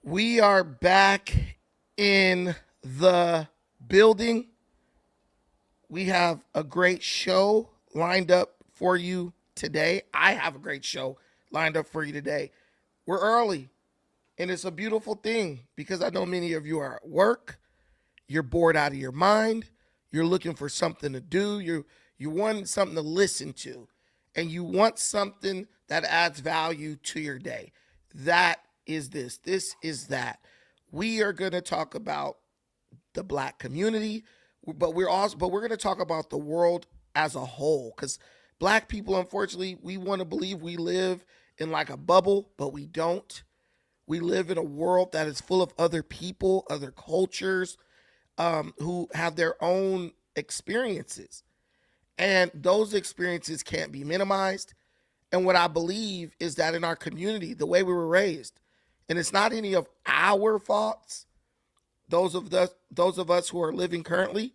We are back in the building. We have a great show lined up for you today. I have a great show lined up for you today. We're early, and it's a beautiful thing because I know many of you are at work. You're bored out of your mind. You're looking for something to do. You want something to listen to, and you want something that adds value to your day. That is this. This is that. We are going to talk about the black community, but we're going to talk about the world as a whole cuz black people, unfortunately, we want to believe we live in like a bubble, but we don't. We live in a world that is full of other people, other cultures, who have their own experiences. And those experiences can't be minimized. And what I believe is that in our community, the way we were raised, and it's not any of our faults, those of us who are living currently,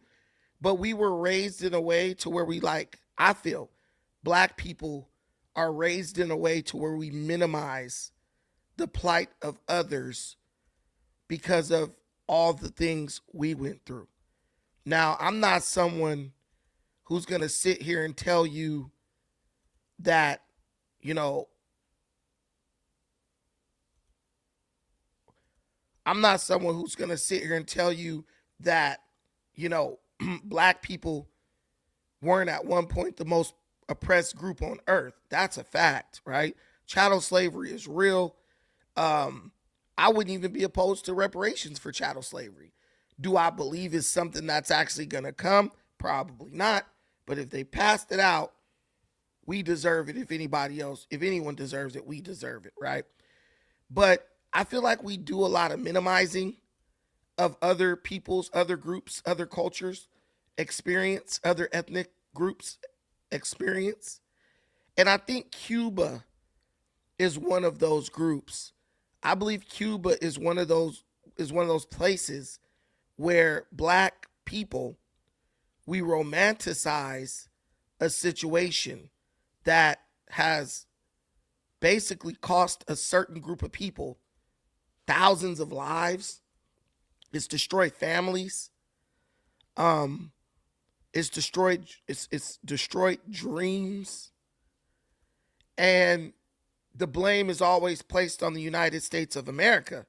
but we were raised in a way to where I feel black people are raised in a way to where we minimize the plight of others because of all the things we went through. Now, I'm not someone who's going to sit here and tell you that, you know, I'm not someone who's going to sit here and tell you that, you know, black people weren't at one point the most oppressed group on earth. That's a fact, right? Chattel slavery is real. I wouldn't even be opposed to reparations for chattel slavery. Do I believe it's something that's actually going to come? Probably not. But if they passed it out, we deserve it. If anyone deserves it, we deserve it, right? But I feel like we do a lot of minimizing of other people's, other groups, other cultures experience, other ethnic groups experience. And I think Cuba is one of those groups. I believe Cuba is one of those places where black people, we romanticize a situation that has basically cost a certain group of people thousands of lives. It's destroyed families. Um, it's destroyed dreams, and the blame is always placed on the United States of America.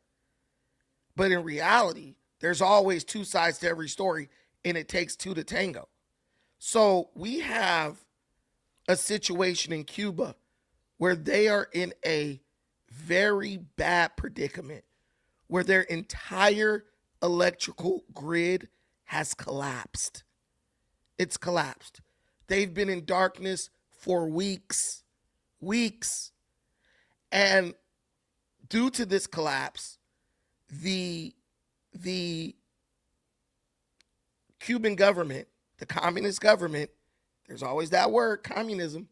But in reality, there's always two sides to every story, and it takes two to tango. So we have a situation in Cuba where they are in a very bad predicament, where their entire electrical grid has collapsed. It's collapsed. They've been in darkness for weeks, weeks. And due to this collapse, the the Cuban government, the communist government, there's always that word, communism.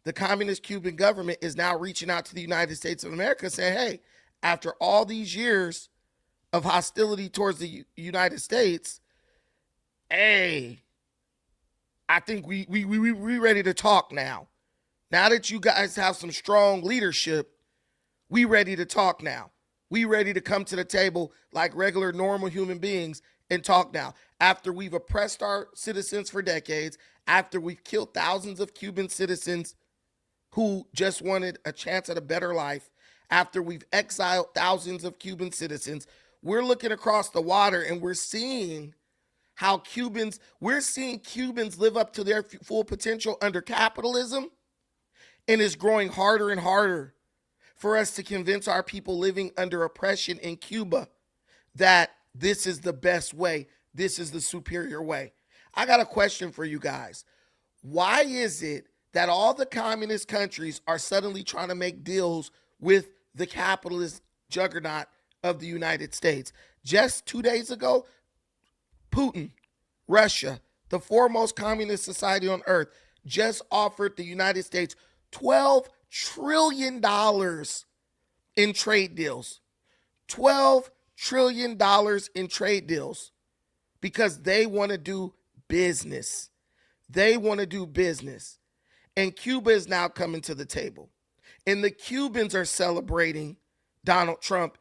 The communist Cuban government is now reaching out to the United States of America saying, hey, after all these years of hostility towards the United States, hey, I think we ready to talk now. Now that you guys have some strong leadership, we ready to talk now. We ready to come to the table like regular, normal human beings and talk now. After we've oppressed our citizens for decades, after we've killed thousands of Cuban citizens who just wanted a chance at a better life, after we've exiled thousands of Cuban citizens, we're looking across the water and we're seeing Cubans live up to their full potential under capitalism, and it's growing harder and harder for us to convince our people living under oppression in Cuba that this is the best way, this is the superior way. I got a question for you guys. Why is it that all the communist countries are suddenly trying to make deals with the capitalist juggernaut of the United States? Just 2 days ago, Putin, Russia, the foremost communist society on earth, just offered the United States $12 trillion in trade deals. $12 trillion in trade deals because they want to do business. They want to do business. And Cuba is now coming to the table. And the Cubans are celebrating Donald Trump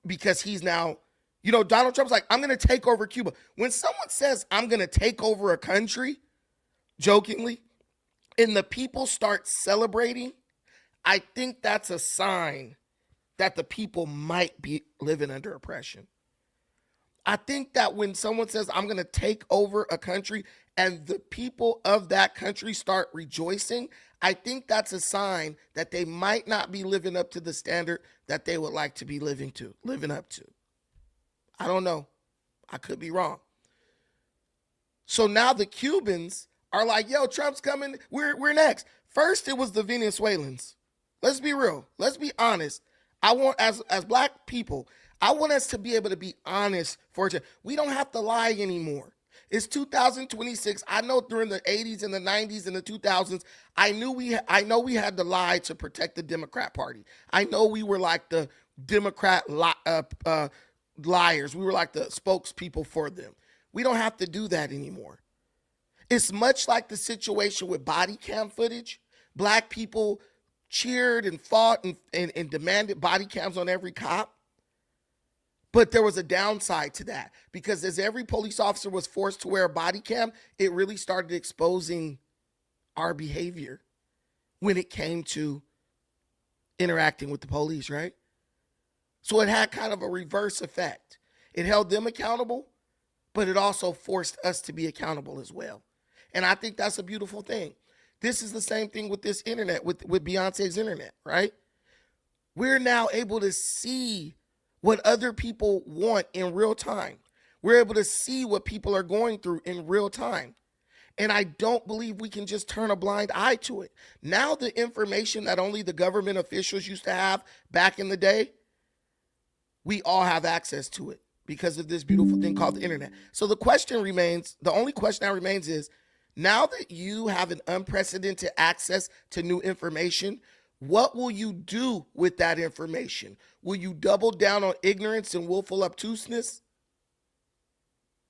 because he's now, Donald Trump's like, I'm going to take over Cuba. When someone says, I'm going to take over a country, jokingly, and the people start celebrating, I think that's a sign that the people might be living under oppression. I think that when someone says, I'm going to take over a country and the people of that country start rejoicing, I think that's a sign that they might not be living up to the standard that they would like to be living up to. I don't know. I could be wrong. So now the Cubans are like, yo, Trump's coming. We're next. First, it was the Venezuelans. Let's be real. Let's be honest. I want, as black people, I want us to be able to be honest for each other. We don't have to lie anymore. It's 2026. I know during the 80s and the 90s and the 2000s, I know we had to lie to protect the Democrat Party. I know we were like the Democrat liars. We were like the spokespeople for them. We don't have to do that anymore. It's much like the situation with body cam footage. Black people cheered and fought and demanded body cams on every cop. But there was a downside to that, because as every police officer was forced to wear a body cam, it really started exposing our behavior when it came to interacting with the police, right? So it had kind of a reverse effect. It held them accountable, but it also forced us to be accountable as well. And I think that's a beautiful thing. This is the same thing with this internet, with Beyonce's internet, right? We're now able to see what other people want in real time. We're able to see what people are going through in real time. And I don't believe we can just turn a blind eye to it. Now the information that only the government officials used to have back in the day, we all have access to it because of this beautiful thing called the internet. So the only question that remains is, now that you have an unprecedented access to new information, what will you do with that information? Will you double down on ignorance and willful obtuseness?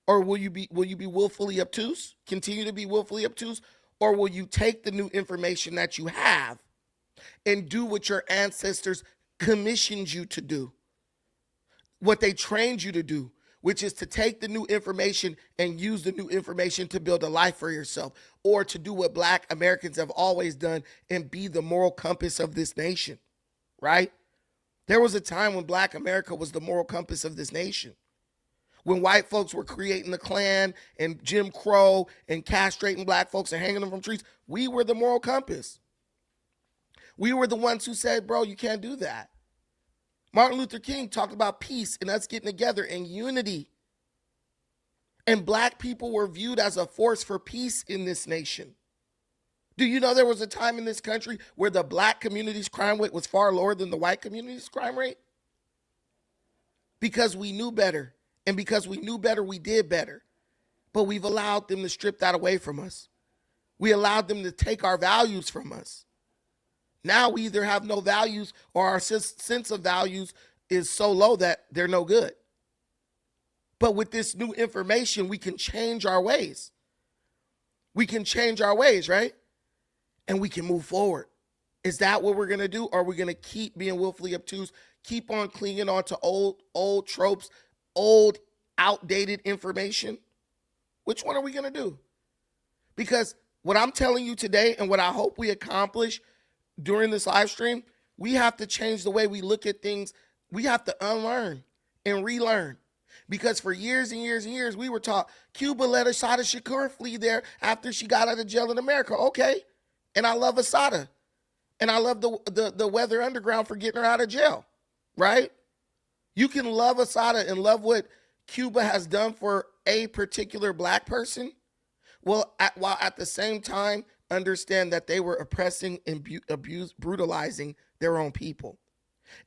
Or will you be willfully obtuse? Continue to be willfully obtuse? Or will you take the new information that you have and do what your ancestors commissioned you to do? What they trained you to do, which is to take the new information and use the new information to build a life for yourself, or to do what Black Americans have always done and be the moral compass of this nation, right? There was a time when Black America was the moral compass of this nation. When white folks were creating the Klan and Jim Crow and castrating Black folks and hanging them from trees, we were the moral compass. We were the ones who said, bro, you can't do that. Martin Luther King talked about peace and us getting together and unity. And Black people were viewed as a force for peace in this nation. Do you know there was a time in this country where the Black community's crime rate was far lower than the white community's crime rate? Because we knew better. And because we knew better, we did better. But we've allowed them to strip that away from us. We allowed them to take our values from us. Now we either have no values or our sense of values is so low that they're no good. But with this new information, we can change our ways. We can change our ways, right? And we can move forward. Is that what we're going to do? Or are we going to keep being willfully obtuse, keep on clinging on to old tropes, old, outdated information? Which one are we going to do? Because what I'm telling you today and what I hope we accomplish during this live stream, we have to change the way we look at things. We have to unlearn and relearn. Because for years and years and years, we were taught Cuba let Assata Shakur flee there after she got out of jail in America. Okay. And I love Assata. And I love the Weather Underground for getting her out of jail. Right? You can love Assata and love what Cuba has done for a particular Black person, while at the same time understand that they were oppressing and brutalizing their own people.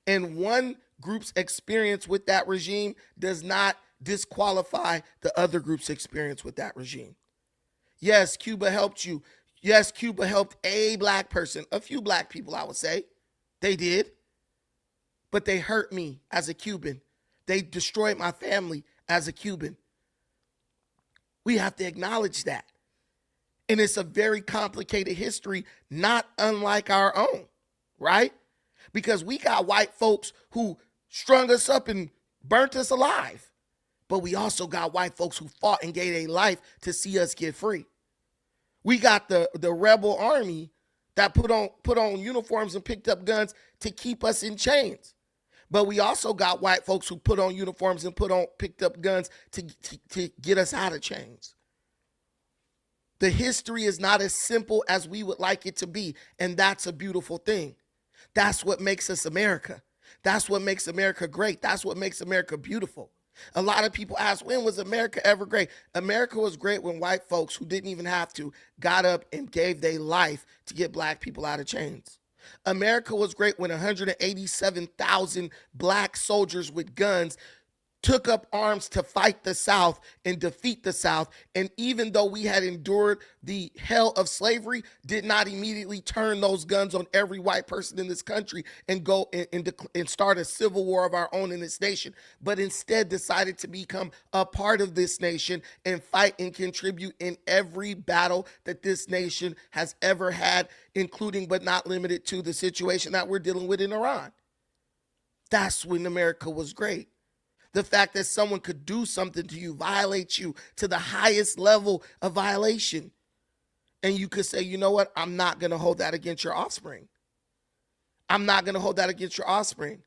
And one group's experience with that regime does not disqualify the other group's experience with that regime. Yes, Cuba helped you. Yes, Cuba helped a Black person, a few Black people, I would say. They did. But they hurt me as a Cuban. They destroyed my family as a Cuban. We have to acknowledge that. And it's a very complicated history, not unlike our own, right? Because we got white folks who strung us up and burnt us alive. But we also got white folks who fought and gave their life to see us get free. We got the rebel army that put on uniforms and picked up guns to keep us in chains. But we also got white folks who put on uniforms and picked up guns to get us out of chains. The history is not as simple as we would like it to be, and that's a beautiful thing. That's what makes us America. That's what makes America great. That's what makes America beautiful. A lot of people ask, when was America ever great? America was great when white folks who didn't even have to got up and gave their life to get black people out of chains. America was great when 187,000 black soldiers with guns took up arms to fight the South and defeat the South. And even though we had endured the hell of slavery, did not immediately turn those guns on every white person in this country and go and start a civil war of our own in this nation, but instead decided to become a part of this nation and fight and contribute in every battle that this nation has ever had, including but not limited to the situation that we're dealing with in Iran. That's when America was great. The fact that someone could do something to you, violate you to the highest level of violation. And you could say, you know what? I'm not going to hold that against your offspring. I'm not going to hold that against your offspring.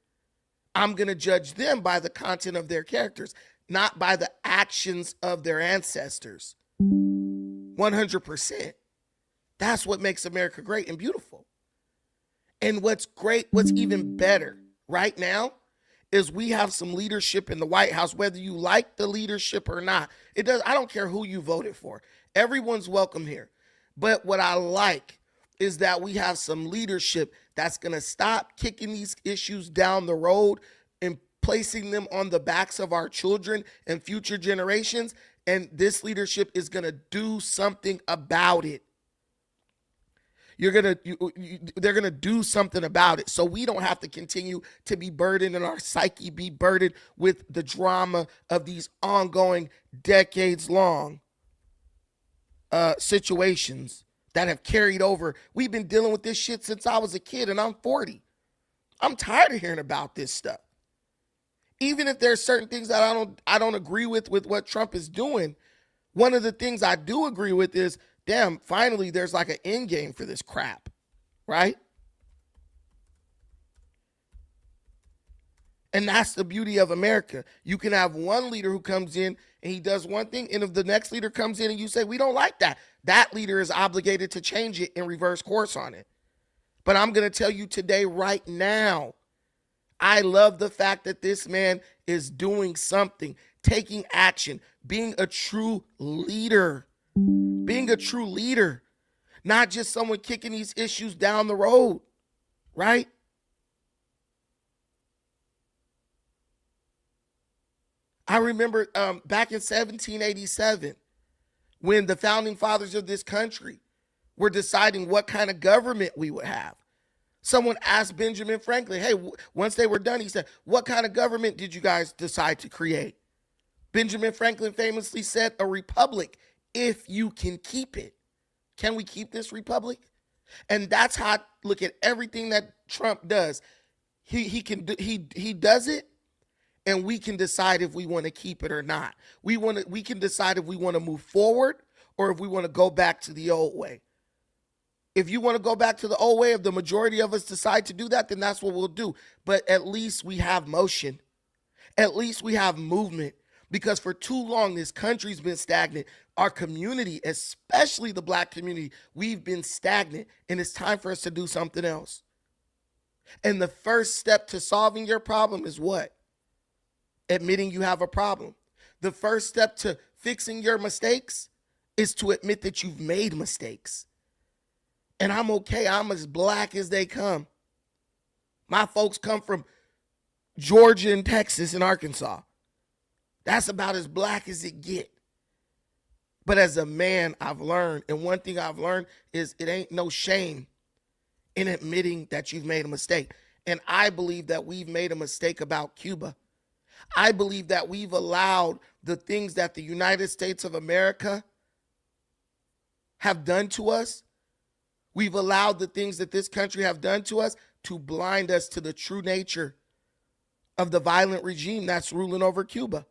I'm going to judge them by the content of their characters, not by the actions of their ancestors. 100%. That's what makes America great and beautiful. And what's great, what's even better right now, is we have some leadership in the White House, whether you like the leadership or not. I don't care who you voted for. Everyone's welcome here. But what I like is that we have some leadership that's going to stop kicking these issues down the road and placing them on the backs of our children and future generations. And this leadership is going to do something about it. They're going to do something about it. So we don't have to continue to be burdened in our psyche, be burdened with the drama of these ongoing decades-long situations that have carried over. We've been dealing with this shit since I was a kid, and I'm 40. I'm tired of hearing about this stuff. Even if there's certain things that I don't agree with what Trump is doing, one of the things I do agree with is, damn, finally there's like an end game for this crap, right? And that's the beauty of America. You can have one leader who comes in and he does one thing, and if the next leader comes in and you say, we don't like that, that leader is obligated to change it and reverse course on it. But I'm going to tell you today, right now, I love the fact that this man is doing something, taking action, being a true leader. Being a true leader, not just someone kicking these issues down the road, right? I remember back in 1787, when the founding fathers of this country were deciding what kind of government we would have. Someone asked Benjamin Franklin, hey, once they were done, he said, what kind of government did you guys decide to create? Benjamin Franklin famously said, a republic, if you can keep it. Can we keep this republic? And that's how I look at everything that Trump does. He does it, and we can decide if we want to keep it or not. We can decide if we want to move forward or if we want to go back to the old way. If you want to go back to the old way, if the majority of us decide to do that, then that's what we'll do. But at least we have motion. At least we have movement. Because for too long, this country's been stagnant. Our community, especially the black community, we've been stagnant. And it's time for us to do something else. And the first step to solving your problem is what? Admitting you have a problem. The first step to fixing your mistakes is to admit that you've made mistakes. And I'm okay. I'm as black as they come. My folks come from Georgia and Texas and Arkansas. That's about as black as it get. But as a man, I've learned, and one thing I've learned is it ain't no shame in admitting that you've made a mistake. And I believe that we've made a mistake about Cuba. I believe that we've allowed the things that the United States of America have done to us. We've allowed the things that this country have done to us to blind us to the true nature of the violent regime that's ruling over Cuba.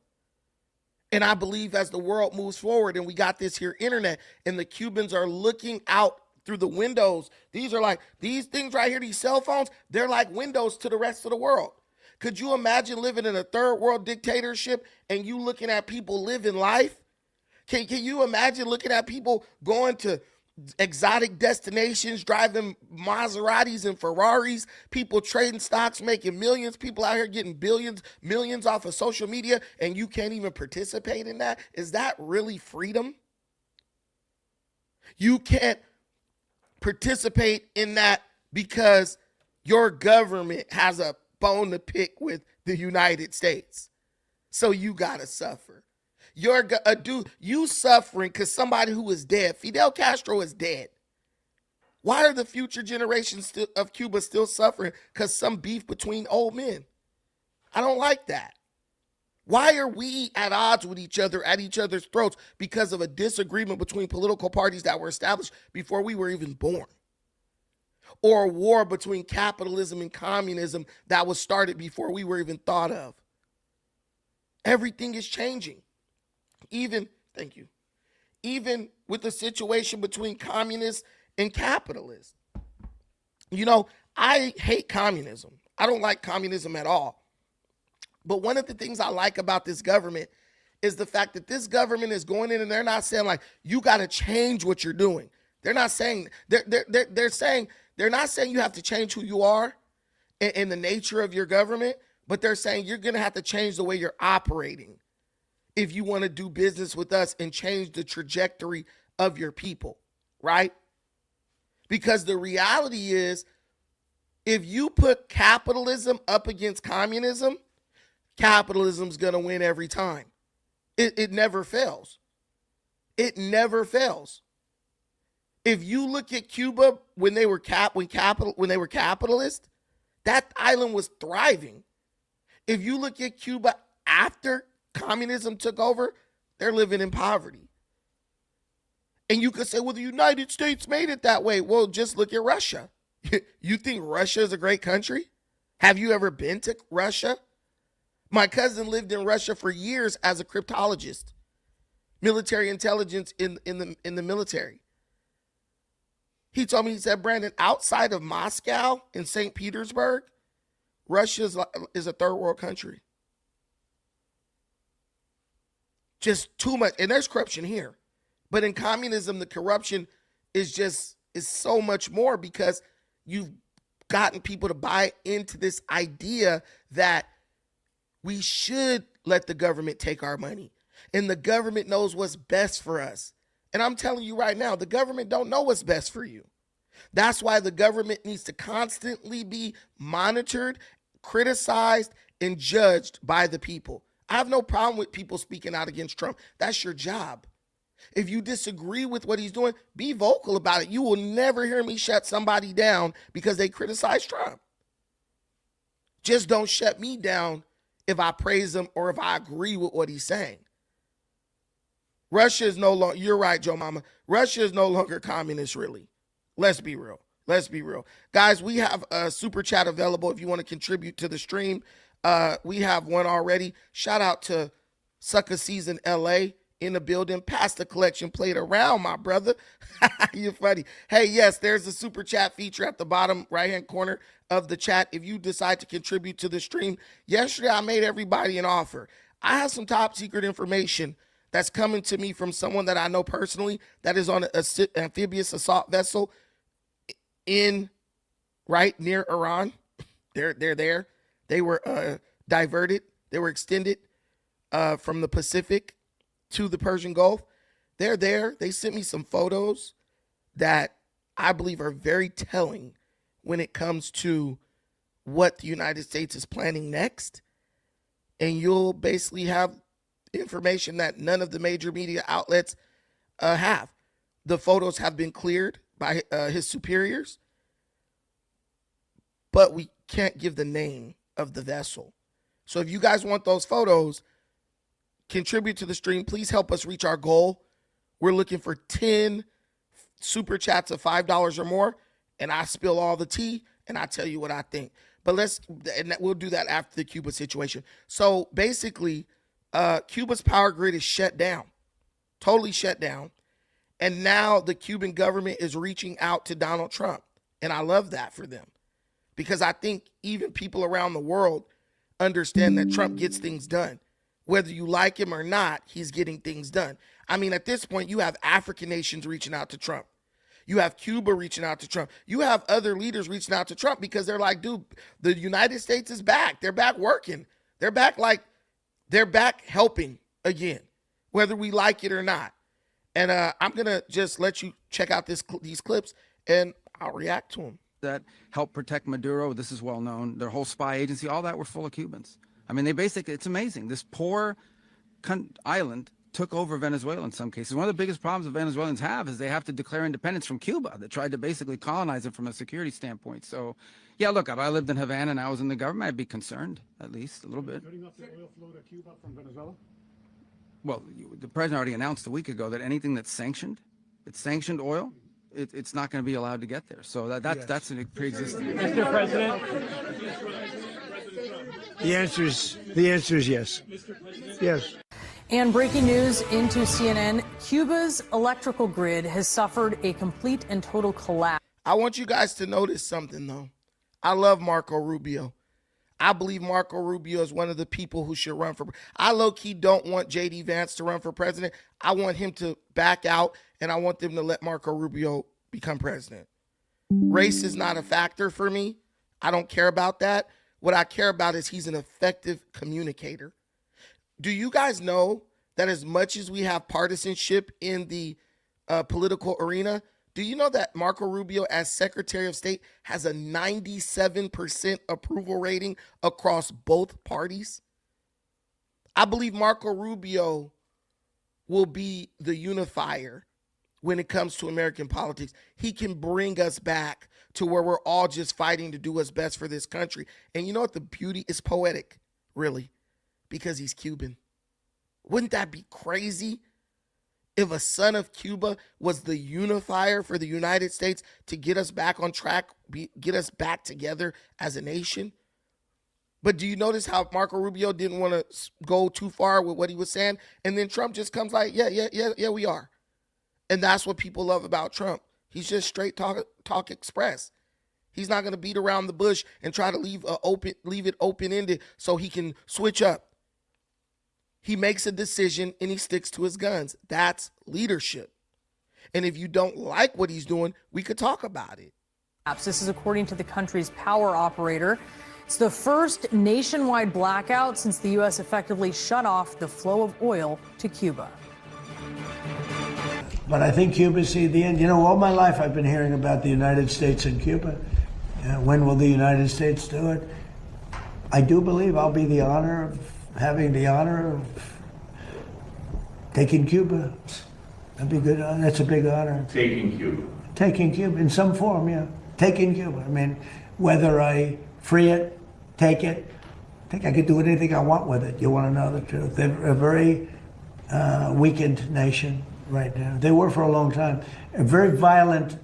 And I believe as the world moves forward and we got this here internet and the Cubans are looking out through the windows, these are like, these things right here, these cell phones, they're like windows to the rest of the world. Could you imagine living in a third world dictatorship and you looking at people living life? Can you imagine looking at people going to exotic destinations, driving Maseratis and Ferraris, people trading stocks, making millions, people out here getting billions, millions off of social media, and you can't even participate in that? Is that really freedom? You can't participate in that because your government has a bone to pick with the United States. So you gotta suffer. You suffering because somebody who is dead. Fidel Castro is dead. Why are the future generations of Cuba still suffering? Because some beef between old men. I don't like that. Why are we at odds with each other, at each other's throats, because of a disagreement between political parties that were established before we were even born? Or a war between capitalism and communism that was started before we were even thought of? Everything is changing. Even with the situation between communists and capitalists. You know, I hate communism. I don't like communism at all. But one of the things I like about this government is the fact that this government is going in and they're not saying like, you got to change what you're doing. They're not saying, they're saying, they're not saying you have to change who you are in the nature of your government, but they're saying you're going to have to change the way you're operating if you want to do business with us and change the trajectory of your people, right? Because the reality is, if you put capitalism up against communism, capitalism's going to win every time. It never fails. It never fails. If you look at Cuba when they were capitalist, that island was thriving. If you look at Cuba after communism took over, they're living in poverty. And you could say, well, the United States made it that way. Well, just look at Russia. You think Russia is a great country? Have you ever been to Russia? My cousin lived in Russia for years as a cryptologist, military intelligence in the military. He told me, he said, Brandon, outside of Moscow and St. Petersburg, Russia is a third world country. Just too much. And there's corruption here. But in communism, the corruption is so much more because you've gotten people to buy into this idea that we should let the government take our money. And the government knows what's best for us. And I'm telling you right now, the government don't know what's best for you. That's why the government needs to constantly be monitored, criticized, and judged by the people. I have no problem with people speaking out against Trump. That's your job. If you disagree with what he's doing, be vocal about it. You will never hear me shut somebody down because they criticize Trump. Just don't shut me down if I praise him or if I agree with what he's saying. Russia is no longer, you're right, Joe Mama. Russia is no longer communist, really. Let's be real. Let's be real. Guys, we have a super chat available if you want to contribute to the stream. We have one already. Shout out to Sucker Season LA in the building. Pass the collection plate around, my brother. You're funny. Hey, yes, there's a super chat feature at the bottom right-hand corner of the chat if you decide to contribute to the stream. Yesterday, I made everybody an offer. I have some top secret information that's coming to me from someone that I know personally that is on an amphibious assault vessel in right near Iran. They're there. They were diverted. They were extended from the Pacific to the Persian Gulf. They're there. They sent me some photos that I believe are very telling when it comes to what the United States is planning next. And you'll basically have information that none of the major media outlets have. The photos have been cleared by his superiors, but we can't give the name of the vessel. So if you guys want those photos, contribute to the stream. Please help us reach our goal. We're looking for 10 super chats of $5 or more, and I spill all the tea, and I tell you what I think. But we'll do that after the Cuba situation. So basically, Cuba's power grid is shut down, totally shut down. And now the Cuban government is reaching out to Donald Trump. And I love that for them, because I think even people around the world understand that Trump gets things done. Whether you like him or not, he's getting things done. I mean, at this point, you have African nations reaching out to Trump. You have Cuba reaching out to Trump. You have other leaders reaching out to Trump because they're like, dude, the United States is back. They're back working. They're back helping again, whether we like it or not. And I'm going to just let you check out these clips, and I'll react to them. That helped protect Maduro. This is well known. Their whole spy agency, all that were full of Cubans. I mean, it's amazing. This poor island took over Venezuela in some cases. One of the biggest problems the Venezuelans have is they have to declare independence from Cuba. They tried to basically colonize it from a security standpoint. So, yeah, look, if I lived in Havana and I was in the government, I'd be concerned, at least a little bit. Cutting off the oil flow to Cuba from Venezuela? Well, the president already announced a week ago that anything that's sanctioned, oil, it's not going to be allowed to get there. So that's a pre-existing. Mr. President? The answer is yes. Yes. And breaking news into CNN, Cuba's electrical grid has suffered a complete and total collapse. I want you guys to notice something, though. I love Marco Rubio. I believe Marco Rubio is one of the people who should run for. I low-key don't want J.D. Vance to run for president. I want him to back out, and I want them to let Marco Rubio become president. Race is not a factor for me. I don't care about that. What I care about is he's an effective communicator. Do you guys know that as much as we have partisanship in the political arena, do you know that Marco Rubio as Secretary of State has a 97% approval rating across both parties? I believe Marco Rubio will be the unifier when it comes to American politics. He can bring us back to where we're all just fighting to do what's best for this country. And you know what? The beauty is poetic, really, because he's Cuban. Wouldn't that be crazy if a son of Cuba was the unifier for the United States to get us back on track, get us back together as a nation? But do you notice how Marco Rubio didn't want to go too far with what he was saying? And then Trump just comes like, yeah, we are. And that's what people love about Trump. He's just straight talk express. He's not going to beat around the bush and try to leave it open-ended so he can switch up. He makes a decision and he sticks to his guns. That's leadership. And if you don't like what he's doing, we could talk about it. This is according to the country's power operator. It's the first nationwide blackout since the U.S. effectively shut off the flow of oil to Cuba. But I think Cuba's see the end. You know, all my life I've been hearing about the United States and Cuba. When will the United States do it? I do believe I'll be having the honor of taking Cuba. That'd be good. That's a big honor. Taking Cuba. Taking Cuba in some form, yeah. Taking Cuba. I mean, whether I free it, take it, I think I could do anything I want with it. You want to know the truth? They're a very weakened nation right now. They were for a long time. Very violent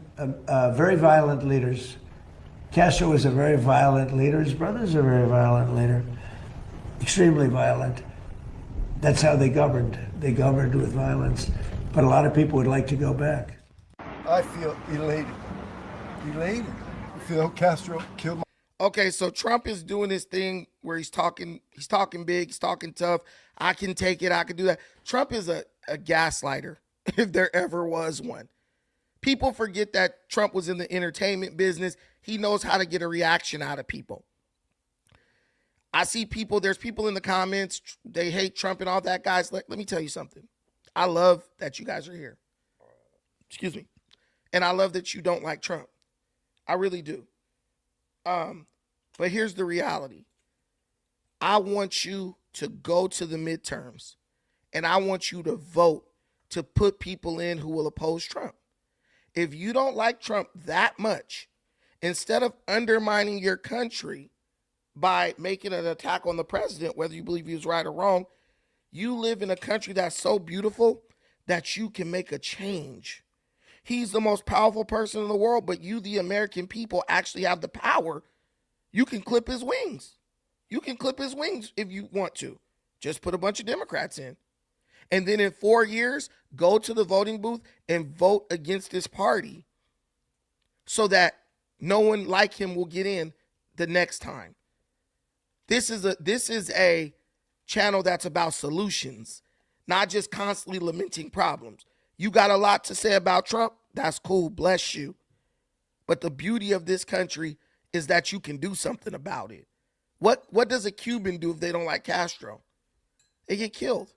leaders. Castro was a very violent leader. His brother's a very violent leader. Extremely violent. That's how they governed. They governed with violence. But a lot of people would like to go back. I feel elated. Elated. Fidel Castro killed my... Okay, so Trump is doing this thing where he's talking big, he's talking tough. I can take it, I can do that. Trump is a gaslighter, if there ever was one. People forget that Trump was in the entertainment business. He knows how to get a reaction out of people. I see people, there's people in the comments, they hate Trump and all that, guys. Let me tell you something. I love that you guys are here. Excuse me. And I love that you don't like Trump. I really do. But here's the reality. I want you to go to the midterms, and I want you to vote to put people in who will oppose Trump. If you don't like Trump that much, instead of undermining your country by making an attack on the president, whether you believe he was right or wrong, you live in a country that's so beautiful that you can make a change. He's the most powerful person in the world, but you, the American people, actually have the power You can clip his wings. You can clip his wings if you want to. Just put a bunch of Democrats in. And then in 4 years, go to the voting booth and vote against this party so that no one like him will get in the next time. This is a channel that's about solutions, not just constantly lamenting problems. You got a lot to say about Trump? That's cool, bless you. But the beauty of this country is that you can do something about it. What does a Cuban do if they don't like Castro? They get killed.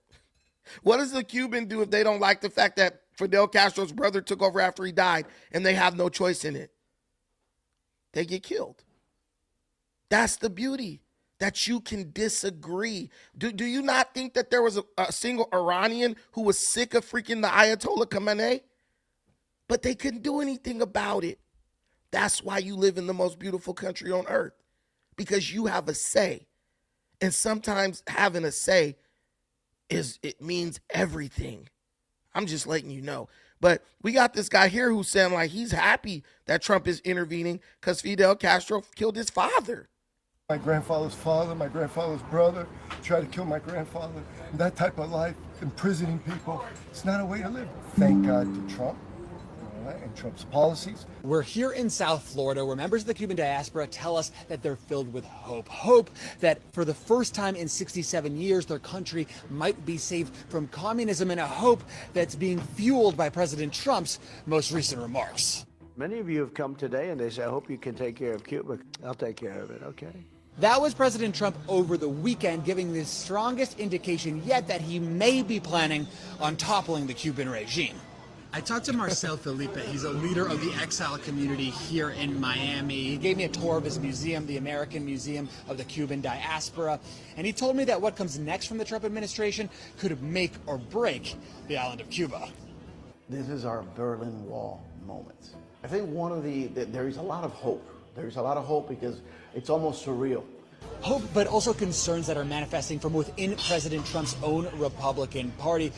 What does a Cuban do if they don't like the fact that Fidel Castro's brother took over after he died and they have no choice in it? They get killed. That's the beauty, that you can disagree. Do you not think that there was a single Iranian who was sick of freaking the Ayatollah Khamenei? But they couldn't do anything about it. That's why you live in the most beautiful country on earth, because you have a say. And sometimes having a say it means everything. I'm just letting you know. But we got this guy here who's saying like he's happy that Trump is intervening because Fidel Castro killed his father. My grandfather's father, my grandfather's brother tried to kill my grandfather. That type of life, imprisoning people, it's not a way to live. Thank God to Trump and Trump's policies. We're here in South Florida where members of the Cuban diaspora tell us that they're filled with hope. Hope that for the first time in 67 years, their country might be saved from communism, and a hope that's being fueled by President Trump's most recent remarks. Many of you have come today and they say, I hope you can take care of Cuba. I'll take care of it, okay? That was President Trump over the weekend, giving the strongest indication yet that he may be planning on toppling the Cuban regime. I talked to Marcel Felipe. He's a leader of the exile community here in Miami. He gave me a tour of his museum, the American Museum of the Cuban Diaspora, and he told me that what comes next from the Trump administration could make or break the island of Cuba. This is our Berlin Wall moment. I think there is a lot of hope. There is a lot of hope because it's almost surreal. Hope, but also concerns that are manifesting from within President Trump's own Republican Party.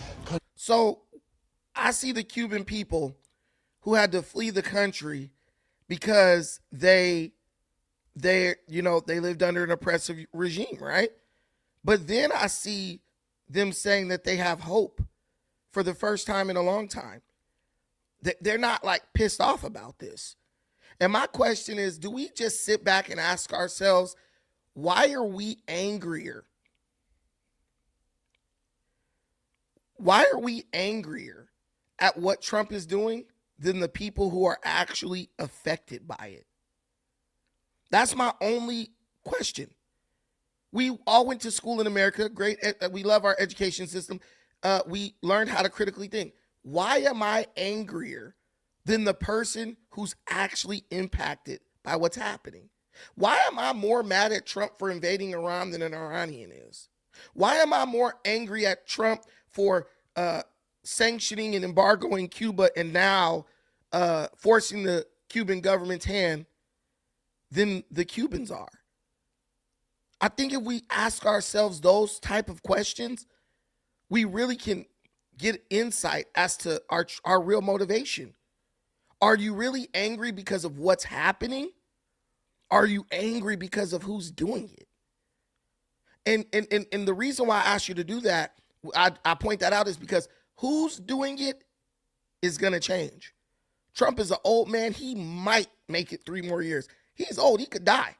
So I see the Cuban people who had to flee the country because they lived under an oppressive regime, right? But then I see them saying that they have hope for the first time in a long time. They're not like pissed off about this. And my question is, do we just sit back and ask ourselves, why are we angrier? Why are we angrier at what Trump is doing than the people who are actually affected by it? That's my only question. We all went to school in America. Great. We love our education system. We learned how to critically think. Why am I angrier than the person who's actually impacted by what's happening? Why am I more mad at Trump for invading Iran than an Iranian is? Why am I more angry at Trump for sanctioning and embargoing Cuba and now forcing the Cuban government's hand than the Cubans are? I think if we ask ourselves those type of questions, we really can get insight as to our real motivation. Are you really angry because of what's happening? Are you angry because of who's doing it? And the reason why I asked you to do that, I point that out, is because who's doing it is going to change. Trump is an old man. He might make it 3 more years. He's old. He could die.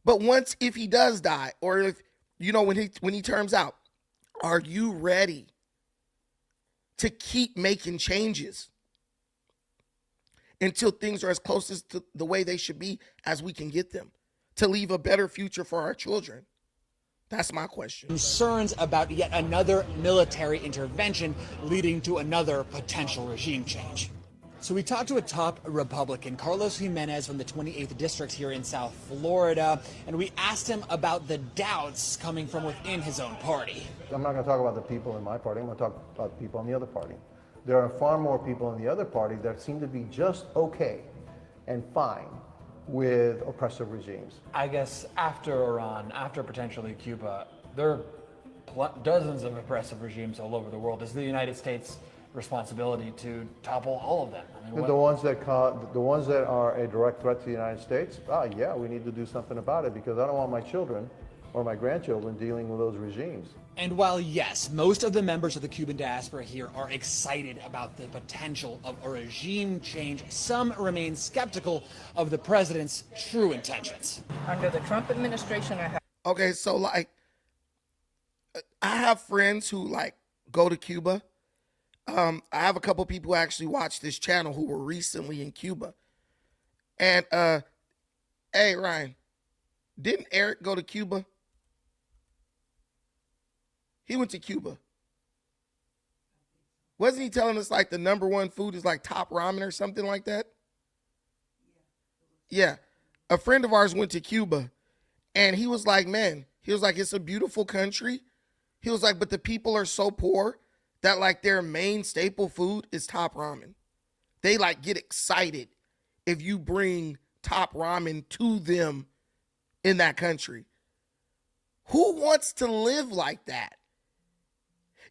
But if he does die, or if, when he turns out, are you ready to keep making changes until things are as close as to the way they should be as we can get them, to leave a better future for our children? That's my question. Concerns about yet another military intervention leading to another potential regime change. So we talked to a top Republican, Carlos Jimenez from the 28th District here in South Florida, and we asked him about the doubts coming from within his own party. I'm not going to talk about the people in my party. I'm going to talk about the people in the other party. There are far more people in the other party that seem to be just okay and fine with oppressive regimes. I guess after Iran, after potentially Cuba, there are dozens of oppressive regimes all over the world. Is the United States responsibility to topple all of them. I mean, The ones that are a direct threat to the United States, yeah, we need to do something about it because I don't want my children or my grandchildren dealing with those regimes. And while, yes, most of the members of the Cuban diaspora here are excited about the potential of a regime change, some remain skeptical of the president's true intentions. Under the Trump administration, Okay, so like, I have friends who like go to Cuba. I have a couple people who actually watch this channel who were recently in Cuba. And hey Ryan, didn't Eric go to Cuba? He went to Cuba. Wasn't he telling us like the number one food is like top ramen or something like that? Yeah. A friend of ours went to Cuba and he was like, man, he was like, it's a beautiful country. He was like, but the people are so poor that like their main staple food is top ramen. They like get excited if you bring top ramen to them in that country. Who wants to live like that?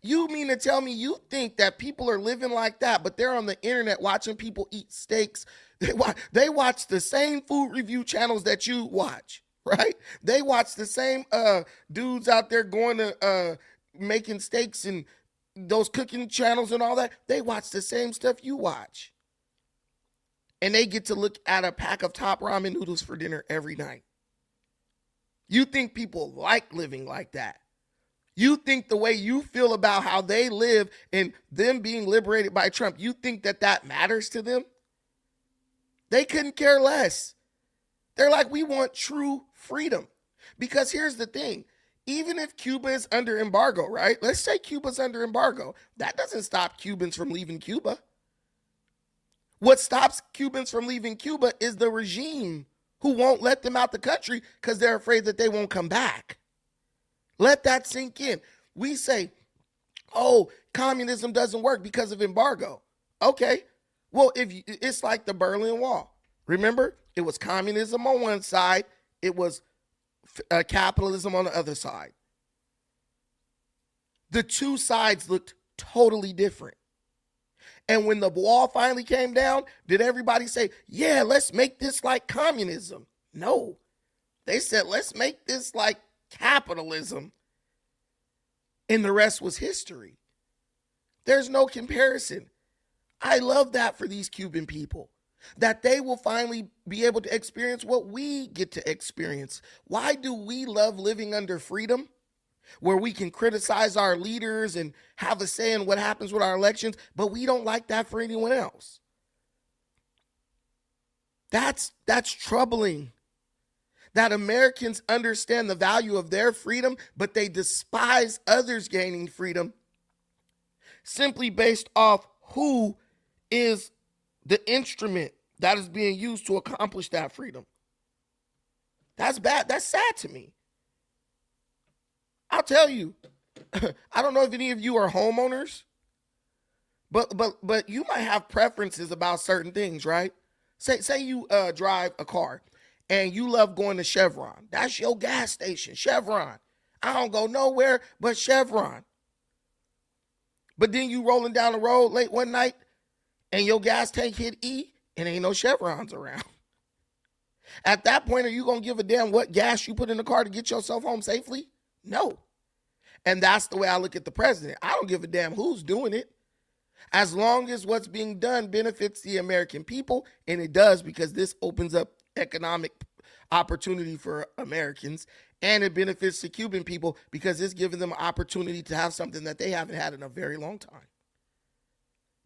You mean to tell me you think that people are living like that, but they're on the internet watching people eat steaks? They watch the same food review channels that you watch, right? They watch the same dudes out there going to making steaks and those cooking channels and all that. They watch the same stuff you watch. And they get to look at a pack of top ramen noodles for dinner every night. You think people like living like that? You think the way you feel about how they live and them being liberated by Trump, you think that that matters to them? They couldn't care less. They're like, we want true freedom. Because here's the thing. Even if Cuba is under embargo, right? Let's say Cuba's under embargo. That doesn't stop Cubans from leaving Cuba. What stops Cubans from leaving Cuba is the regime who won't let them out the country because they're afraid that they won't come back. Let that sink in. We say, oh, communism doesn't work because of embargo. Okay, well, it's like the Berlin Wall. Remember, it was communism on one side. It was capitalism on the other side. The two sides looked totally different. And when the wall finally came down, did everybody say, yeah, let's make this like communism? No. They said, let's make this like capitalism. And the rest was history. There's no comparison. I love that for these Cuban people, that they will finally be able to experience what we get to experience. Why do we love living under freedom, where we can criticize our leaders and have a say in what happens with our elections, but we don't like that for anyone else? That's troubling. That Americans understand the value of their freedom, but they despise others gaining freedom simply based off who is the instrument that is being used to accomplish that freedom. That's bad. That's sad to me. I'll tell you, I don't know if any of you are homeowners, but you might have preferences about certain things, right? Say you drive a car and you love going to Chevron. That's your gas station, Chevron. I don't go nowhere but Chevron. But then you rolling down the road late one night and your gas tank hit E and ain't no Chevrons around. At that point, are you going to give a damn what gas you put in the car to get yourself home safely? No. And that's the way I look at the president. I don't give a damn who's doing it. As long as what's being done benefits the American people, and it does, because this opens up economic opportunity for Americans, and it benefits the Cuban people because it's giving them an opportunity to have something that they haven't had in a very long time.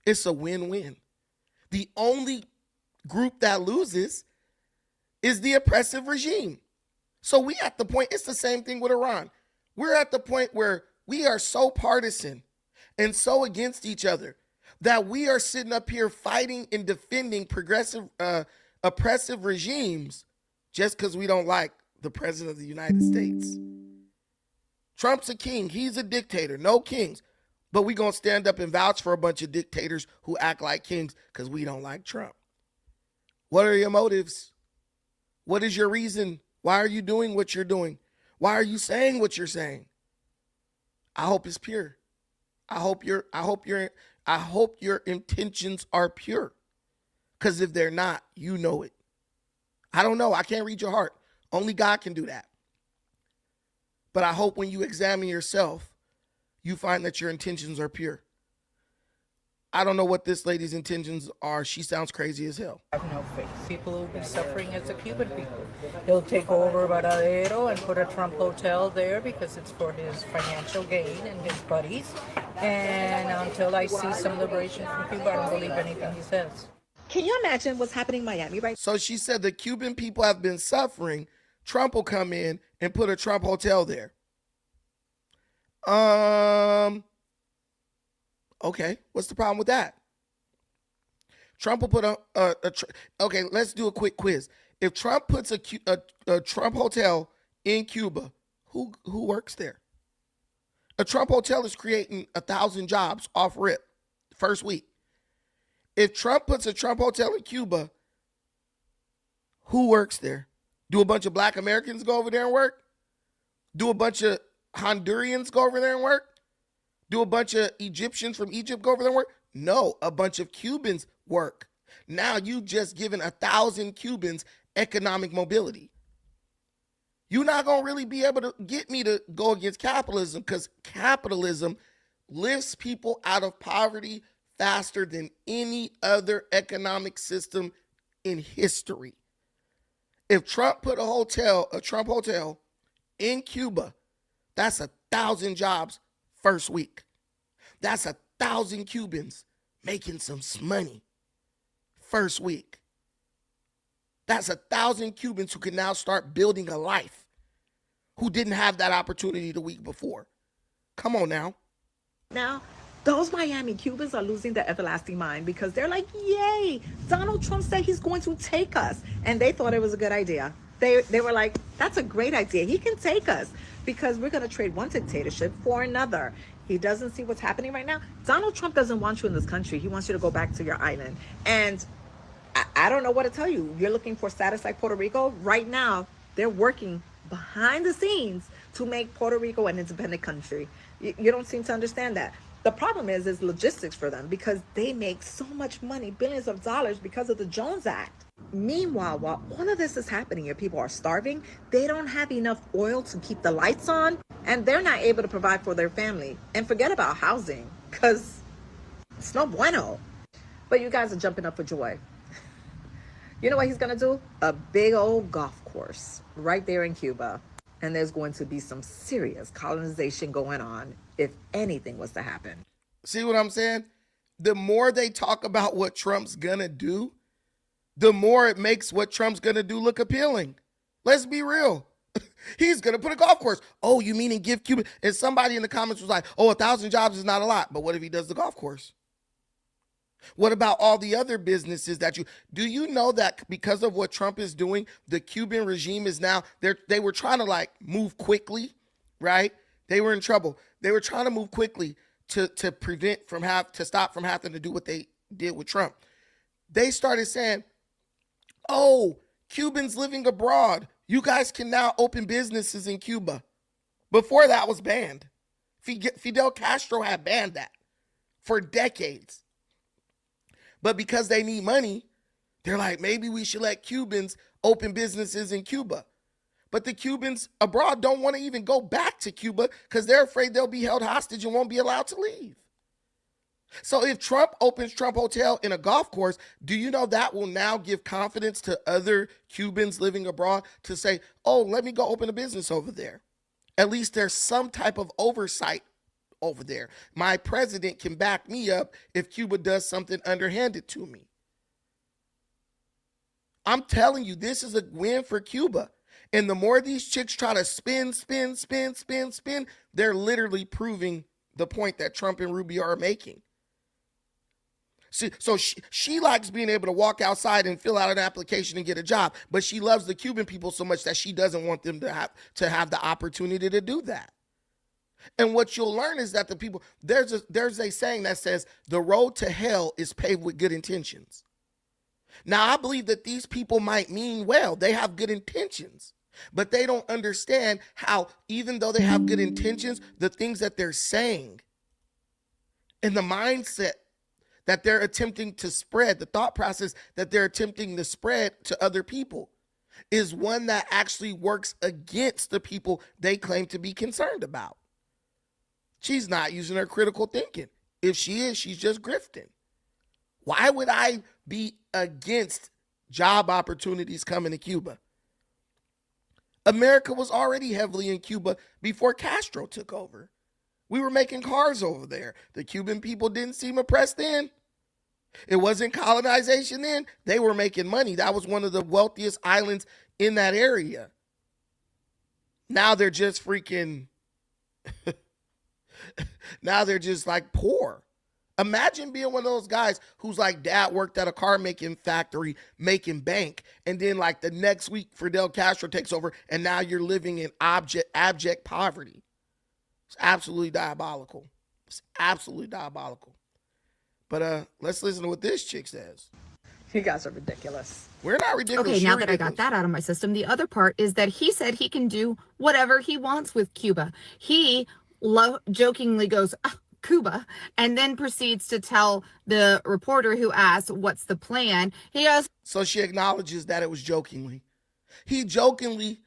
It's a win-win. The only group that loses is the oppressive regime. So we at the point, it's the same thing with Iran. We're at the point where we are so partisan and so against each other that we are sitting up here fighting and defending oppressive regimes just because we don't like the president of the United States. Trump's a king. He's a dictator. No kings. But we're going to stand up and vouch for a bunch of dictators who act like kings because we don't like Trump. What are your motives? What is your reason? Why are you doing what you're doing? Why are you saying what you're saying? I hope it's pure. I hope you're I hope your intentions are pure. Because if they're not, you know it. I don't know. I can't read your heart. Only God can do that. But I hope when you examine yourself, you find that your intentions are pure. I don't know what this lady's intentions are. She sounds crazy as hell. Have no faith. People will be suffering as the Cuban people. He'll take over Varadero and put a Trump hotel there because it's for his financial gain and his buddies. And until I see some liberation from Cuba, I don't believe anything he says. Can you imagine what's happening in Miami right So she said the Cuban people have been suffering. Trump will come in and put a Trump hotel there. Okay, what's the problem with that? Trump will put okay, let's do a quick quiz. If Trump puts a Trump hotel in Cuba, who works there? A Trump hotel is creating 1,000 jobs off rip first week. If Trump puts a Trump hotel in Cuba, who works there? Do a bunch of black Americans go over there and work? Do a bunch of Hondurans go over there and work? Do a bunch of Egyptians from Egypt go over there and work? No, a bunch of Cubans work. Now you just given 1,000 Cubans economic mobility. You're not going to really be able to get me to go against capitalism because capitalism lifts people out of poverty faster than any other economic system in history. If Trump put a Trump hotel in Cuba, that's 1,000 jobs first week. That's 1,000 Cubans making some money first week. That's 1,000 Cubans who can now start building a life who didn't have that opportunity the week before. Come on now. now? Those Miami Cubans are losing their everlasting mind because they're like, yay, Donald Trump said he's going to take us. And they thought it was a good idea. They were like, that's a great idea. He can take us because we're going to trade one dictatorship for another. He doesn't see what's happening right now. Donald Trump doesn't want you in this country. He wants you to go back to your island. And I don't know what to tell you. You're looking for status like Puerto Rico. Right now, they're working behind the scenes to make Puerto Rico an independent country. You don't seem to understand that. The problem is logistics for them because they make so much money, billions of dollars because of the Jones Act. Meanwhile, while all of this is happening and people are starving, they don't have enough oil to keep the lights on and they're not able to provide for their family. And forget about housing because it's no bueno. But you guys are jumping up for joy. You know what he's going to do? A big old golf course right there in Cuba. And there's going to be some serious colonization going on if anything was to happen. See what I'm saying? The more they talk about what Trump's going to do, the more it makes what Trump's going to do look appealing. Let's be real. He's going to put a golf course. Oh, you mean and give Cuba? And somebody in the comments was like, oh, 1,000 jobs is not a lot. But what if he does the golf course? What about all the other businesses that do you know that because of what Trump is doing, the Cuban regime is now, they were trying to like move quickly, right? They were in trouble. They were trying to move quickly to stop from having to do what they did with Trump. They started saying, oh, Cubans living abroad, you guys can now open businesses in Cuba. Before that was banned. Fidel Castro had banned that for decades. But because they need money, they're like, maybe we should let Cubans open businesses in Cuba. But the Cubans abroad don't want to even go back to Cuba because they're afraid they'll be held hostage and won't be allowed to leave. So if Trump opens Trump Hotel in a golf course, do you know that will now give confidence to other Cubans living abroad to say, oh, let me go open a business over there. At least there's some type of oversight over there. My president can back me up if Cuba does something underhanded to me. I'm telling you, this is a win for Cuba. And the more these chicks try to spin, they're literally proving the point that Trump and Rubio are making. See, so she likes being able to walk outside and fill out an application and get a job, but she loves the Cuban people so much that she doesn't want them to have the opportunity to do that. And what you'll learn is that the people, there's a saying that says the road to hell is paved with good intentions. Now, I believe that these people might mean well. They have good intentions, but they don't understand how, even though they have good intentions, the things that they're saying and the mindset that they're attempting to spread, the thought process that they're attempting to spread to other people, is one that actually works against the people they claim to be concerned about. She's not using her critical thinking. If she is, she's just grifting. Why would I be against job opportunities coming to Cuba? America was already heavily in Cuba before Castro took over. We were making cars over there. The Cuban people didn't seem oppressed then. It wasn't colonization then. They were making money. That was one of the wealthiest islands in that area. Now they're just freaking, now they're just like poor. Imagine being one of those guys who's like dad worked at a car making factory, making bank, and then like the next week Fidel Castro takes over and now you're living in abject poverty. It's absolutely diabolical. It's absolutely diabolical. But let's listen to what this chick says. You guys are ridiculous. We're not ridiculous. Okay, You're now that ridiculous. I got that out of my system, the other part is that he said he can do whatever he wants with Cuba. He jokingly goes, Cuba, and then proceeds to tell the reporter who asked, what's the plan? He goes, so she acknowledges that it was jokingly. He jokingly,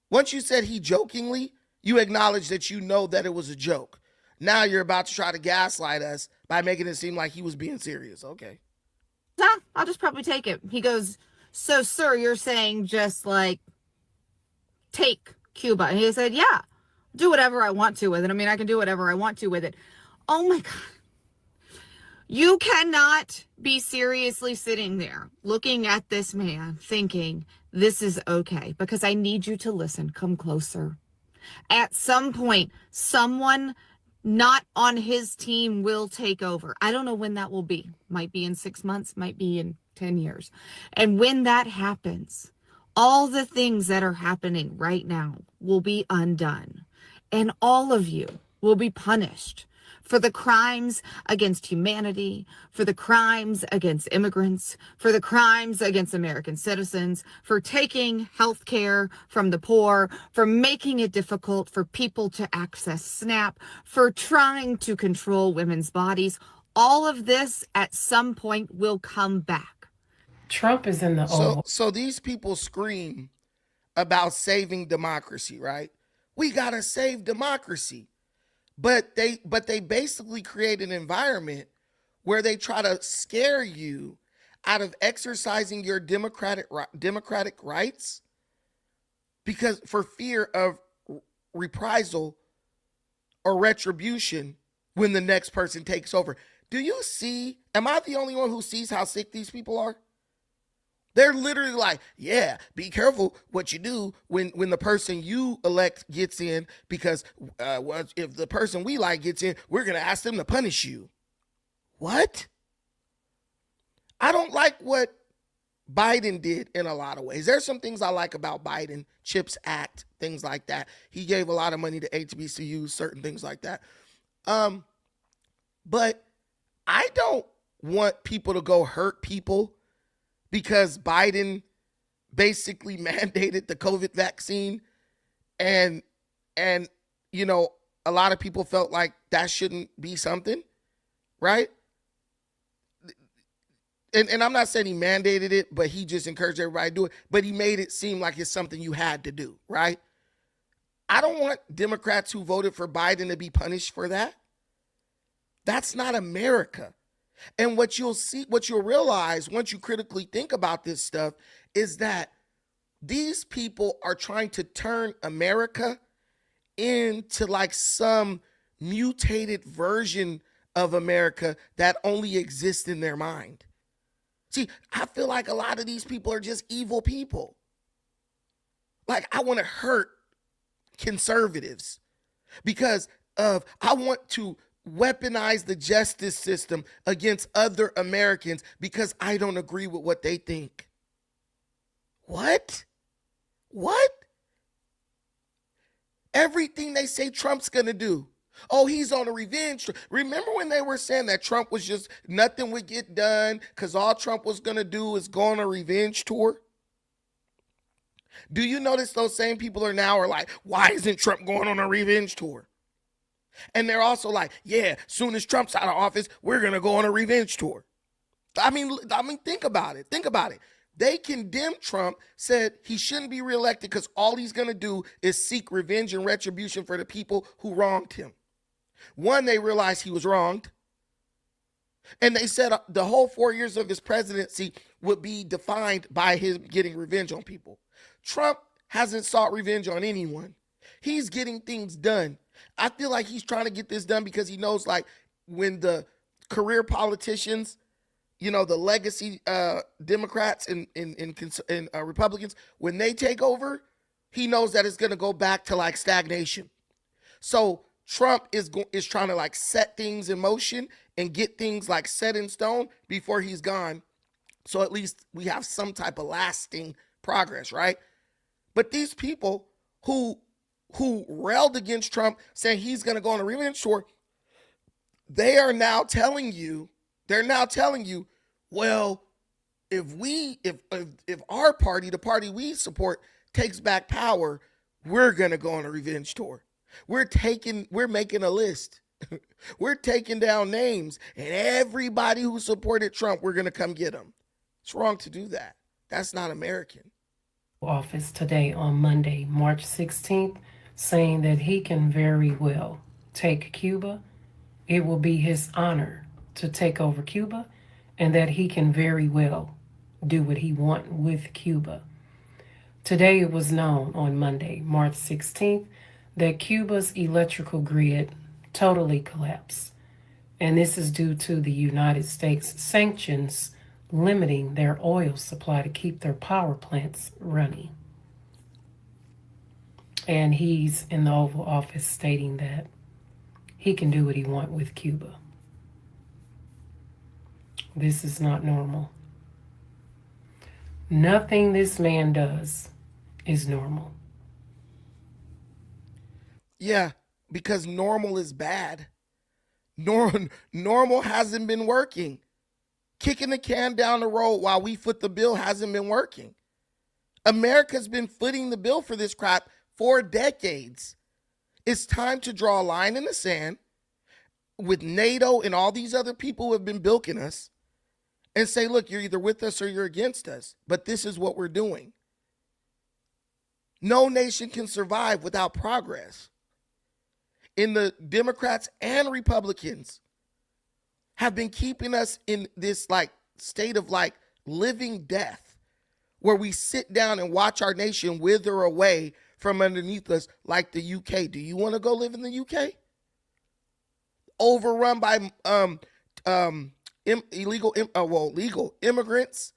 once you said he jokingly, you acknowledge that you know that it was a joke. Now you're about to try to gaslight us by making it seem like he was being serious. Okay. I'll just probably take it. He goes, so sir, you're saying just like take Cuba? And he said, yeah, do whatever I want to with it. I mean, I can do whatever I want to with it. Oh my God. You cannot be seriously sitting there looking at this man thinking this is okay, because I need you to listen. Come closer. At some point, someone not on his team will take over. I don't know when that will be. Might be in 6 months, might be in 10 years. And when that happens, all the things that are happening right now will be undone. And all of you will be punished for the crimes against humanity, for the crimes against immigrants, for the crimes against American citizens, for taking health care from the poor, for making it difficult for people to access SNAP, for trying to control women's bodies. All of this at some point will come back. Trump is in the Oval. So these people scream about saving democracy, right? We gotta save democracy. But they basically create an environment where they try to scare you out of exercising your democratic rights because for fear of reprisal or retribution when the next person takes over. Do you see? Am I the only one who sees how sick these people are? They're literally like, yeah, be careful what you do when the person you elect gets in, because if the person we like gets in, we're going to ask them to punish you. What? I don't like what Biden did in a lot of ways. There's some things I like about Biden, CHIPS Act, things like that. He gave a lot of money to HBCUs, certain things like that. But I don't want people to go hurt people because Biden basically mandated the COVID vaccine, and you know, a lot of people felt like that shouldn't be something, right? And I'm not saying he mandated it, but he just encouraged everybody to do it, but he made it seem like it's something you had to do, right? I don't want Democrats who voted for Biden to be punished for that. That's not America. And what you'll realize once you critically think about this stuff is that these people are trying to turn America into like some mutated version of America that only exists in their mind. See, I feel like a lot of these people are just evil people. Like, I want to hurt conservatives because I want to weaponize the justice system against other Americans because I don't agree with what they think. What? Everything they say Trump's gonna do. Oh, he's on a revenge. Remember when they were saying that Trump was just, nothing would get done because all Trump was gonna do is go on a revenge tour? Do you notice those same people are like, why isn't Trump going on a revenge tour? And they're also like, yeah, soon as Trump's out of office, we're going to go on a revenge tour. I mean, think about it. Think about it. They condemned Trump, said he shouldn't be reelected because all he's going to do is seek revenge and retribution for the people who wronged him. One, they realized he was wronged. And they said the whole 4 years of his presidency would be defined by his getting revenge on people. Trump hasn't sought revenge on anyone. He's getting things done. I feel like he's trying to get this done because he knows, like, when the career politicians, you know, the legacy Democrats and Republicans, when they take over, he knows that it's going to go back to like stagnation. So Trump is trying to like set things in motion and get things like set in stone before he's gone. So at least we have some type of lasting progress, right? But these people who railed against Trump, saying he's going to go on a revenge tour, they are now telling you, well, if our party, the party we support, takes back power, we're going to go on a revenge tour. We're making a list. We're taking down names, and everybody who supported Trump, we're going to come get them. It's wrong to do that. That's not American. Office today on Monday, March 16th, saying that he can very well take Cuba. It will be his honor to take over Cuba, and that he can very well do what he wants with Cuba. Today it was known on Monday, March 16th, that Cuba's electrical grid totally collapsed. And this is due to the United States sanctions limiting their oil supply to keep their power plants running. And he's in the Oval Office stating that he can do what he wants with Cuba. This is not normal. Nothing this man does is normal. Yeah, because normal is bad. Normal hasn't been working. Kicking the can down the road while we foot the bill hasn't been working. America's been footing the bill for this crap for decades. It's time to draw a line in the sand with NATO and all these other people who have been bilking us and say, look, you're either with us or you're against us, but this is what we're doing. No nation can survive without progress. And the Democrats and Republicans have been keeping us in this like state of like living death, where we sit down and watch our nation wither away from underneath us like the UK. Do you want to go live in the UK? Overrun by legal immigrants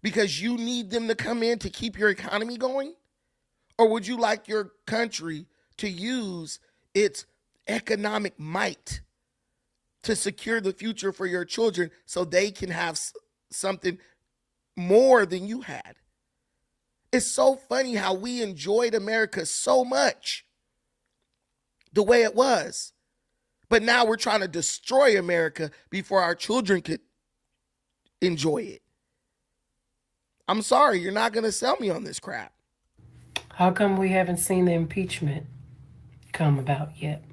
because you need them to come in to keep your economy going? Or would you like your country to use its economic might to secure the future for your children so they can have something more than you had? It's so funny how we enjoyed America so much the way it was. But now we're trying to destroy America before our children could enjoy it. I'm sorry, you're not going to sell me on this crap. How come we haven't seen the impeachment come about yet?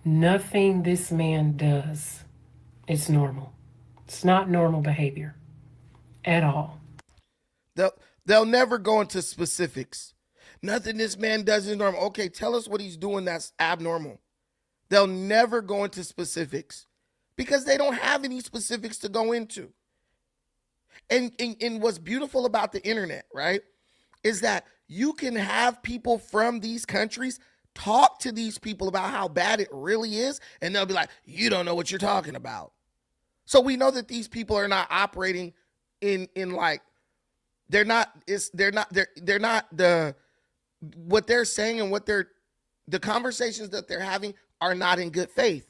Nothing this man does is normal. It's not normal behavior at all. They'll never go into specifics. Nothing this man does is normal. Okay, tell us what he's doing that's abnormal. They'll never go into specifics because they don't have any specifics to go into. And what's beautiful about the internet, right, is that you can have people from these countries talk to these people about how bad it really is, and they'll be like, you don't know what you're talking about. So we know that these people are not operating in like, what they're saying and the conversations that they're having are not in good faith.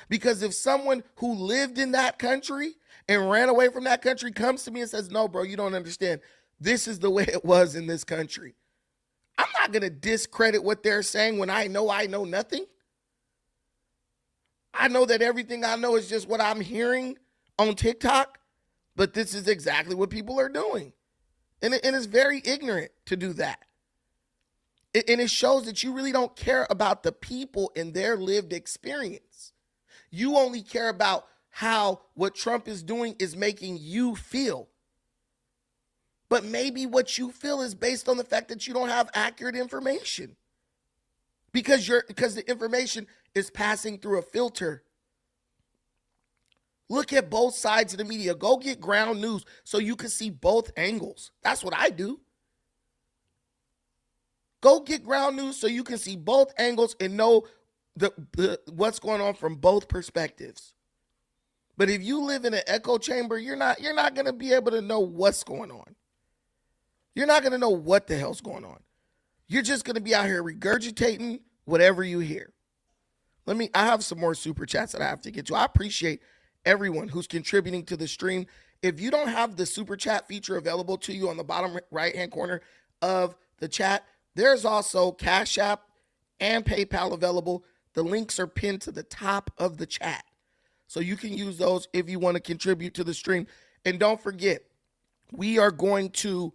Because if someone who lived in that country and ran away from that country comes to me and says, no, bro, you don't understand. This is the way it was in this country. I'm not going to discredit what they're saying when I know nothing. I know that everything I know is just what I'm hearing on TikTok, but this is exactly what people are doing. And it's very ignorant to do that. And it shows that you really don't care about the people and their lived experience. You only care about how what Trump is doing is making you feel. But maybe what you feel is based on the fact that you don't have accurate information. Because the information is passing through a filter. Look at both sides of the media. Go get ground news so you can see both angles. That's what I do. Go get ground news so you can see both angles and know the what's going on from both perspectives. But if you live in an echo chamber, you're not going to be able to know what's going on. You're not going to know what the hell's going on. You're just going to be out here regurgitating whatever you hear. I have some more super chats that I have to get to. I appreciate everyone who's contributing to the stream. If you don't have the super chat feature available to you on the bottom right-hand corner of the chat, there's also Cash App and PayPal available. The links are pinned to the top of the chat. So you can use those if you want to contribute to the stream. And don't forget, we are going to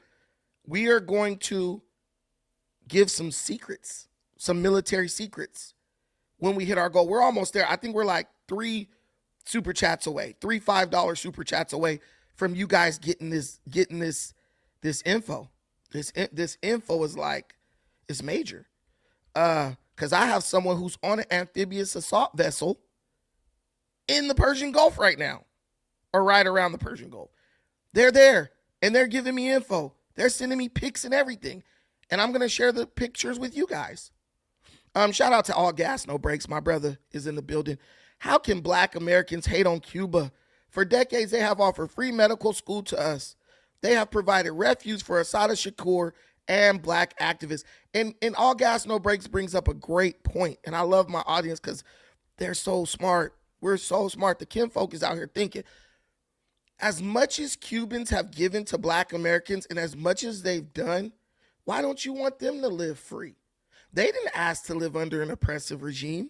give some secrets, some military secrets when we hit our goal. We're almost there. I think we're like 3 super chats away, 3 $5 super chats away from you guys getting this info. This info is like, it's major. Because I have someone who's on an amphibious assault vessel in the Persian Gulf right now, or right around the Persian Gulf. They're there, and they're giving me info. They're sending me pics and everything, and I'm going to share the pictures with you guys. Shout out to All Gas, No Brakes. My brother is in the building. How can Black Americans hate on Cuba? For decades, they have offered free medical school to us. They have provided refuge for Assata Shakur and Black activists. And All Gas, No Brakes brings up a great point, and I love my audience because they're so smart. We're so smart. The kinfolk is out here thinking. As much as Cubans have given to Black Americans and as much as they've done, why don't you want them to live free? They didn't ask to live under an oppressive regime.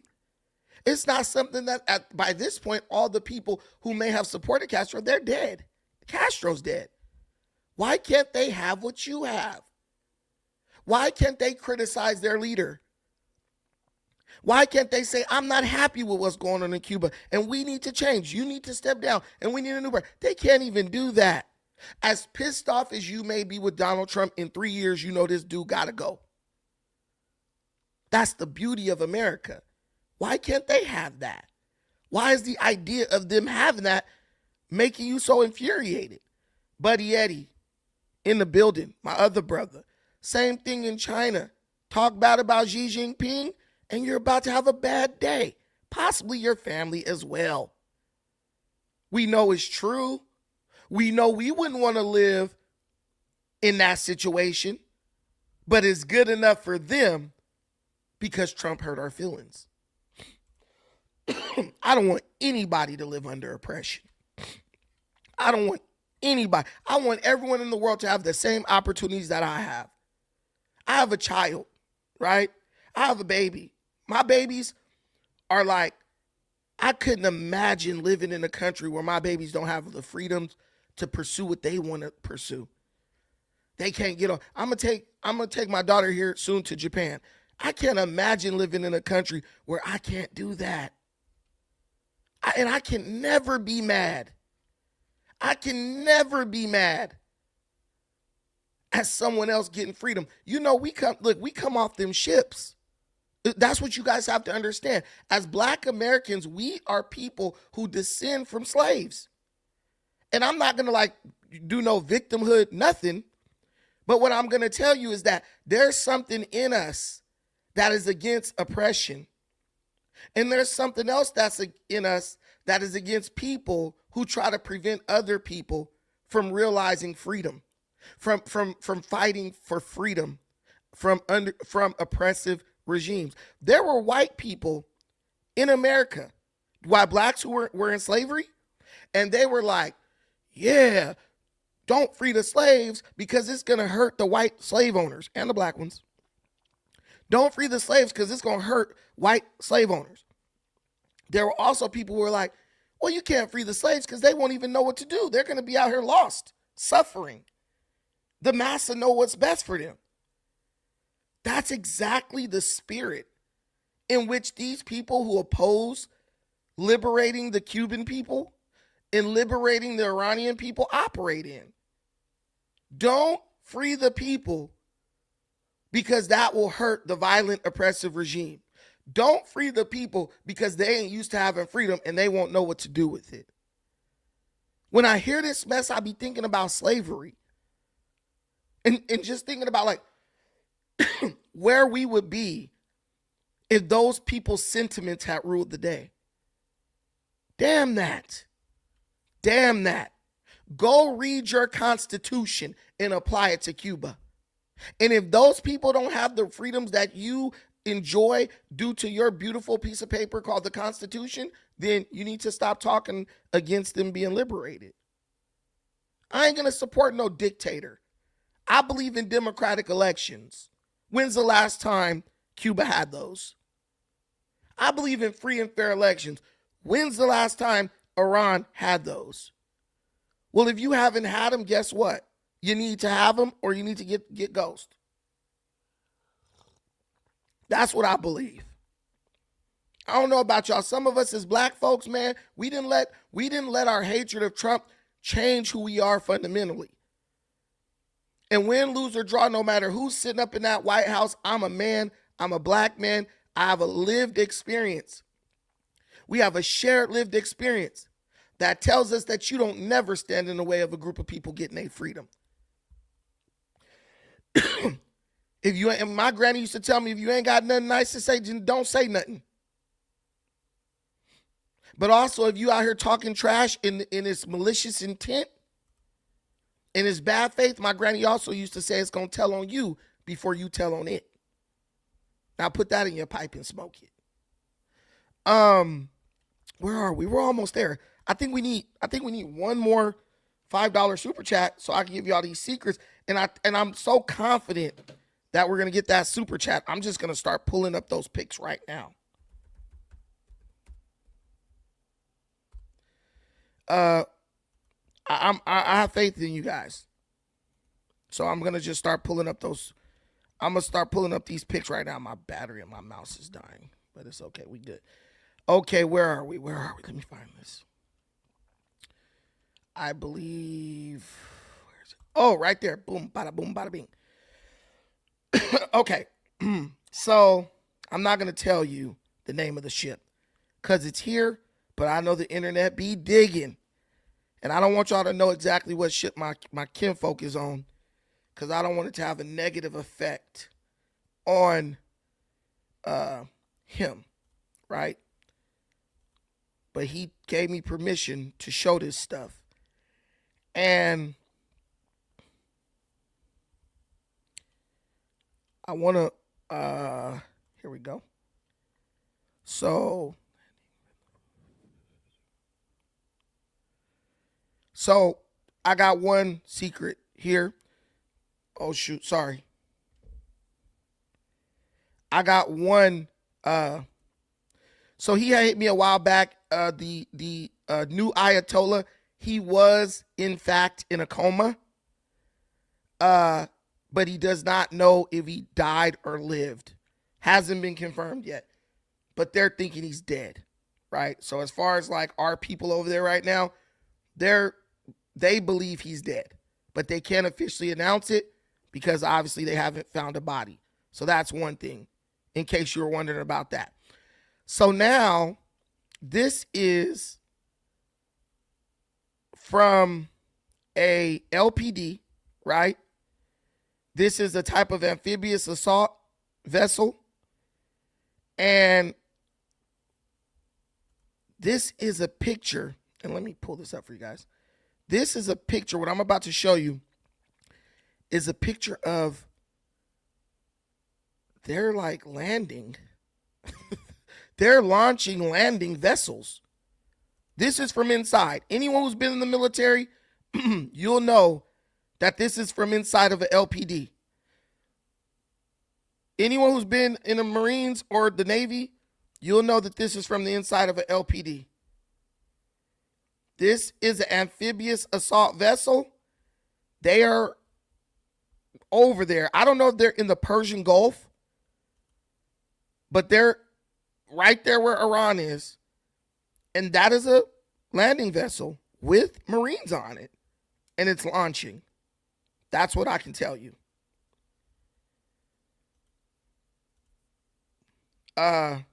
It's not something that, by this point, all the people who may have supported Castro, they're dead. Castro's dead. Why can't they have what you have? Why can't they criticize their leader? Why can't they say, I'm not happy with what's going on in Cuba and we need to change. You need to step down and we need a new president. They can't even do that. As pissed off as you may be with Donald Trump, in 3 years, you know this dude got to go. That's the beauty of America. Why can't they have that? Why is the idea of them having that making you so infuriated? Buddy Eddie in the building, my other brother. Same thing in China. Talk bad about Xi Jinping and you're about to have a bad day. Possibly your family as well. We know it's true. We know we wouldn't want to live in that situation, but it's good enough for them because Trump hurt our feelings. I don't want anybody to live under oppression. I don't want anybody. I want everyone in the world to have the same opportunities that I have. I have a child, right? I have a baby. My babies are like, I couldn't imagine living in a country where my babies don't have the freedoms to pursue what they want to pursue. They can't get on. I'm gonna take my daughter here soon to Japan. I can't imagine living in a country where I can't do that. And I can never be mad. I can never be mad at someone else getting freedom. You know, we come off them ships. That's what you guys have to understand. As Black Americans, we are people who descend from slaves. And I'm not going to do no victimhood, nothing. But what I'm going to tell you is that there's something in us that is against oppression. And there's something else that's in us that is against people who try to prevent other people from realizing freedom, from fighting for freedom, from oppressive regimes. There were white people in America, white blacks who were in slavery, and they were like, yeah, don't free the slaves because it's going to hurt the white slave owners and the black ones. Don't free the slaves because it's going to hurt white slave owners. There were also people who were like, well, you can't free the slaves because they won't even know what to do. They're going to be out here lost, suffering. The massa know what's best for them. That's exactly the spirit in which these people who oppose liberating the Cuban people in liberating the Iranian people operate in. Don't free the people because that will hurt the violent, oppressive regime. Don't free the people because they ain't used to having freedom and they won't know what to do with it. When I hear this mess, I be thinking about slavery. And just thinking about like where we would be if those people's sentiments had ruled the day. Damn that. Damn that. Go read your constitution and apply it to Cuba. And if those people don't have the freedoms that you enjoy due to your beautiful piece of paper called the Constitution, then you need to stop talking against them being liberated. I ain't going to support no dictator. I believe in democratic elections. When's the last time Cuba had those? I believe in free and fair elections. When's the last time Iran had those? Well, if you haven't had them, guess what? You need to have them or you need to get ghost. That's what I believe. I don't know about y'all. Some of us as black folks, man, we didn't let our hatred of Trump change who we are fundamentally. And win, lose, or draw, no matter who's sitting up in that White House, I'm a man, I'm a black man, I have a lived experience. We have a shared lived experience that tells us that you don't never stand in the way of a group of people getting their freedom. And my granny used to tell me, if you ain't got nothing nice to say, then don't say nothing. But also, if you out here talking trash in its malicious intent, in its bad faith, my granny also used to say it's going to tell on you before you tell on it. Now put that in your pipe and smoke it. Where are we? We're almost there. I think we need one more $5 super chat so I can give you all these secrets. And I'm so confident that we're going to get that super chat. I'm just going to start pulling up those pics right now. I have faith in you guys. So I'm going to just start pulling up those. I'm going to start pulling up these pics right now. My battery and my mouse is dying, but it's okay. We good. Okay, where are we? Let me find this. I believe. Where is it? Oh, right there. Boom, bada bing. Okay. So I'm not going to tell you the name of the ship because it's here, but I know the internet be digging. And I don't want y'all to know exactly what ship my kinfolk is on because I don't want it to have a negative effect on him, right? But he gave me permission to show this stuff. And I want to, here we go. So I got one secret here. Oh, shoot. Sorry. I got one. So he had hit me a while back. The new Ayatollah, he was in fact in a coma. But he does not know if he died or lived. Hasn't been confirmed yet. But they're thinking he's dead, right? So as far as like our people over there right now, they believe he's dead. But they can't officially announce it because obviously they haven't found a body. So that's one thing, in case you were wondering about that. So now, this is from a LPD, right? This is a type of amphibious assault vessel. And this is a picture, and let me pull this up for you guys. This is a picture, what I'm about to show you is a picture of they're like landing. They're launching landing vessels. This is from inside. Anyone who's been in the military, you'll know that this is from inside of an LPD. Anyone who's been in the Marines or the Navy, you'll know that this is from the inside of an LPD. This is an amphibious assault vessel. They are over there. I don't know if they're in the Persian Gulf, but they're right there where Iran is. And that is a landing vessel with Marines on it, and it's launching. That's what I can tell you. I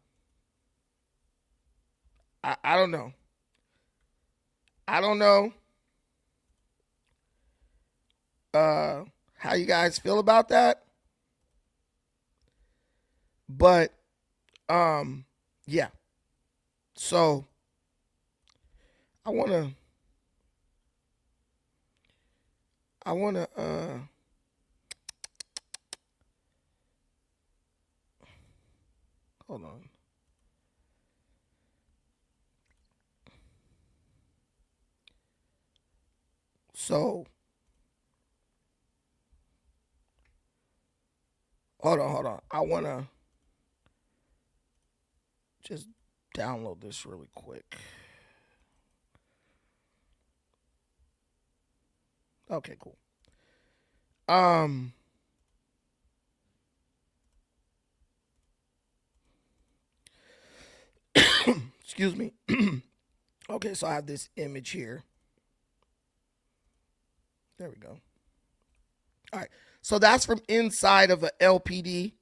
don't know. I don't know how you guys feel about that. But yeah. So I wanna hold on. So hold on. I wanna just download this really quick. Okay, cool. Excuse me. Okay, so I have this image here. There we go. All right. So that's from inside of a LPD.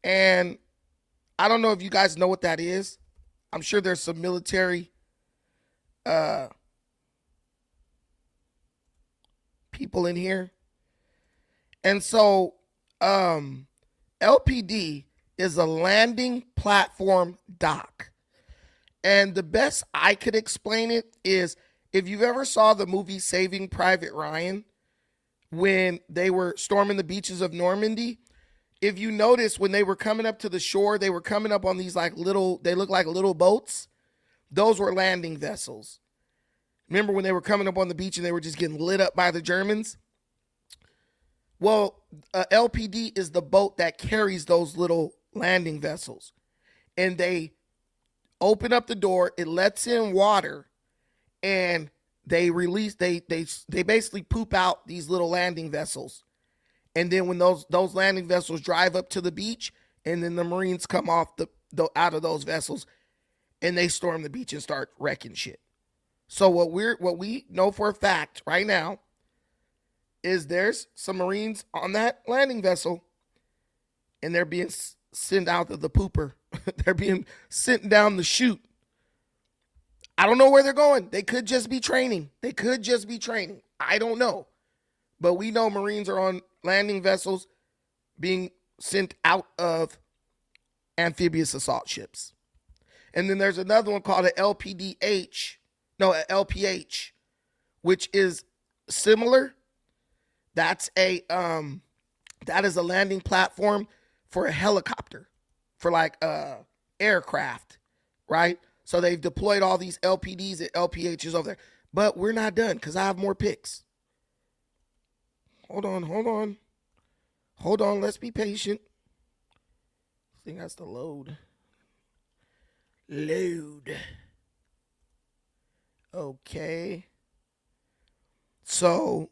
And I don't know if you guys know what that is. I'm sure there's some military people in here. And so LPD is a landing platform dock. And the best I could explain it is, if you've ever saw the movie Saving Private Ryan, when they were storming the beaches of Normandy, if you notice when they were coming up to the shore, they were coming up on these like little, they look like little boats. Those were landing vessels. Remember when they were coming up on the beach and they were just getting lit up by the Germans? Well, LPD is the boat that carries those little landing vessels. And they open up the door, it lets in water, and they release, they basically poop out these little landing vessels. And then when those landing vessels drive up to the beach, and then the Marines come off out of those vessels, and they storm the beach and start wrecking shit. So what we know for a fact right now is there's some Marines on that landing vessel, and they're being sent out of the pooper. They're being sent down the chute. I don't know where they're going. They could just be training. I don't know. But we know Marines are on landing vessels being sent out of amphibious assault ships. And then there's another one called an LPH, which is similar. That is a landing platform for a helicopter, for like aircraft, right? So they've deployed all these LPDs and LPHs over there. But we're not done because I have more picks. Hold on. Let's be patient. I think that's the load. Okay. So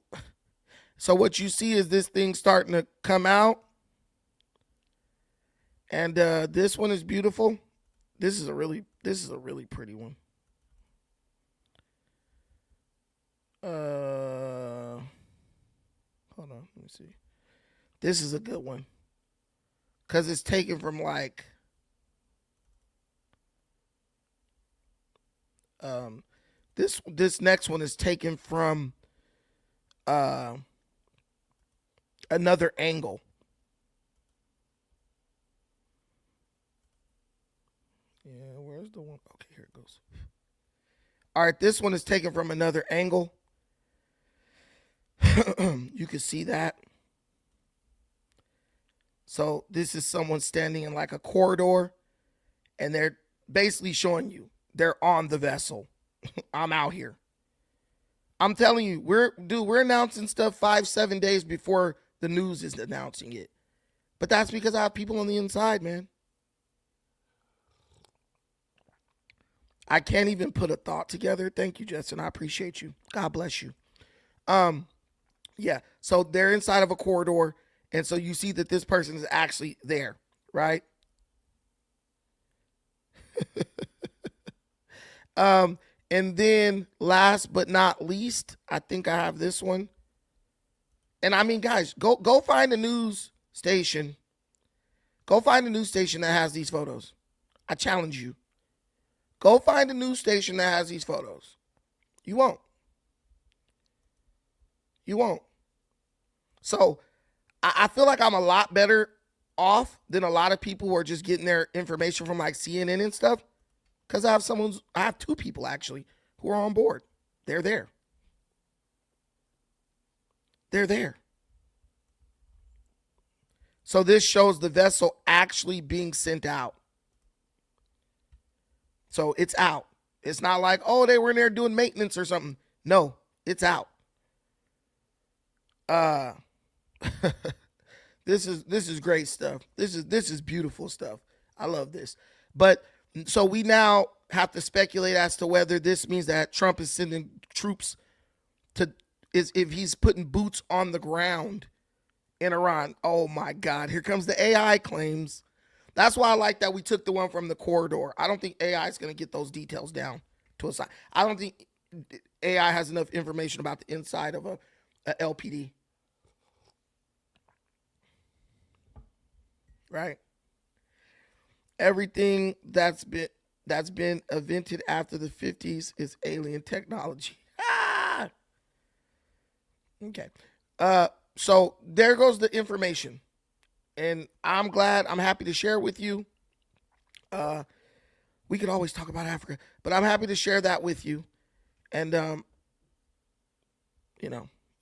what you see is this thing starting to come out. And this one is beautiful. This is a really pretty one. Hold on, let me see. This is a good one. Cause it's taken from like this next one is taken from another angle. Yeah, where's the one? Okay, here it goes. All right, this one is taken from another angle. You can see that. So this is someone standing in like a corridor, and they're basically showing you they're on the vessel. I'm out here. I'm telling you, we're announcing stuff 5-7 days before the news is announcing it. But that's because I have people on the inside, man. I can't even put a thought together. Thank you, Justin. I appreciate you. God bless you. Yeah. So they're inside of a corridor, and so you see that this person is actually there, right? And then last but not least, I think I have this one. And I mean, guys, go find a news station. Go find a news station that has these photos. I challenge you. Go find a news station that has these photos. You won't. You won't. So I feel like I'm a lot better off than a lot of people who are just getting their information from like CNN and stuff. Because I have two people actually who are on board. They're there. They're there. So this shows the vessel actually being sent out. So it's out. It's not like, oh, they were in there doing maintenance or something. No, it's out. This is great stuff. This is beautiful stuff. I love this. But so we now have to speculate as to whether this means that Trump is sending troops if he's putting boots on the ground in Iran. Oh my God, here comes the AI claims. That's why I like that we took the one from the corridor. I don't think AI is going to get those details down to a side. I don't think AI has enough information about the inside of a LPD. Right? Everything that's been invented after the 50s is alien technology. Ah! Okay. So there goes the information. And I'm happy to share with you. We could always talk about Africa, but I'm happy to share that with you. And,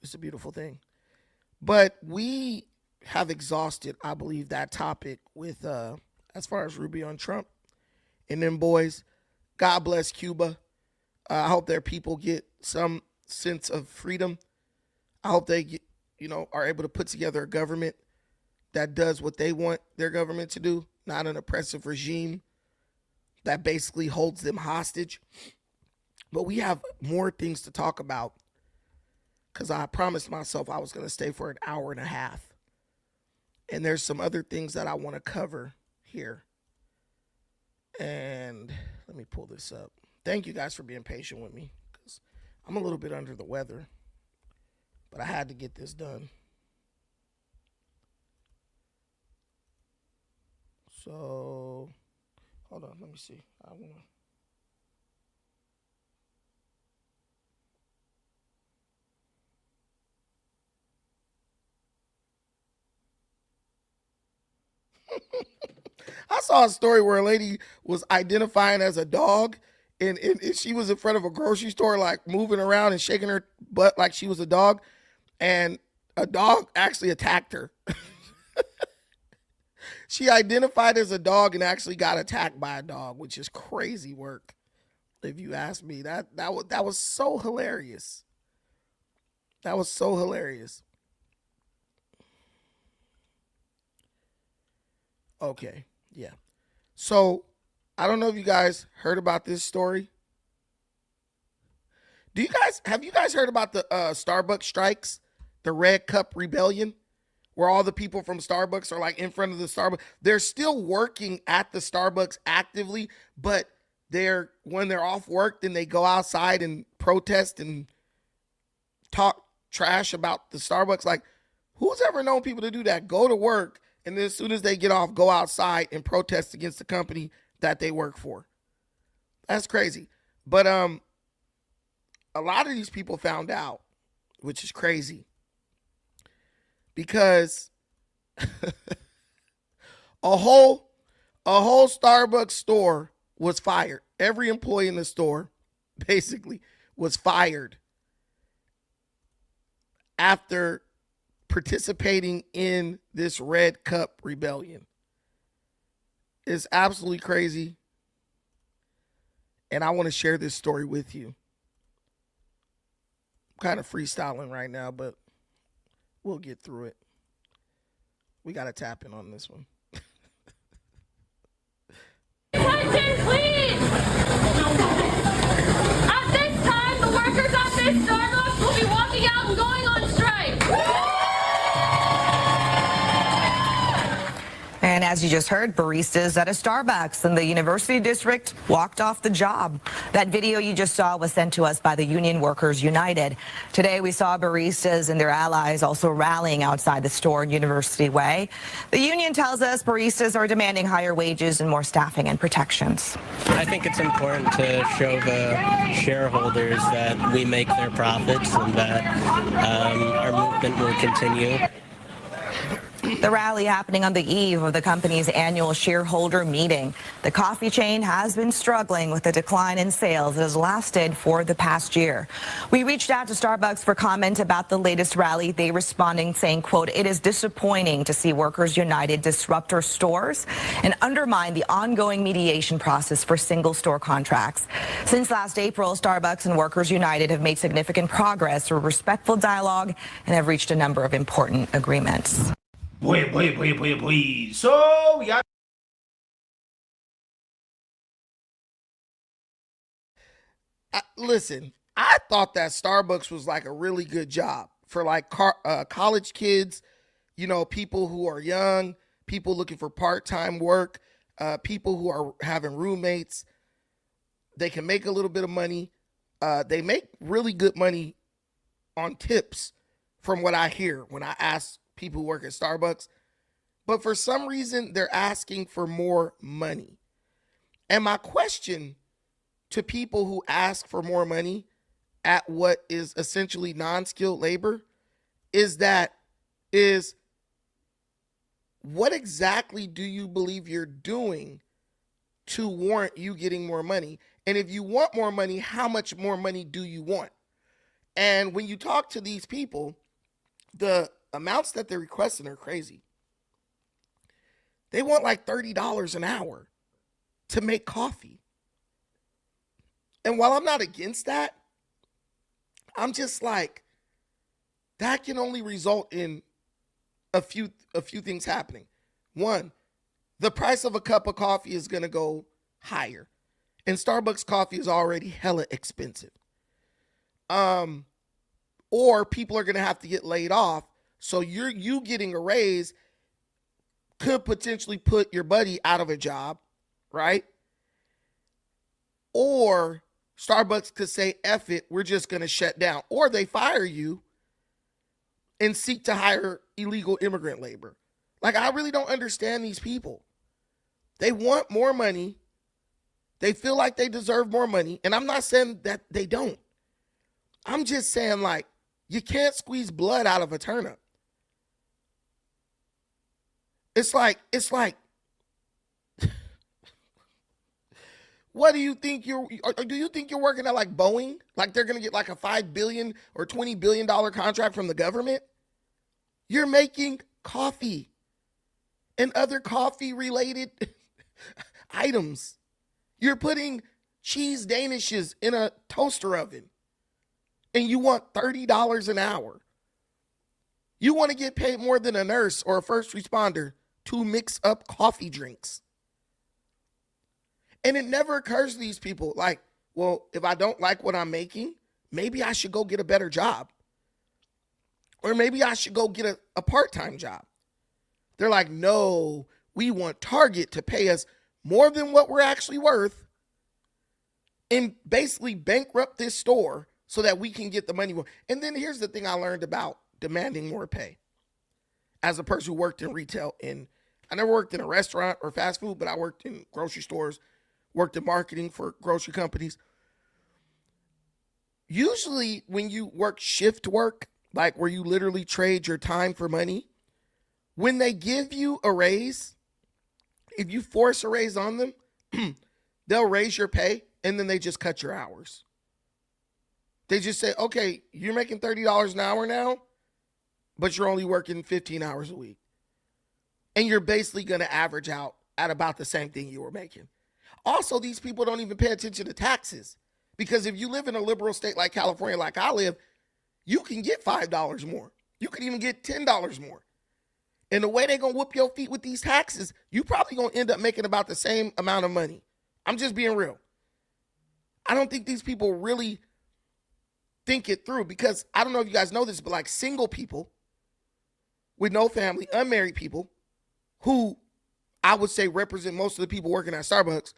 it's a beautiful thing. But we have exhausted, I believe, that topic with, as far as Rubio and Trump. And then, boys, God bless Cuba. I hope their people get some sense of freedom. I hope they get, are able to put together a government that does what they want their government to do, not an oppressive regime that basically holds them hostage. But we have more things to talk about because I promised myself I was going to stay for an hour and a half. And there's some other things that I want to cover here. And let me pull this up. Thank you guys for being patient with me because I'm a little bit under the weather, but I had to get this done. So, hold on, let me see. I saw a story where a lady was identifying as a dog and she was in front of a grocery store, like moving around and shaking her butt like she was a dog. And a dog actually attacked her. She identified as a dog and actually got attacked by a dog, which is crazy work. If you ask me, that was so hilarious. That was so hilarious. Okay, yeah. So I don't know if you guys heard about this story. Have you guys heard about the Starbucks strikes, the Red Cup Rebellion? Where all the people from Starbucks are like in front of the Starbucks. They're still working at the Starbucks actively, but when they're off work, then they go outside and protest and talk trash about the Starbucks. Like, who's ever known people to do that? Go to work, and then as soon as they get off, go outside and protest against the company that they work for. That's crazy. But a lot of these people found out, which is crazy. Because a whole Starbucks store was fired. Every employee in the store basically was fired after participating in this Red Cup Rebellion. It's absolutely crazy. And I want to share this story with you. I'm kind of freestyling right now, but we'll get through it. We got to tap in on this one. Attention, please! At this time, the workers at this Starbucks will be walking out and going on strike. And as you just heard, baristas at a Starbucks in the University District walked off the job. That video you just saw was sent to us by the Union Workers United. Today we saw baristas and their allies also rallying outside the store in University Way. The union tells us baristas are demanding higher wages and more staffing and protections. I think it's important to show the shareholders that we make their profits and that our movement will continue. The rally happening on the eve of the company's annual shareholder meeting. The coffee chain has been struggling with the decline in sales that has lasted for the past year. We reached out to Starbucks for comment about the latest rally. They responding saying, quote, "It is disappointing to see Workers United disrupt our stores and undermine the ongoing mediation process for single store contracts. Since last April, Starbucks and Workers United have made significant progress through respectful dialogue and have reached a number of important agreements." Boy. So, yeah. Listen, I thought that Starbucks was like a really good job for like college kids, you know, people who are young, people looking for part-time work, people who are having roommates. They can make a little bit of money. They make really good money on tips from what I hear when I ask people who work at Starbucks. But for some reason, they're asking for more money. And my question to people who ask for more money at what is essentially non-skilled labor is what exactly do you believe you're doing to warrant you getting more money? And if you want more money, how much more money do you want? And when you talk to these people, the amounts that they're requesting are crazy. They want like $30 an hour to make coffee. And while I'm not against that, I'm just like, that can only result in a few things happening. One, the price of a cup of coffee is going to go higher. And Starbucks coffee is already hella expensive. Or people are going to have to get laid off. So you getting a raise could potentially put your buddy out of a job, right? Or Starbucks could say, F it, we're just going to shut down. Or they fire you and seek to hire illegal immigrant labor. Like, I really don't understand these people. They want more money. They feel like they deserve more money. And I'm not saying that they don't. I'm just saying, like, you can't squeeze blood out of a turnip. It's like, what do you think do you think you're working at like Boeing? Like they're going to get like a $5 billion or $20 billion contract from the government? You're making coffee and other coffee related items. You're putting cheese danishes in a toaster oven and you want $30 an hour. You want to get paid more than a nurse or a first responder to mix up coffee drinks. And it never occurs to these people like, well, if I don't like what I'm making, maybe I should go get a better job. Or maybe I should go get a part-time job. They're like, no, we want Target to pay us more than what we're actually worth and basically bankrupt this store so that we can get the money more. And then here's the thing I learned about demanding more pay. As a person who worked in retail, and I never worked in a restaurant or fast food, but I worked in grocery stores, worked in marketing for grocery companies. Usually when you work shift work, like where you literally trade your time for money, when they give you a raise, if you force a raise on them, they'll raise your pay and then they just cut your hours. They just say, okay, you're making $30 an hour now, but you're only working 15 hours a week. And you're basically going to average out at about the same thing you were making. Also, these people don't even pay attention to taxes. Because if you live in a liberal state like California, like I live, you can get $5 more. You can even get $10 more. And the way they're going to whoop your feet with these taxes, you probably going to end up making about the same amount of money. I'm just being real. I don't think these people really think it through, because I don't know if you guys know this, but like single people with no family, unmarried people who I would say represent most of the people working at Starbucks,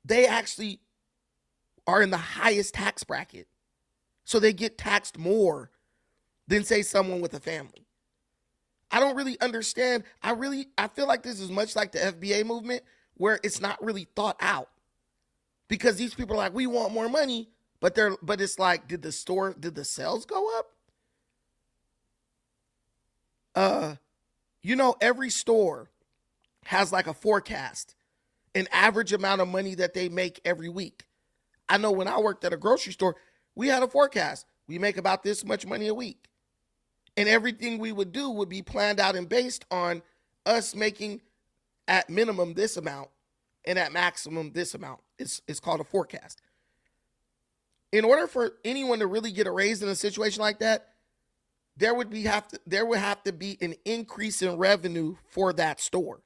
they actually are in the highest tax bracket. So they get taxed more than, say, someone with a family. I don't really understand. I feel like this is much like the FBA movement, where it's not really thought out. Because these people are like, we want more money, but it's like, did the sales go up? Every store has like a forecast, an average amount of money that they make every week. I know when I worked at a grocery store, we had a forecast. We make about this much money a week. And everything we would do would be planned out and based on us making at minimum this amount and at maximum this amount. It's called a forecast. In order for anyone to really get a raise in a situation like that, there would have to be an increase in revenue for that store.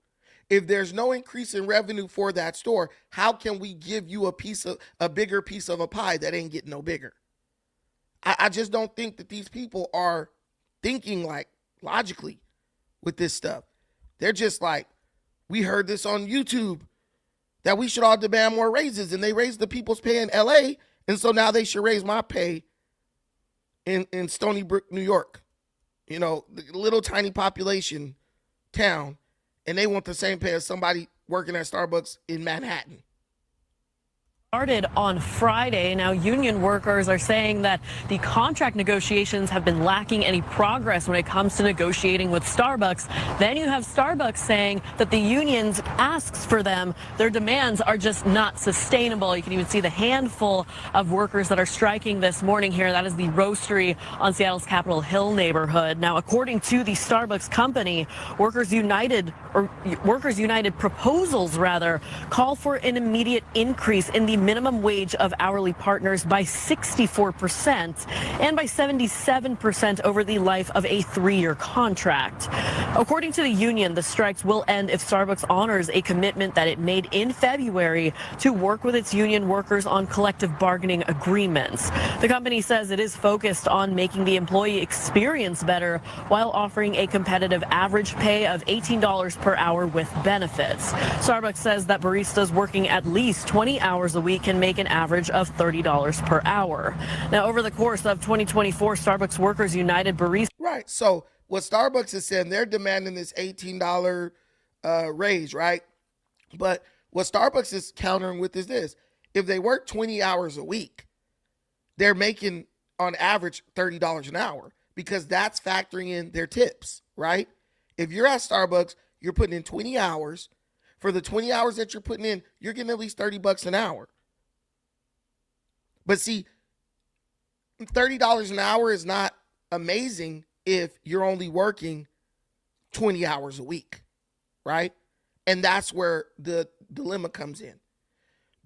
If there's no increase in revenue for that store, how can we give you a bigger piece of a pie that ain't getting no bigger? I just don't think that these people are thinking like logically with this stuff. They're just like, we heard this on YouTube that we should all demand more raises, and they raised the people's pay in LA, and so now they should raise my pay in Stony Brook, New York. The little tiny population town, and they want the same pay as somebody working at Starbucks in Manhattan. Started on Friday. Now, union workers are saying that the contract negotiations have been lacking any progress when it comes to negotiating with Starbucks. Then you have Starbucks saying that the unions asks for them. Their demands are just not sustainable. You can even see the handful of workers that are striking this morning here. That is the roastery on Seattle's Capitol Hill neighborhood. Now, according to the Starbucks company, Workers United proposals call for an immediate increase in the minimum wage of hourly partners by 64% and by 77% over the life of a 3-year contract. According to the union, the strikes will end if Starbucks honors a commitment that it made in February to work with its union workers on collective bargaining agreements. The company says it is focused on making the employee experience better while offering a competitive average pay of $18 per hour with benefits. Starbucks says that baristas working at least 20 hours a week can make an average of $30 per hour. Now, over the course of 2024, Starbucks Workers United baristas. Right. So what Starbucks is saying, they're demanding this $18 raise, right? But what Starbucks is countering with is this. If they work 20 hours a week, they're making on average $30 an hour, because that's factoring in their tips, right? If you're at Starbucks, you're putting in 20 hours. For the 20 hours that you're putting in, you're getting at least $30 an hour. But see, $30 an hour is not amazing if you're only working 20 hours a week, right? And that's where the dilemma comes in.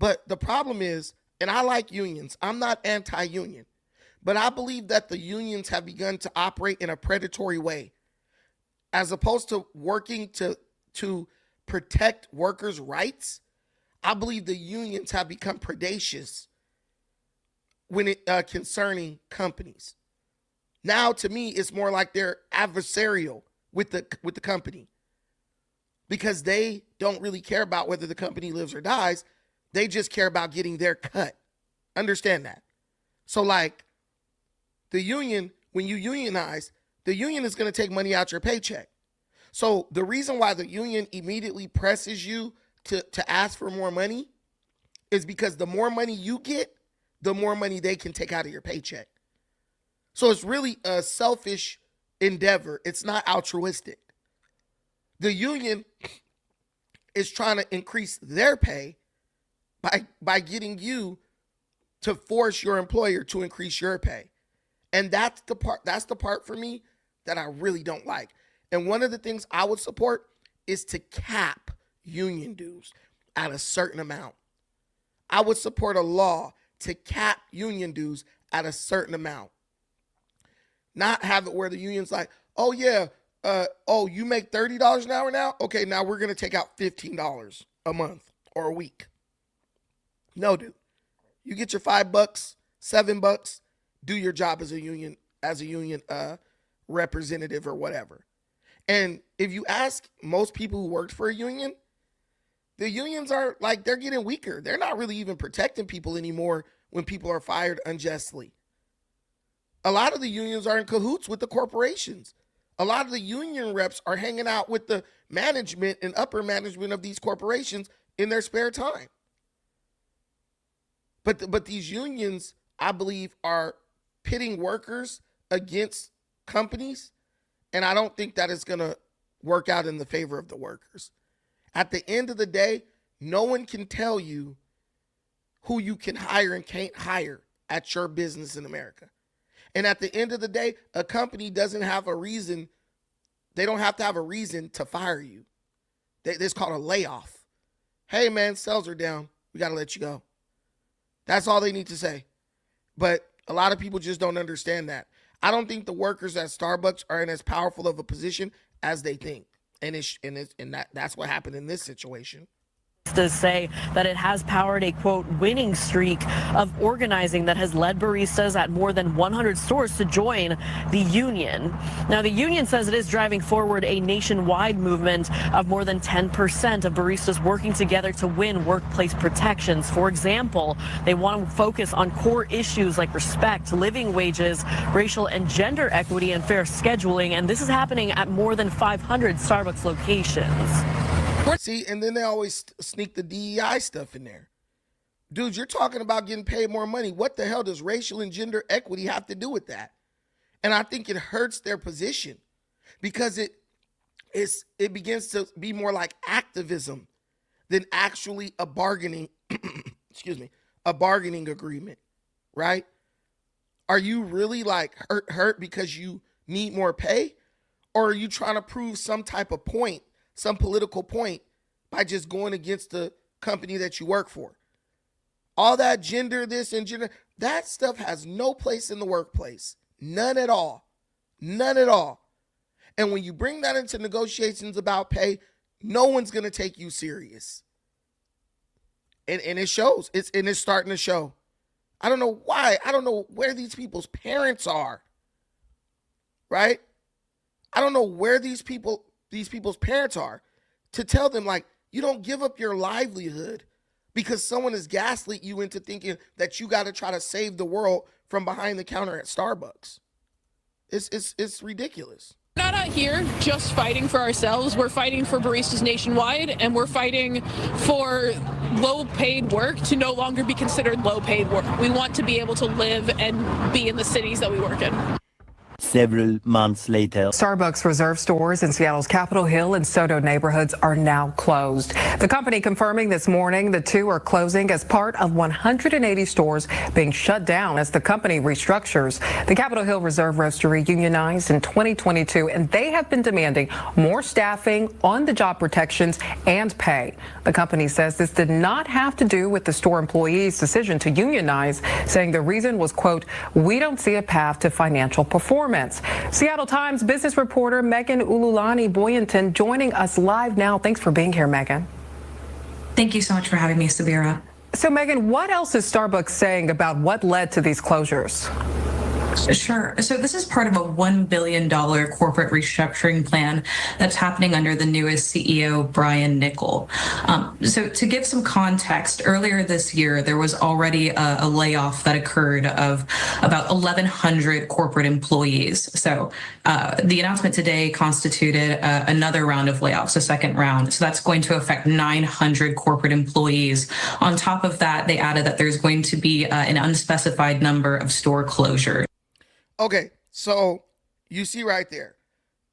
But the problem is, and I like unions, I'm not anti-union, but I believe that the unions have begun to operate in a predatory way. As opposed to working to protect workers' rights, I believe the unions have become predacious when it concerning companies. Now, to me, it's more like they're adversarial with the company, because they don't really care about whether the company lives or dies. They just care about getting their cut. Understand that. So, like, the union, when you unionize, the union is going to take money out your paycheck. So the reason why the union immediately presses you to ask for more money is because the more money you get, the more money they can take out of your paycheck. So it's really a selfish endeavor. It's not altruistic. The union is trying to increase their pay by getting you to force your employer to increase your pay. And that's the part for me that I really don't like. And one of the things I would support is to cap union dues at a certain amount. I would support a law to cap union dues at a certain amount. Not have it where the union's like, oh yeah, you make $30 an hour now? Okay, now we're going to take out $15 a month or a week. No, dude. You get your $5, $7, do your job as a union representative or whatever. And if you ask most people who worked for a union, the unions are like, they're getting weaker. They're not really even protecting people anymore when people are fired unjustly. A lot of the unions are in cahoots with the corporations. A lot of the union reps are hanging out with the management and upper management of these corporations in their spare time. But these unions, I believe, are pitting workers against companies, and I don't think that is going to work out in the favor of the workers. At the end of the day, no one can tell you who you can hire and can't hire at your business in America. And at the end of the day, a company doesn't have a reason. They don't have to have a reason to fire you. It's called a layoff. Hey, man, sales are down. We got to let you go. That's all they need to say. But a lot of people just don't understand that. I don't think the workers at Starbucks are in as powerful of a position as they think. And that's what happened in this situation. Baristas say that it has powered a, quote, winning streak of organizing that has led baristas at more than 100 stores to join the union. Now, the union says it is driving forward a nationwide movement of more than 10% of baristas working together to win workplace protections. For example, they want to focus on core issues like respect, living wages, racial and gender equity, and fair scheduling. And this is happening at more than 500 Starbucks locations. See, and then they always sneak the DEI stuff in there. Dude, you're talking about getting paid more money. What the hell does racial and gender equity have to do with that? And I think it hurts their position because it begins to be more like activism than actually a bargaining, a bargaining agreement, right? Are you really like hurt because you need more pay? Or are you trying to prove some type of point, some political point, by just going against the company that you work for? All that gender this and gender, that stuff has no place in the workplace. None at all. None at all. And when you bring that into negotiations about pay, no one's going to take you serious. And it shows. It's starting to show. I don't know why. I don't know where these people's parents are. Right? I don't know where these people's parents are to tell them, like, you don't give up your livelihood because someone has gaslit you into thinking that you got to try to save the world from behind the counter at Starbucks. It's ridiculous. We're not out here just fighting for ourselves. We're fighting for baristas nationwide, and we're fighting for low-paid work to no longer be considered low-paid work. We want to be able to live and be in the cities that we work in. Several months later. Starbucks Reserve stores in Seattle's Capitol Hill and Soto neighborhoods are now closed. The company confirming this morning the two are closing as part of 180 stores being shut down as the company restructures. The Capitol Hill Reserve Roastery unionized in 2022, and they have been demanding more staffing, on-the-job protections, and pay. The company says this did not have to do with the store employees' decision to unionize, saying the reason was, quote, "We don't see a path to financial performance." Seattle Times business reporter Megan Ululani Boyanton joining us live now. Thanks for being here, Megan. Thank you so much for having me, Sabira. So, Megan, what else is Starbucks saying about what led to these closures? Sure. So this is part of a $1 billion corporate restructuring plan that's happening under the newest CEO, Brian Niccol. So to give some context, earlier this year, there was already a layoff that occurred of about 1,100 corporate employees. So the announcement today constituted another round of layoffs, a second round. So that's going to affect 900 corporate employees. On top of that, they added that there's going to be an unspecified number of store closures. Okay, so you see right there,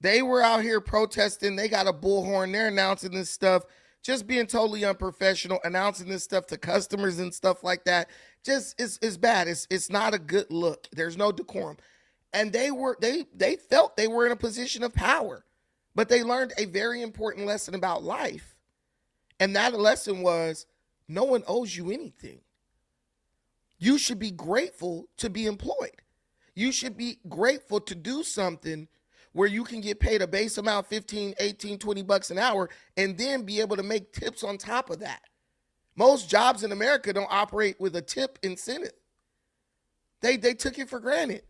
they were out here protesting. They got a bullhorn. They're announcing this stuff, just being totally unprofessional, announcing this stuff to customers and stuff like that. Just it's bad. It's not a good look. There's no decorum. And they felt they were in a position of power, but they learned a very important lesson about life. And that lesson was no one owes you anything. You should be grateful to be employed. You should be grateful to do something where you can get paid a base amount, 15, 18, 20 bucks an hour, and then be able to make tips on top of that. Most jobs in America don't operate with a tip incentive. They took it for granted.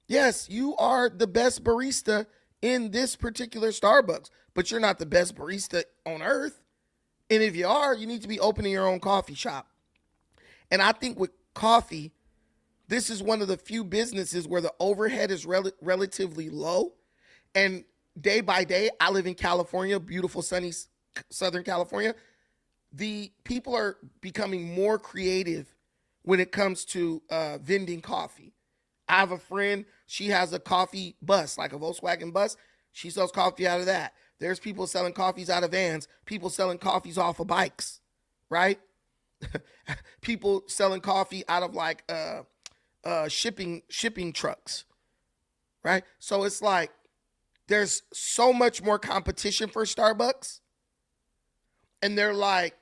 Yes, you are the best barista in this particular Starbucks, but you're not the best barista on earth. And if you are, you need to be opening your own coffee shop. And I think with coffee, this is one of the few businesses where the overhead is relatively low. And day by day, I live in California, beautiful sunny Southern California. The people are becoming more creative when it comes to vending coffee. I have a friend, she has a coffee bus, like a Volkswagen bus. She sells coffee out of that. There's people selling coffees out of vans, people selling coffees off of bikes, right? People selling coffee out of like shipping trucks, right? So it's like there's so much more competition for Starbucks. And they're like,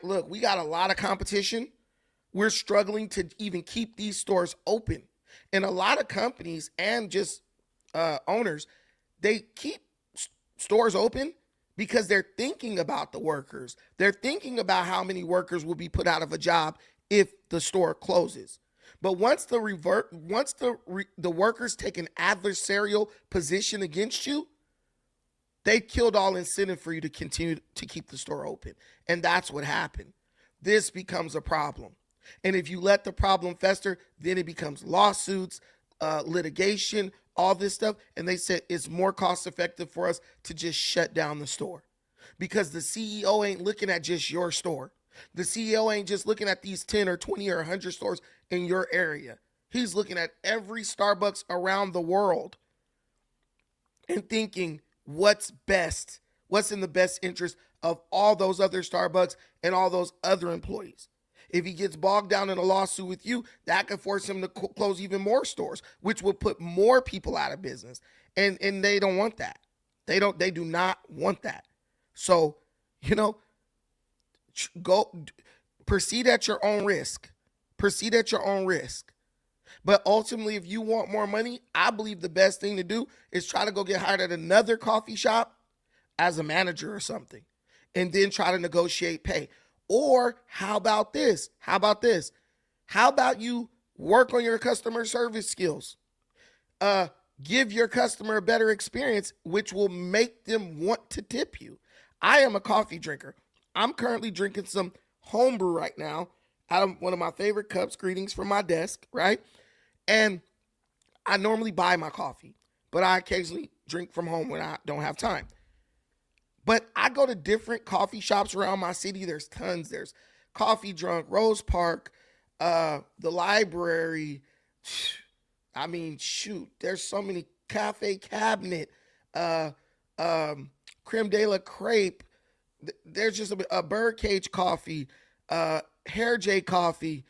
look, we got a lot of competition. We're struggling to even keep these stores open. And a lot of companies and just owners, they keep stores open because they're thinking about the workers. They're thinking about how many workers will be put out of a job if the store closes. But once the workers take an adversarial position against you, they killed all incentive for you to continue to keep the store open. And that's what happened. This becomes a problem. And if you let the problem fester, then it becomes lawsuits, litigation, all this stuff. And they said it's more cost effective for us to just shut down the store. Because the CEO ain't looking at just your store. The CEO ain't just looking at these 10 or 20 or 100 stores in your area. He's looking at every Starbucks around the world and thinking what's best, what's in the best interest of all those other Starbucks and all those other employees. If he gets bogged down in a lawsuit with you, that could force him to close even more stores, which would put more people out of business. And they don't want that. They do not want that. So, go proceed at your own risk. Proceed at your own risk. But ultimately, if you want more money, I believe the best thing to do is try to go get hired at another coffee shop as a manager or something, and then try to negotiate pay. Or how about this? How about you work on your customer service skills? Give your customer a better experience, which will make them want to tip you. I am a coffee drinker. I'm currently drinking some homebrew right now out of one of my favorite cups, greetings from my desk, right? And I normally buy my coffee, but I occasionally drink from home when I don't have time. But I go to different coffee shops around my city. There's tons. There's Coffee Drunk, Rose Park, the library. I mean, shoot, there's so many. Cafe Cabinet, Creme de la Crepe. There's just a Birdcage Coffee, Hair J Coffee.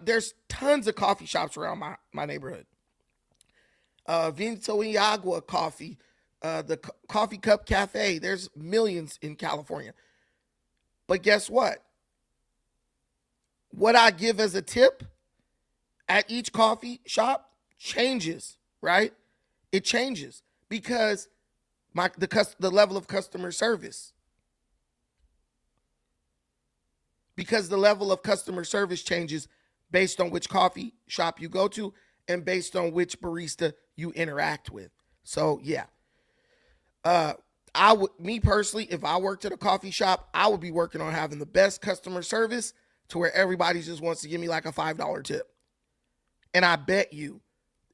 There's tons of coffee shops around my neighborhood. Vinto y Agua Coffee, the Coffee Cup Cafe. There's millions in California. But guess what? What I give as a tip at each coffee shop changes, right? It changes because the level of customer service. Because the level of customer service changes based on which coffee shop you go to and based on which barista you interact with. So yeah, me personally, if I worked at a coffee shop, I would be working on having the best customer service to where everybody just wants to give me like a $5 tip. And I bet you,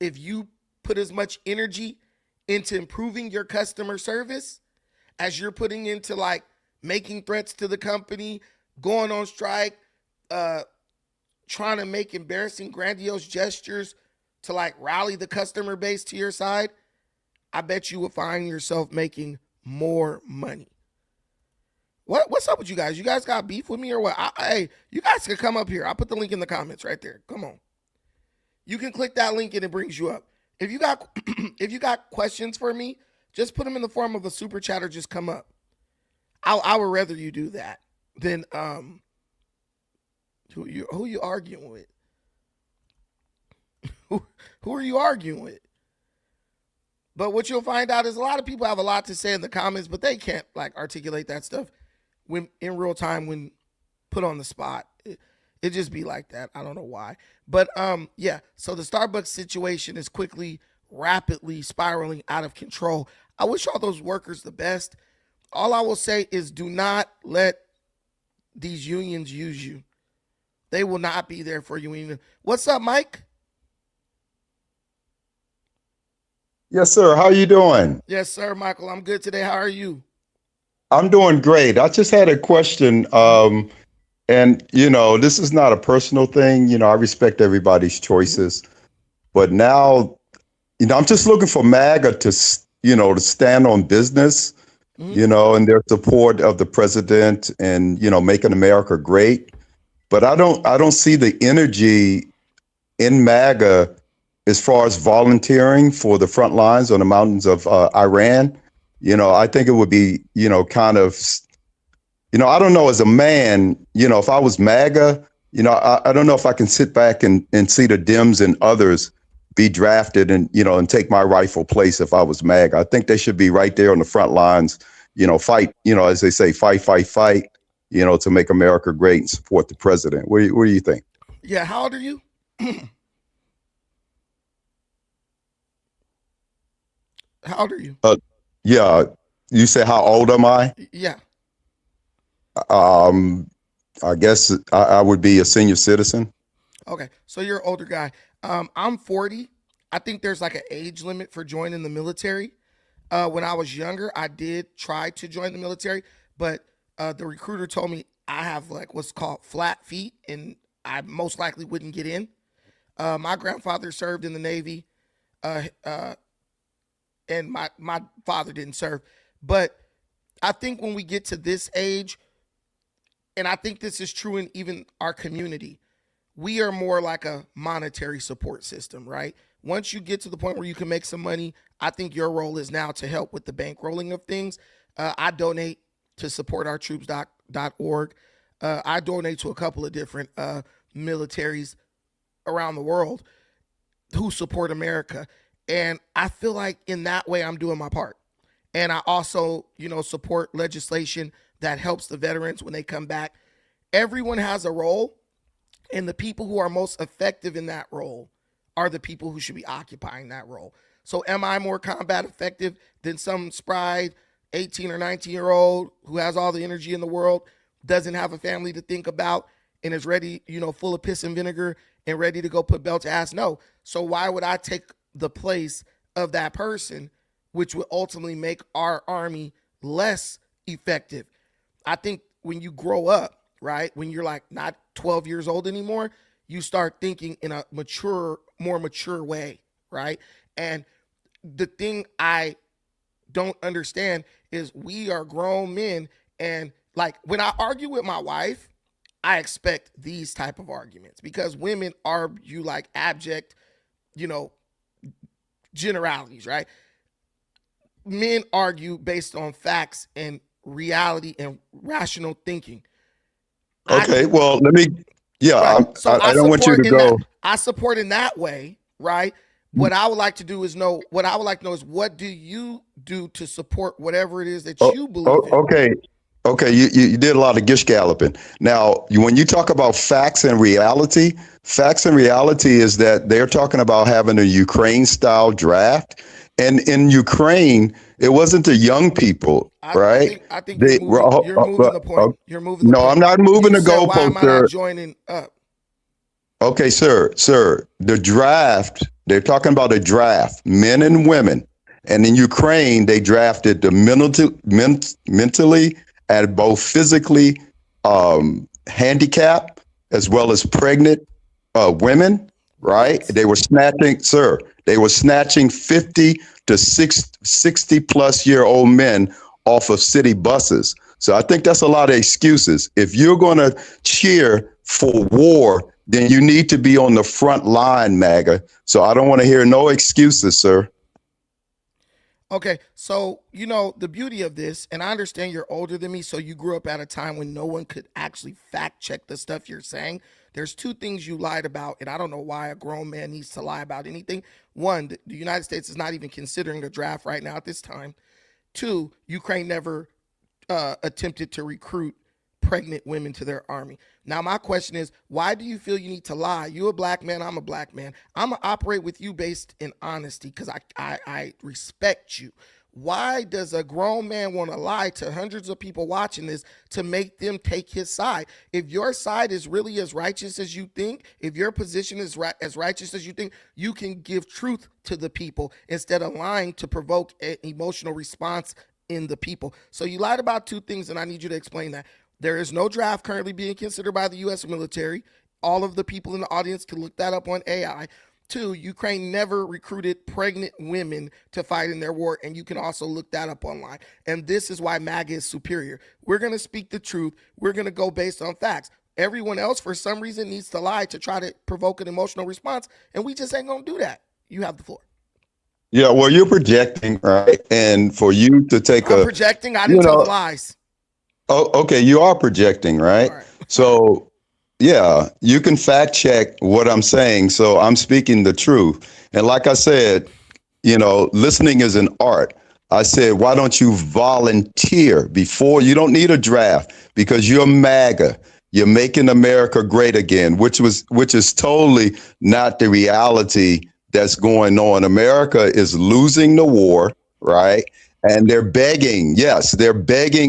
if you put as much energy into improving your customer service as you're putting into like making threats to the company, going on strike, trying to make embarrassing, grandiose gestures to like rally the customer base to your side, I bet you will find yourself making more money. What's up with you guys? You guys got beef with me or what? Hey, you guys can come up here. I'll put the link in the comments right there. Come on. You can click that link and it brings you up. If you got questions for me, just put them in the form of a super chat or just come up. I would rather you do that than who you arguing with? Who are you arguing with? But what you'll find out is a lot of people have a lot to say in the comments, but they can't like articulate that stuff when in real time when put on the spot. It just be like that. I don't know why. But yeah, so the Starbucks situation is quickly rapidly spiraling out of control. I wish all those workers the best. All I will say is do not let these unions use you. They will not be there for you. What's up, Mike? Yes, sir. How you doing? Yes, sir, Michael. I'm good today. How are you? I'm doing great. I just had a question. And this is not a personal thing. I respect everybody's choices, but now, I'm just looking for MAGA to stand on business, in their support of the president and, making America great. But I don't see the energy in MAGA as far as volunteering for the front lines on the mountains of Iran. I think it would be, kind of, I don't know, as a man, if I was MAGA, I don't know if I can sit back and see the Dems and others be drafted and, and take my rightful place if I was MAGA. I think they should be right there on the front lines, fight, as they say, fight, to make America great and support the president. What do you think? Yeah, how old are you? How old are you? Yeah, you say how old am I? Yeah. I guess I would be a senior citizen. Okay, so you're an older guy. I'm 40. I think there's like an age limit for joining the military. When I was younger, I did try to join the military, but the recruiter told me I have like what's called flat feet, and I most likely wouldn't get in. My grandfather served in the Navy, and my father didn't serve. But I think when we get to this age, and I think this is true in even our community, we are more like a monetary support system, right? Once you get to the point where you can make some money, I think your role is now to help with the bankrolling of things. I donate to supportourtroops.org. I donate to a couple of different militaries around the world who support America. And I feel like in that way, I'm doing my part. And I also, support legislation that helps the veterans when they come back. Everyone has a role, and the people who are most effective in that role are the people who should be occupying that role. So am I more combat effective than some spry 18 or 19-year-old who has all the energy in the world, doesn't have a family to think about, and is ready, full of piss and vinegar and ready to go put belt to ass? No. So why would I take the place of that person, which would ultimately make our army less effective? I think when you grow up, right, when you're like not 12 years old anymore, you start thinking in a more mature way, right? And the thing I don't understand is we are grown men, and like when I argue with my wife, I expect these type of arguments because women argue like abject, generalities, right? Men argue based on facts and reality and rational thinking. Okay, well, let me, right. I don't want you to go. I support in that way, right? What I would like to know is what do you do to support whatever it is that you believe in? Okay, you did a lot of gish galloping. Now, when you talk about facts and reality is that they're talking about having a Ukraine-style draft. And in Ukraine, it wasn't the young people, right? I think you're moving the point. You're moving the point. No, I'm not moving the goalpost, why am I not joining up? Okay, sir. The draft, they're talking about a draft, men and women. And in Ukraine, they drafted the mentally and both physically handicapped as well as pregnant women, right? They were snatching 50 to 60 plus year old men off of city buses. So I think that's a lot of excuses. If you're going to cheer for war, then you need to be on the front line, MAGA. So I don't want to hear no excuses, sir. Okay, so, the beauty of this, and I understand you're older than me, so you grew up at a time when no one could actually fact check the stuff you're saying. There's two things you lied about, and I don't know why a grown man needs to lie about anything. One, the United States is not even considering a draft right now at this time. Two, Ukraine never attempted to recruit pregnant women to their army. Now, my question is, why do you feel you need to lie? You a black man, I'm a black man. I'm going to operate with you based in honesty because I respect you. Why does a grown man want to lie to hundreds of people watching this to make them take his side? If your side is really as righteous as you think, if your position is as righteous as you think, you can give truth to the people instead of lying to provoke an emotional response in the people. So you lied about two things, and I need you to explain that. There is no draft currently being considered by the U.S. military. All of the people in the audience can look that up on AI. Two, Ukraine never recruited pregnant women to fight in their war, and you can also look that up online. And this is why MAGA is superior. We're going to speak the truth. We're going to go based on facts. Everyone else, for some reason, needs to lie to try to provoke an emotional response, and we just ain't going to do that. You have the floor. Yeah, well, you're projecting, right? And for you to take I'm projecting. I didn't tell the lies. Oh, okay, you are projecting, right? So, yeah, you can fact check what I'm saying. So I'm speaking the truth. And like I said, listening is an art. I said, why don't you volunteer before? You don't need a draft because you're MAGA. You're making America great again, which is totally not the reality that's going on. America is losing the war, right? And they're begging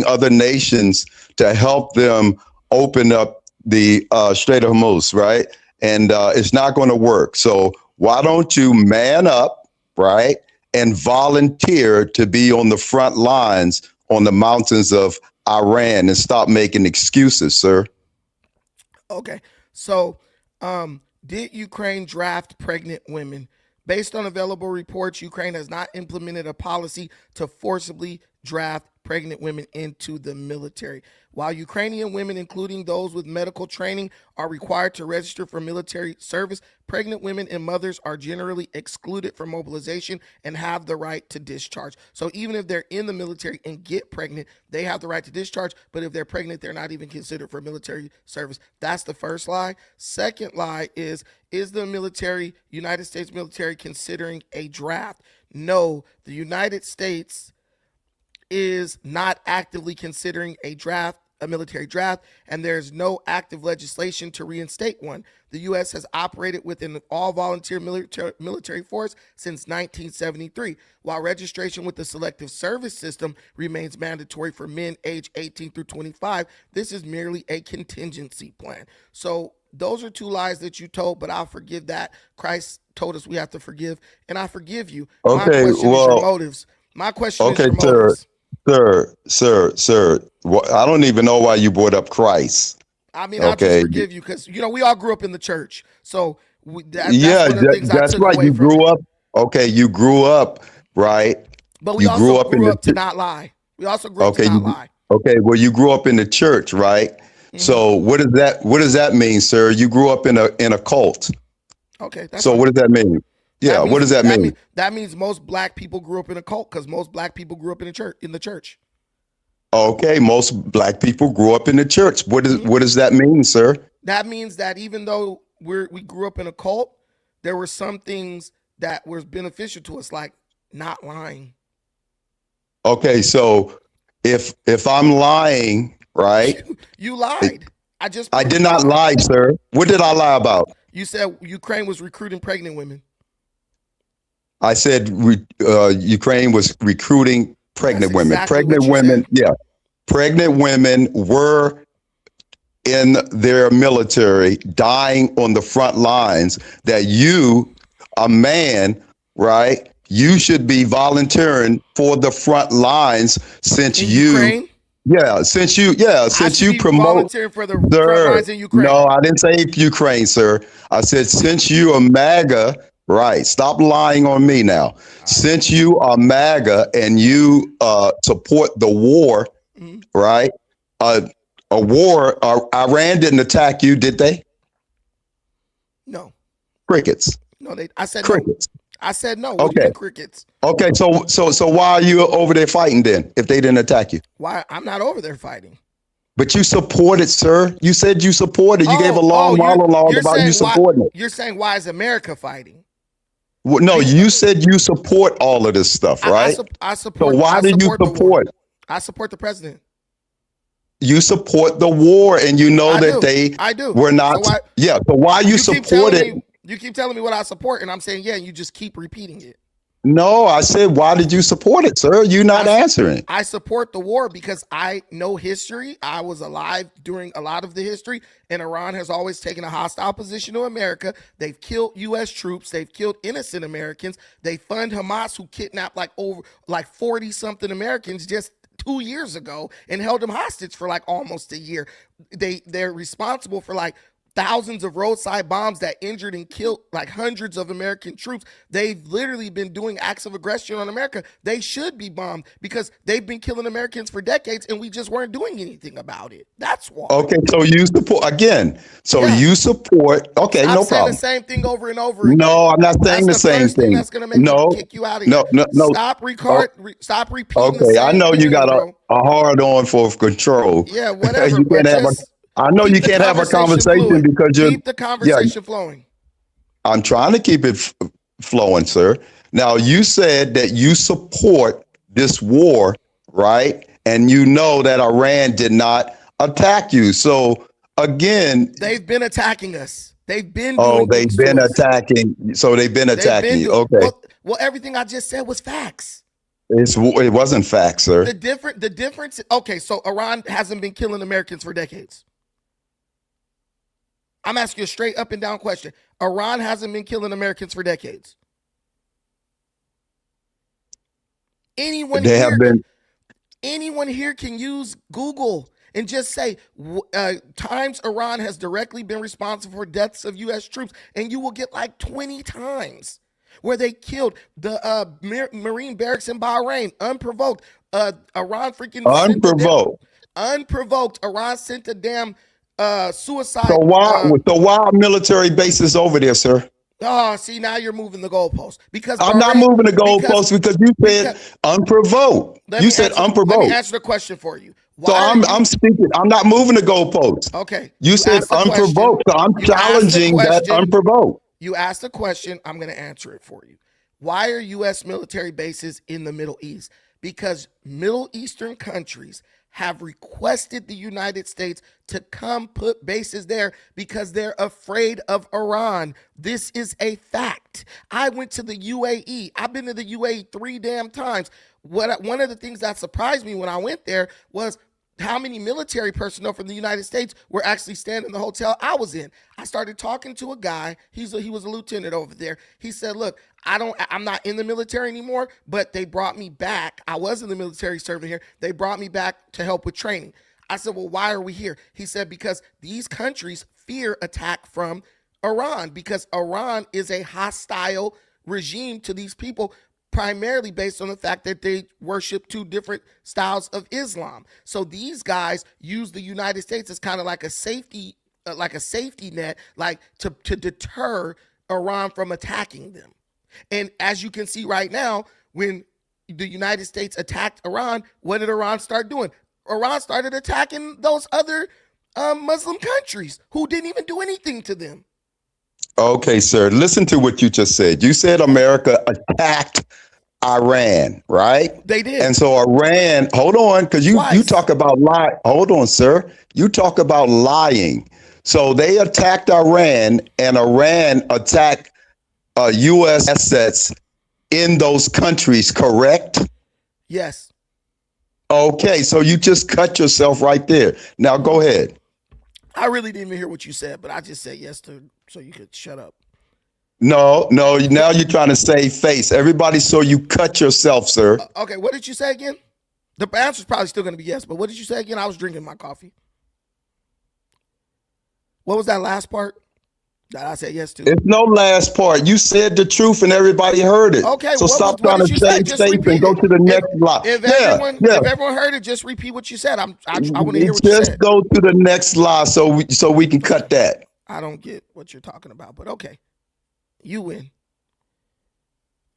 other nations to help them open up the Strait of Hormuz, right? And it's not going to work. So why don't you man up, right? And volunteer to be on the front lines on the mountains of Iran and stop making excuses, sir. Okay. So did Ukraine draft pregnant women? Based on available reports, Ukraine has not implemented a policy to forcibly draft pregnant women into the military. While Ukrainian women, including those with medical training, are required to register for military service, pregnant women and mothers are generally excluded from mobilization and have the right to discharge. So even if they're in the military and get pregnant, they have the right to discharge. But if they're pregnant, they're not even considered for military service. That's the first lie. Second lie is the military, United States military, considering a draft? No, the United States is not actively considering a military draft, and there's no active legislation to reinstate one. The U.S. has operated within an all-volunteer military force since 1973, while registration with the selective service system remains mandatory for men aged 18 through 25. This is merely a contingency plan. So those are two lies that you told, but I'll forgive that. Christ told us we have to forgive, and I forgive you. Okay, my question is your motives. My question is your motives. Sir, I don't even know why you brought up Christ. I mean, I'll just forgive you because, we all grew up in the church. So that's one of the things that's I took right. away You from grew it. up. Okay, you grew up, right? But we you also grew up to the not lie. We also grew up to not lie. Okay, well, you grew up in the church, right? Mm-hmm. So what does that mean, sir? You grew up in a cult. Okay. So what does that mean? Yeah, what does that mean? That means most black people grew up in a cult because most black people grew up in the church. Okay, most black people grew up in the church. What does that mean, sir? That means that even though we grew up in a cult, there were some things that were beneficial to us, like not lying. Okay, so if I'm lying, right? You lied. I did not lie, sir. What did I lie about? You said Ukraine was recruiting pregnant women. I said Ukraine was recruiting pregnant women. Pregnant women, pregnant women were in their military, dying on the front lines. That you, a man, right? You should be volunteering for the front lines since Ukraine? Since you promote volunteering for the front lines in Ukraine. No, I didn't say Ukraine, sir. I said since you are MAGA. Right. Stop lying on me now. Since you are MAGA and you support the war, right? A war, Iran didn't attack you, did they? No. Crickets. No, I said crickets. No. I said no. Okay. What do you mean crickets? Okay, so why are you over there fighting then if they didn't attack you? Why? I'm not over there fighting. But you supported, sir. You said you supported. You gave a long monologue about you supporting it. You're saying why is America fighting? Well, no, you said you support all of this stuff, right? I support. So why do you support? I support the president. you support the war, and you know that they I do. were not. So Yeah. So why you support it? You keep telling me what I support, and I'm saying, yeah, you just keep repeating it. No, I said, why did you support it, sir? You're not answering. I support the war because I know history. I was alive during a lot of the history, and Iran has always taken a hostile position to America. They've killed U.S. troops. They've killed innocent Americans. They fund Hamas, who kidnapped like 40-something Americans just 2 years ago and held them hostage for like almost a year. They're responsible for like thousands of roadside bombs that injured and killed like hundreds of American troops. They've literally been doing acts of aggression on America. They should be bombed because they've been killing Americans for decades and we just weren't doing anything about it. That's why. Okay, so you support again. So you support. Okay, no problem. Saying the same thing over and over again. No, I'm not saying the same thing. That's gonna make me kick you out of here. No. Stop repeating. Okay, I know you got a hard on for control. Yeah, whatever. You can't have I know you can't have a conversation because you're keep the conversation flowing. I'm trying to keep it flowing, sir. Now, you said that you support this war, right? And you know that Iran did not attack you. So again, they've been attacking us. They've been they've been attacking. So they've been attacking you. Okay. Well, everything I just said was facts. It wasn't facts, sir. The difference. Okay, so Iran hasn't been killing Americans for decades. I'm asking you a straight up and down question. Iran hasn't been killing Americans for decades. Anyone here can use Google and just say times Iran has directly been responsible for deaths of U.S. troops, and you will get like 20 times where they killed the Marine barracks in Bahrain unprovoked. Iran freaking unprovoked. Iran sent a damn suicide. So why military bases over there, sir? Oh, see, now you're moving the goalposts. Because I'm not moving the goalposts because you said unprovoked. You said unprovoked. Let me answer the question for you. So I'm speaking. I'm not moving the goalposts. Okay. You said unprovoked. So I'm challenging that unprovoked. You asked a question. I'm going to answer it for you. Why are U.S. military bases in the Middle East? Because Middle Eastern countries have requested the United States to come put bases there because they're afraid of Iran. This is a fact. I went to the UAE. I've been to the UAE 3 damn times. One of the things that surprised me when I went there was how many military personnel from the United States were actually staying in the hotel I was in. I started talking to a guy. He was a lieutenant over there. He said, look, I'm not in the military anymore, but they brought me back. I was in the military serving here. They brought me back to help with training. I said, well, why are we here? He said, because these countries fear attack from Iran because Iran is a hostile regime to these people, primarily based on the fact that they worship 2 different styles of Islam. So these guys use the United States as kind of like a safety net, like to deter Iran from attacking them. And as you can see right now, when the United States attacked Iran, what did Iran start doing? Iran started attacking those other Muslim countries who didn't even do anything to them. Okay, sir. Listen to what you just said. You said America attacked Iran, right? They did. And so Iran, hold on, because you talk about lie. Hold on, sir. You talk about lying. So they attacked Iran, and Iran attacked U.S. assets in those countries, correct? Yes. Okay, so you just cut yourself right there. Now go ahead. I really didn't even hear what you said, but I just said yes so you could shut up. No, now you're trying to save face. Everybody saw you cut yourself, sir. Okay, what did you say again? The answer's probably still going to be yes, but what did you say again? I was drinking my coffee. What was that last part that I said yes to? It's no last part. You said the truth and everybody heard it. Okay, so stop trying to save face and go to the next line. If everyone heard it, just repeat what you said. I want to hear what you said. Just go to the next line so we can cut that. I don't get what you're talking about, but okay. You win.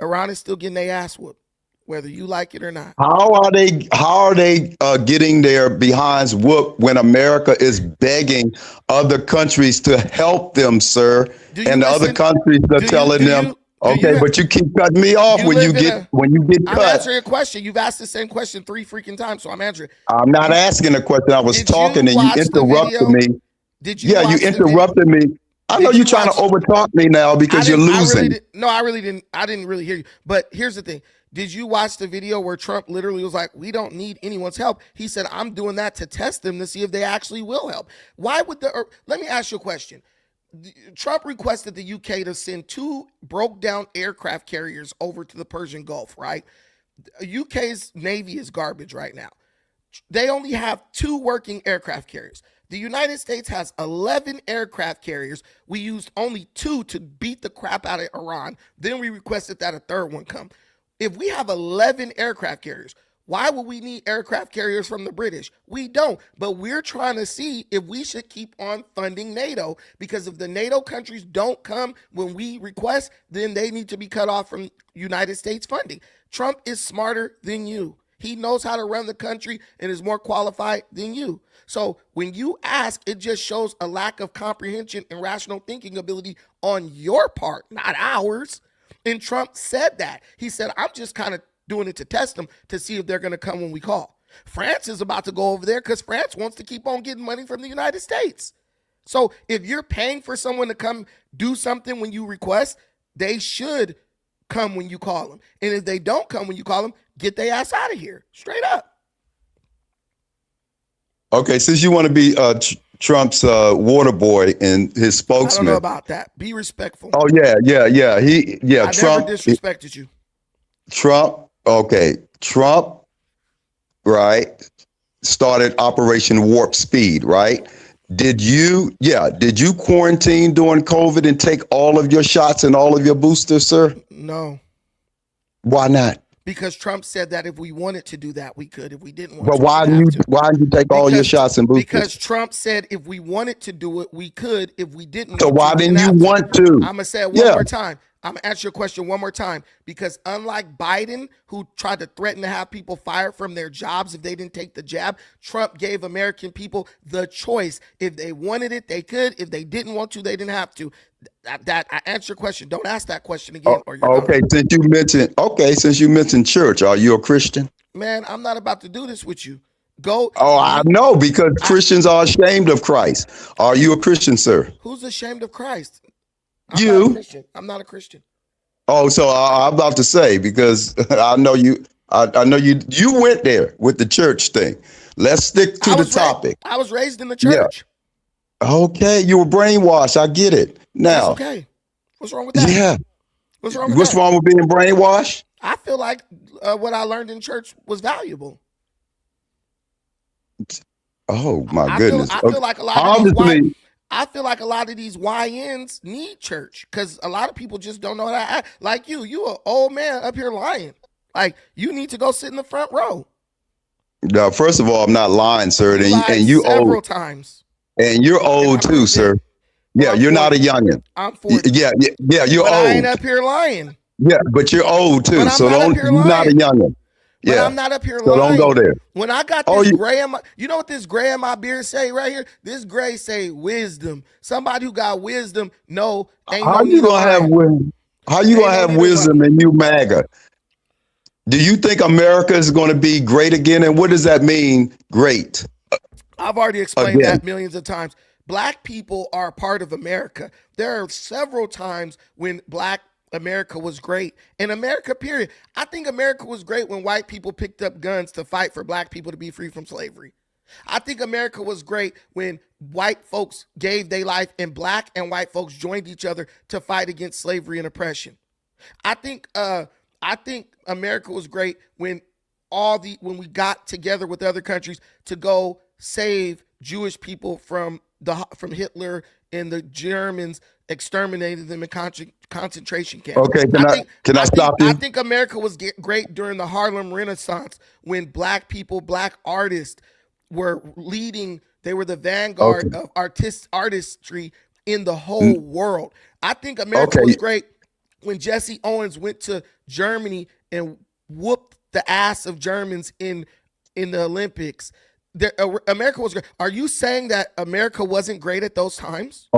Iran is still getting their ass whooped, whether you like it or not. How are they getting their behinds whooped when America is begging other countries to help them, sir? And other countries are telling them, Okay, but you keep cutting me off when you get I'm cut. answering your question. You've asked the same question 3 freaking times, so I'm answering. I'm not asking a question. I was talking and you interrupted me. Did you? Yeah, you interrupted me. I know you're trying to overtalk me now because you're losing. I really didn't. I didn't really hear you. But here's the thing. Did you watch the video where Trump literally was like, "We don't need anyone's help"? He said, "I'm doing that to test them to see if they actually will help." Why would let me ask you a question. Trump requested the UK to send 2 broke down aircraft carriers over to the Persian Gulf, right? UK's Navy is garbage right now. They only have 2 working aircraft carriers. The United States has 11 aircraft carriers. We used only 2 to beat the crap out of Iran. Then we requested that a 3rd one come. If we have 11 aircraft carriers, why would we need aircraft carriers from the British? We don't. But we're trying to see if we should keep on funding NATO, because if the NATO countries don't come when we request, then they need to be cut off from United States funding. Trump is smarter than you. He knows how to run the country and is more qualified than you. So when you ask, it just shows a lack of comprehension and rational thinking ability on your part, not ours. And Trump said that. He said, I'm just kind of doing it to test them to see if they're going to come when we call. France is about to go over there because France wants to keep on getting money from the United States. So if you're paying for someone to come do something when you request, they should come when you call them. And if they don't come when you call them, get their ass out of here. Straight up. Okay, since you want to be Trump's water boy and his spokesman. I don't know about that. Be respectful. Oh, yeah. I Trump never disrespected you. Trump, right, started Operation Warp Speed, right? Did you quarantine during COVID and take all of your shots and all of your boosters, sir? No. Why not? Because Trump said that if we wanted to do that, we could. If we didn't want But to, why didn't you take all your shots and boosters? Because Trump said if we wanted to do it, we could. If we didn't So want why to, didn't you want to? I'm going to say it one more time. I'm going to answer your question one more time. Because unlike Biden, who tried to threaten to have people fired from their jobs if they didn't take the jab, Trump gave American people the choice. If they wanted it, they could. If they didn't want to, they didn't have to. That I answer your question. Don't ask that question again. Or you're okay, since you mentioned church, are you a Christian? Man, I'm not about to do this with you. Go. Oh, I know, because Christians are ashamed of Christ. Are you a Christian, sir? Who's ashamed of Christ? I'm not a Christian. Oh, so I'm about to say, because I know you went there with the church thing. Let's stick to the topic. I was raised in the church. Yeah. Okay, you were brainwashed. I get it. Now. That's okay. What's wrong with that? Yeah. What's wrong with What's that? wrong with being brainwashed? I feel like what I learned in church was valuable. Oh my goodness! I feel like a lot of these YNs need church, because a lot of people just don't know how to act. Like you an old man up here lying. Like, you need to go sit in the front row. Now, first of all, I'm not lying, sir, and you several old times. And you're old too, sir. Yeah, you're not a youngin. I'm 40. Yeah, you're but old. I ain't up here lying. Yeah, but you're old too, so you're not a youngin. But Yeah, I'm not up here so lying. don't go there. When I got this gray in my, you know what this gray in my beard say right here? This gray say wisdom. Somebody who got wisdom, no, ain't How no you gonna have wisdom? How you gonna have wisdom and you MAGA? Do you think America is going to be great again? And what does that mean, great? I've already explained that millions of times. Black people are a part of America. There are several times when Black America was great. In America, period. I think America was great when white people picked up guns to fight for Black people to be free from slavery. I think America was great when white folks gave their life and Black and white folks joined each other to fight against slavery and oppression. I think America was great when when we got together with other countries to go save Jewish people from Hitler and the Germans exterminated them in concentration camps. Okay, can I stop you? I think America was great during the Harlem Renaissance when Black people, Black artists were leading. They were the vanguard of artistry in the whole world. I think America was great when Jesse Owens went to Germany and whooped the ass of Germans in the Olympics. America was great. Are you saying that America wasn't great at those times?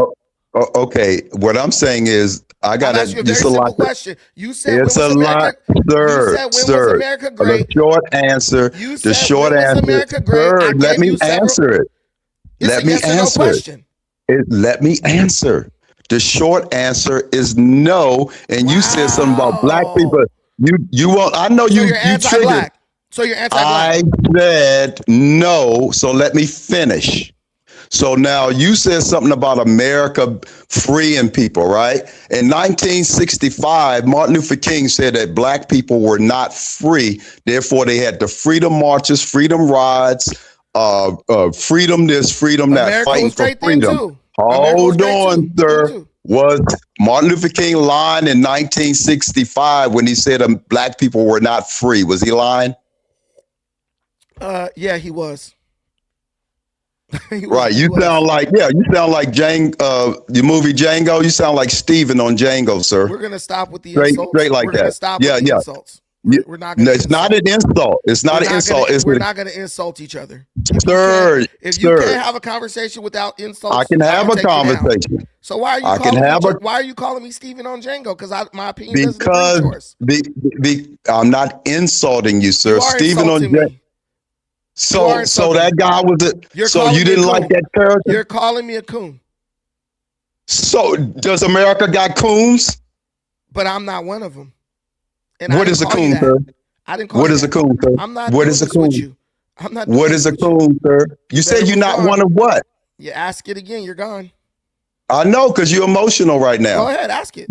Okay, what I'm saying is I got I'm to asking you a very just a lot. simple question. You said when It's was a lot, America? You sir. said when was Sir, America the great? short answer. You The said short when was answer, America great? sir. I Let gave me you several. answer it. It's Let a me yes or no answer it. question. Let me answer. The short answer is no. And you said something about black people. Wow. You won't. I know So you. you're You triggered. anti-black. So you're anti-black. I said no. So let me finish. So now you said something about America freeing people, right? In 1965, Martin Luther King said that black people were not free. Therefore, they had the freedom marches, freedom rides, freedom this, freedom that, America fighting was for great then freedom. too. America was Hold great too. on, sir. Was Martin Luther King lying in 1965 when he said black people were not free? Was he lying? Yeah, he was. Right. He You was. sound like, you sound like the movie Django. You sound like Steven on Django, sir. We're gonna stop with the Straight insults. like We're gonna that. stop Yeah, with the yeah. insults. We're not gonna No, it's not insult. an insult. It's not an insult. It's We're not gonna insult each other. sir, If you can't sir. have a conversation without I insults, can I have can a take you down. conversation. So why are you I can calling me? have a Why are you calling me Steven on Django? Because my opinion doesn't agree because with yours. I'm not insulting you, sir. You are Steven on insulting me. You are so insulting that me. guy was it. You're So calling you me a didn't like coon. that character? You're calling me a coon. So does America got coons? But I'm not one of them. And What I didn't is a call you coon, that. sir? I didn't call What you is a that. coon, sir? I'm not What doing is a this with coon? you. I'm not doing What this is a with you. coon, sir? You said better you're move not on. one of what? You ask it again, you're gone. I know, because you're emotional right now. Go ahead, ask it.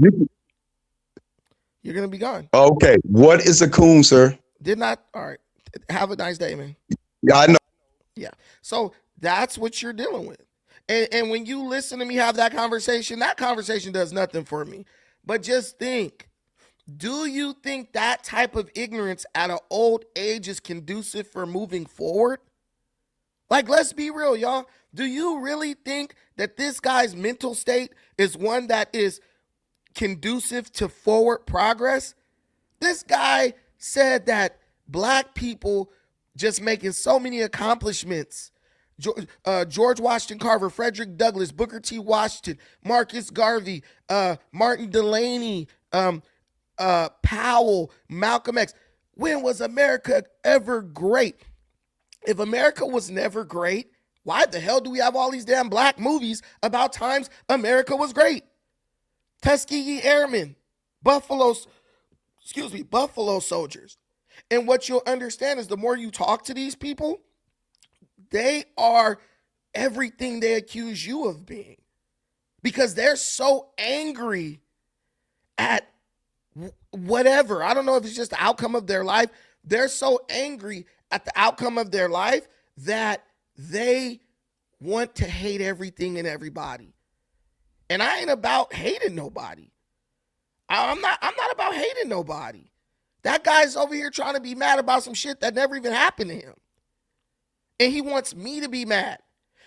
You're gonna be gone. Okay. What is a coon, sir? Did not. All right. Have a nice day, man. Yeah, I know. Yeah. So that's what you're dealing with. And when you listen to me have that conversation does nothing for me. But just think, do you think that type of ignorance at an old age is conducive for moving forward? Like, let's be real, y'all. Do you really think that this guy's mental state is one that is conducive to forward progress? This guy said that black people just making so many accomplishments. George Washington Carver, Frederick Douglass, Booker T. Washington, Marcus Garvey, Martin Delaney, Powell, Malcolm X. When was America ever great? If America was never great, why the hell do we have all these damn black movies about times America was great? Tuskegee Airmen, Buffalo Soldiers. And what you'll understand is the more you talk to these people, they are everything they accuse you of being. Because they're so angry at whatever. I don't know if it's just the outcome of their life. They're so angry at the outcome of their life that they want to hate everything and everybody. And I ain't about hating nobody. I'm not about hating nobody. That guy's over here trying to be mad about some shit that never even happened to him. And he wants me to be mad.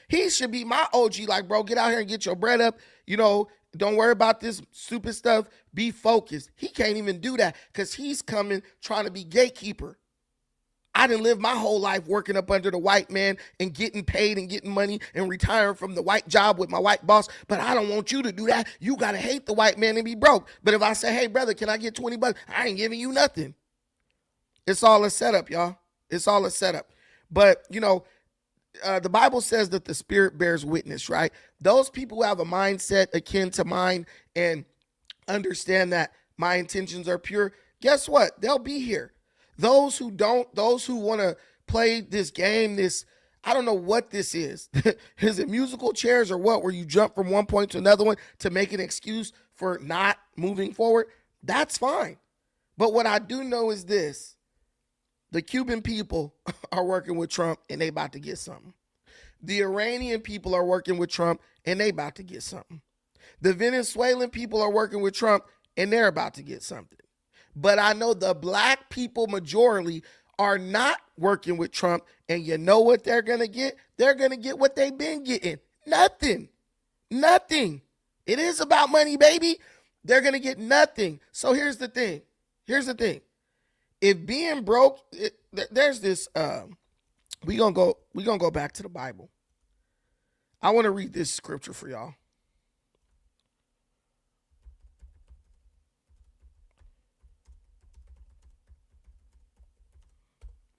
He should be my OG, like, bro, get out here and get your bread up. Don't worry about this stupid stuff. Be focused. He can't even do that because he's coming trying to be gatekeeper. I didn't live my whole life working up under the white man and getting paid and getting money and retiring from the white job with my white boss. But I don't want you to do that. You got to hate the white man and be broke. But if I say, hey, brother, can I get 20 bucks? I ain't giving you nothing. It's all a setup, y'all. It's all a setup. But, the Bible says that the Spirit bears witness, right? Those people who have a mindset akin to mine and understand that my intentions are pure, guess what? They'll be here. Those who don't, those who want to play this game, I don't know what this is. Is it musical chairs or what, where you jump from one point to another one to make an excuse for not moving forward? That's fine. But what I do know is this. The Cuban people are working with Trump and they about to get something. The Iranian people are working with Trump and they about to get something. The Venezuelan people are working with Trump and they're about to get something. But I know the black people majority are not working with Trump, and you know what they're going to get? They're going to get what they've been getting. Nothing. It is about money, baby. They're going to get nothing. So here's the thing. If being broke, there's this, we gonna go back to the Bible. I want to read this scripture for y'all.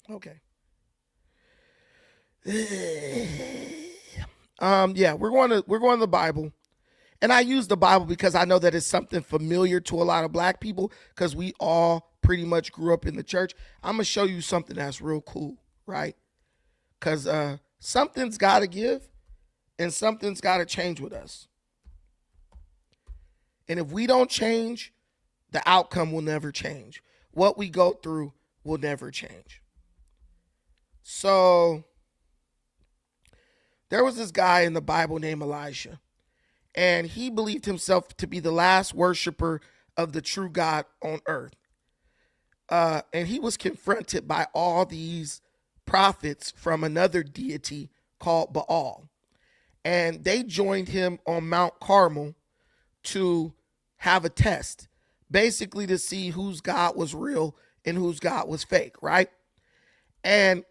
Okay. Yeah, we're going to the Bible. And I use the Bible because I know that it's something familiar to a lot of black people because we all pretty much grew up in the church. I'm going to show you something that's real cool, right? Because something's got to give and something's got to change with us. And if we don't change, the outcome will never change. What we go through will never change. So there was this guy in the Bible named Elijah. And he believed himself to be the last worshiper of the true God on earth. And he was confronted by all these prophets from another deity called Baal. And they joined him on Mount Carmel to have a test, basically to see whose God was real and whose God was fake, right? And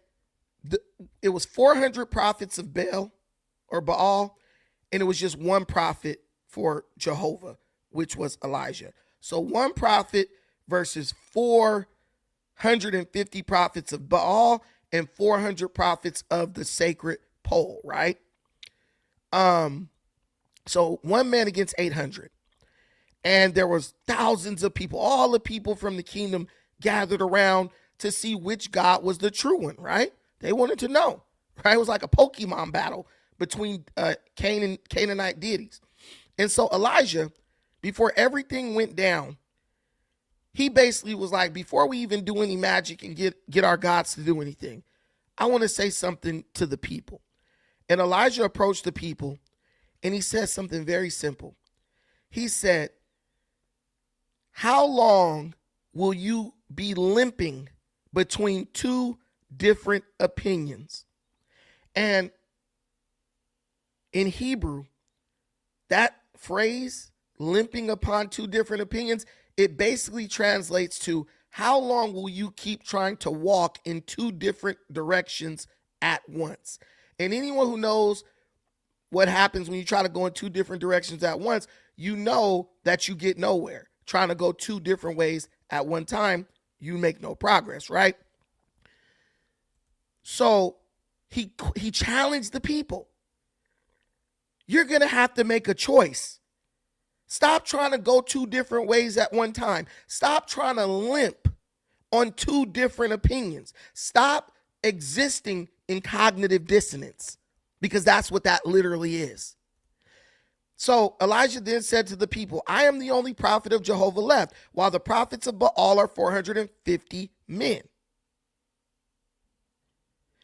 it was 400 prophets of Baal or Baal, and it was just one prophet for Jehovah, which was Elijah. So one prophet versus 450 prophets of Baal and 400 prophets of the sacred pole, right? So one man against 800. And there was thousands of people, all the people from the kingdom gathered around to see which God was the true one, right? They wanted to know, right? It was like a Pokemon battle between Canaanite deities. And so Elijah, before everything went down, he basically was like, before we even do any magic and get our gods to do anything, I want to say something to the people. And Elijah approached the people and he said something very simple. He said, how long will you be limping between two different opinions? And in Hebrew, that phrase, limping upon two different opinions, it basically translates to how long will you keep trying to walk in two different directions at once? And anyone who knows what happens when you try to go in two different directions at once, you know that you get nowhere. Trying to go two different ways at one time, you make no progress, right? So he challenged the people. You're going to have to make a choice. Stop trying to go two different ways at one time. Stop trying to limp on two different opinions. Stop existing in cognitive dissonance, because that's what that literally is. So Elijah then said to the people, I am the only prophet of Jehovah left, while the prophets of Baal are 450 men.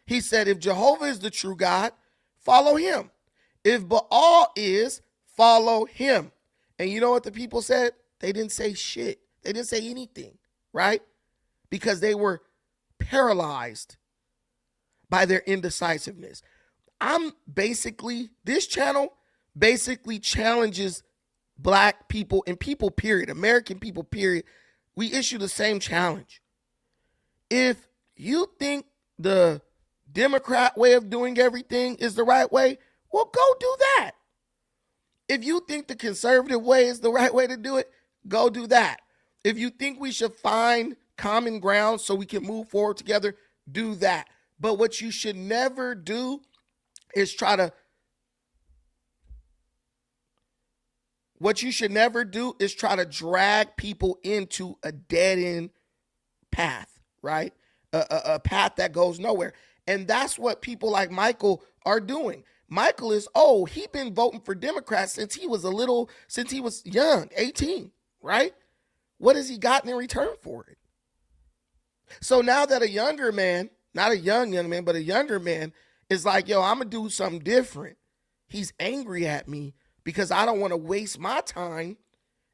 He said, if Jehovah is the true God, follow him. If Baal is, follow him. And you know what the people said? They didn't say shit. They didn't say anything, right? Because they were paralyzed by their indecisiveness. This channel basically challenges black people and people, period, American people, period. We issue the same challenge. If you think the Democrat way of doing everything is the right way, well, go do that. If you think the conservative way is the right way to do it, go do that. If you think we should find common ground so we can move forward together, do that. But what you should never do is try to drag people into a dead-end path, right? A path that goes nowhere. And that's what people like Michael are doing. Michael is, he been voting for Democrats since he was young, 18, right? What has he gotten in return for it? So now that a younger man, not a young man, but a younger man is like, I'm going to do something different. He's angry at me because I don't want to waste my time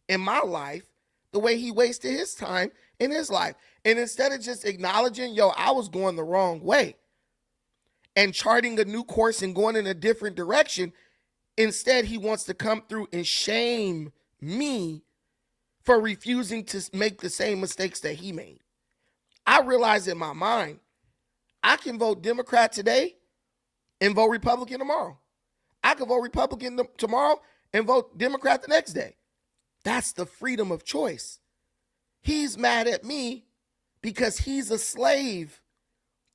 in my life the way he wasted his time in his life. And instead of just acknowledging, I was going the wrong way and charting a new course and going in a different direction, instead he wants to come through and shame me for refusing to make the same mistakes that he made. I realize in my mind, I can vote Democrat today and vote Republican tomorrow. I can vote Republican tomorrow and vote Democrat the next day. That's the freedom of choice. He's mad at me because he's a slave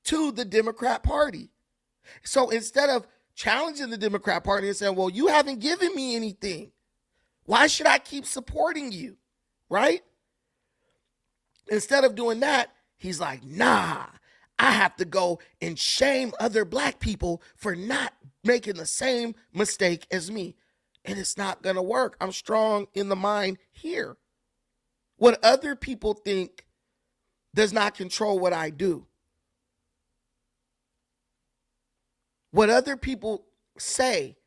to the Democrat Party. So instead of challenging the Democrat Party and saying, well, you haven't given me anything, why should I keep supporting you? Right? Instead of doing that, he's like, nah, I have to go and shame other black people for not making the same mistake as me. And it's not going to work. I'm strong in the mind here. What other people think does not control what I do. What other people say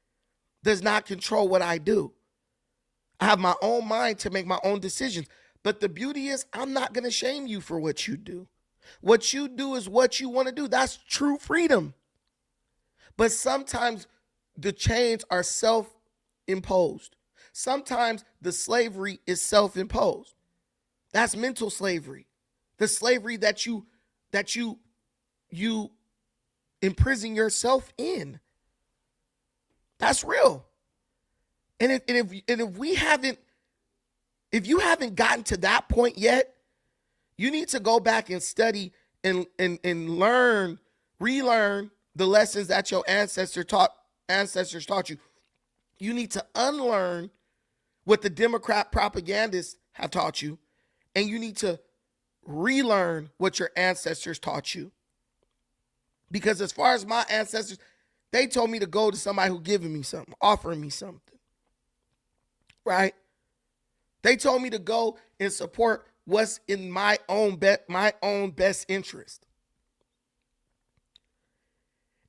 does not control what I do. I have my own mind to make my own decisions. But the beauty is, I'm not going to shame you for what you do. What you do is what you want to do. That's true freedom. But sometimes the chains are self-imposed. Sometimes the slavery is self-imposed. That's mental slavery. The slavery that you imprison yourself in. That's real. And if you haven't gotten to that point yet, you need to go back and study and relearn the lessons that your ancestors taught you. You need to unlearn what the Democrat propagandists have taught you, and you need to relearn what your ancestors taught you. Because as far as my ancestors, they told me to go to somebody who giving me something, offering me something. Right? They told me to go and support what's in my own best interest.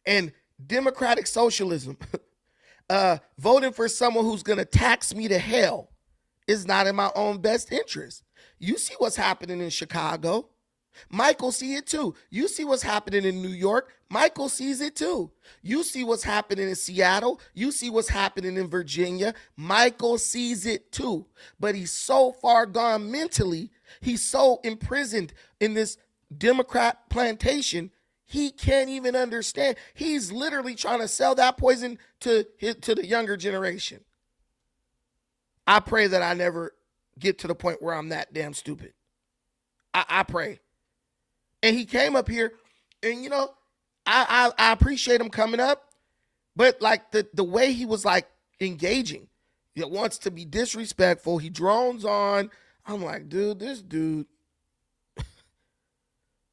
And democratic socialism, voting for someone who's going to tax me to hell, is not in my own best interest. You see what's happening in Chicago. Michael see it too. You see what's happening in New York. Michael sees it too. You see what's happening in Seattle. You see what's happening in Virginia. Michael sees it too. But he's so far gone mentally. He's so imprisoned in this Democrat plantation. He can't even understand. He's literally trying to sell that poison to the younger generation. I pray that I never get to the point where I'm that damn stupid. I pray. And he came up here, and I appreciate him coming up, but like the way he was like engaging, he wants to be disrespectful. He drones on. I'm like, dude, this dude,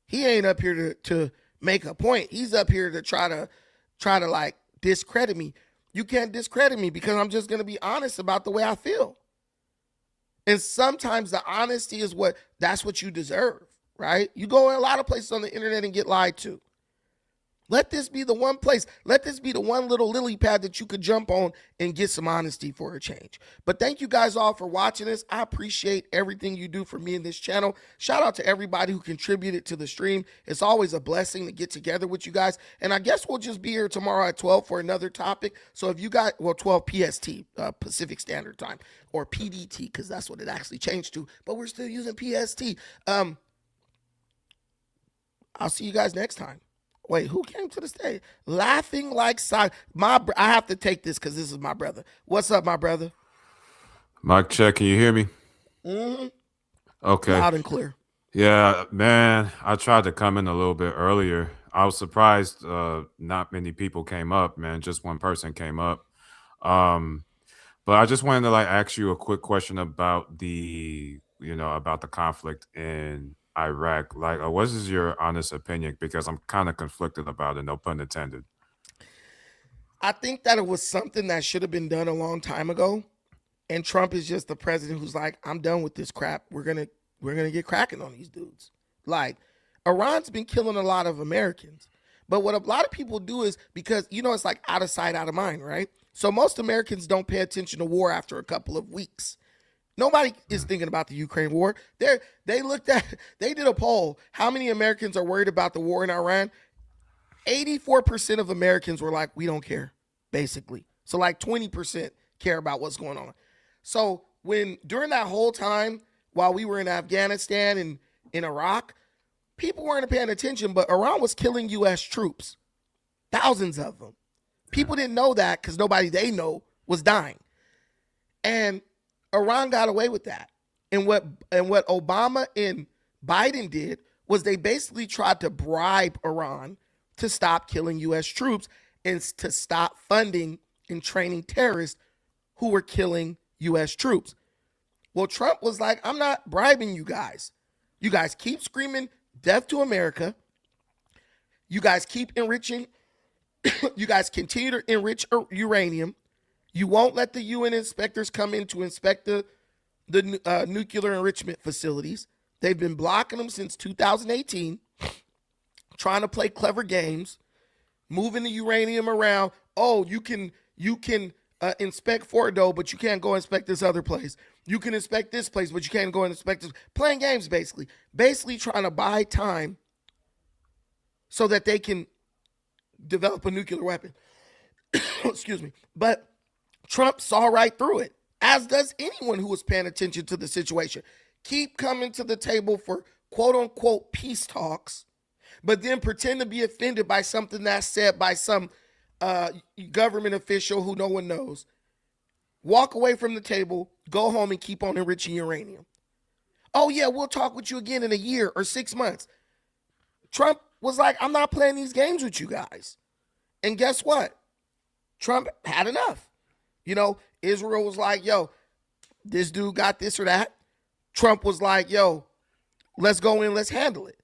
he ain't up here to make a point. He's up here to try to like discredit me. You can't discredit me because I'm just gonna be honest about the way I feel. And sometimes the honesty is that's what you deserve. Right? You go in a lot of places on the internet and get lied to. Let this be the one place. Let this be the one little lily pad that you could jump on and get some honesty for a change. But thank you guys all for watching this. I appreciate everything you do for me in this channel. Shout out to everybody who contributed to the stream. It's always a blessing to get together with you guys. And I guess we'll just be here tomorrow at 12 for another topic. So if you got, 12 PST, Pacific Standard Time, or PDT, because that's what it actually changed to. But we're still using PST. I'll see you guys next time. Wait, who came to the stage? Laughing like I have to take this because this is my brother. What's up, my brother? Mic check. Can you hear me? Mm-hmm. Okay. Loud and clear. Yeah, man. I tried to come in a little bit earlier. I was surprised not many people came up, man. Just one person came up. But I just wanted to ask you a quick question about the conflict in Iraq. What is your honest opinion? Because I'm kind of conflicted about it, no pun intended. I think that it was something that should have been done a long time ago. And Trump is just the president who's like, I'm done with this crap. We're gonna get cracking on these dudes. Like, Iran's been killing a lot of Americans. But what a lot of people do is, because it's like out of sight, out of mind, right? So most Americans don't pay attention to war after a couple of weeks. Nobody is thinking about the Ukraine war. They did a poll. How many Americans are worried about the war in Iran? 84% of Americans were like, we don't care, basically. So like 20% care about what's going on. So during that whole time, while we were in Afghanistan and in Iraq, people weren't paying attention, but Iran was killing U.S. troops. Thousands of them. People didn't know that because nobody they know was dying. And Iran got away with that. And what Obama and Biden did was they basically tried to bribe Iran to stop killing U.S. troops and to stop funding and training terrorists who were killing U.S. troops. Well, Trump was like, I'm not bribing you guys. You guys keep screaming death to America. You guys keep enriching. You guys continue to enrich uranium. You won't let the UN inspectors come in to inspect the nuclear enrichment facilities. They've been blocking them since 2018, trying to play clever games, moving the uranium around. Oh, you can inspect Fordo, but you can't go inspect this other place. You can inspect this place, but you can't go and inspect this. Playing games, basically trying to buy time so that they can develop a nuclear weapon. Excuse me. But Trump saw right through it, as does anyone who was paying attention to the situation. Keep coming to the table for quote unquote peace talks, but then pretend to be offended by something that's said by some government official who no one knows. Walk away from the table, go home and keep on enriching uranium. Oh yeah, we'll talk with you again in a year or 6 months. Trump was like, I'm not playing these games with you guys. And guess what? Trump had enough. You know, Israel was like, yo, this dude got this or that. Trump was like, yo, let's go in, let's handle it.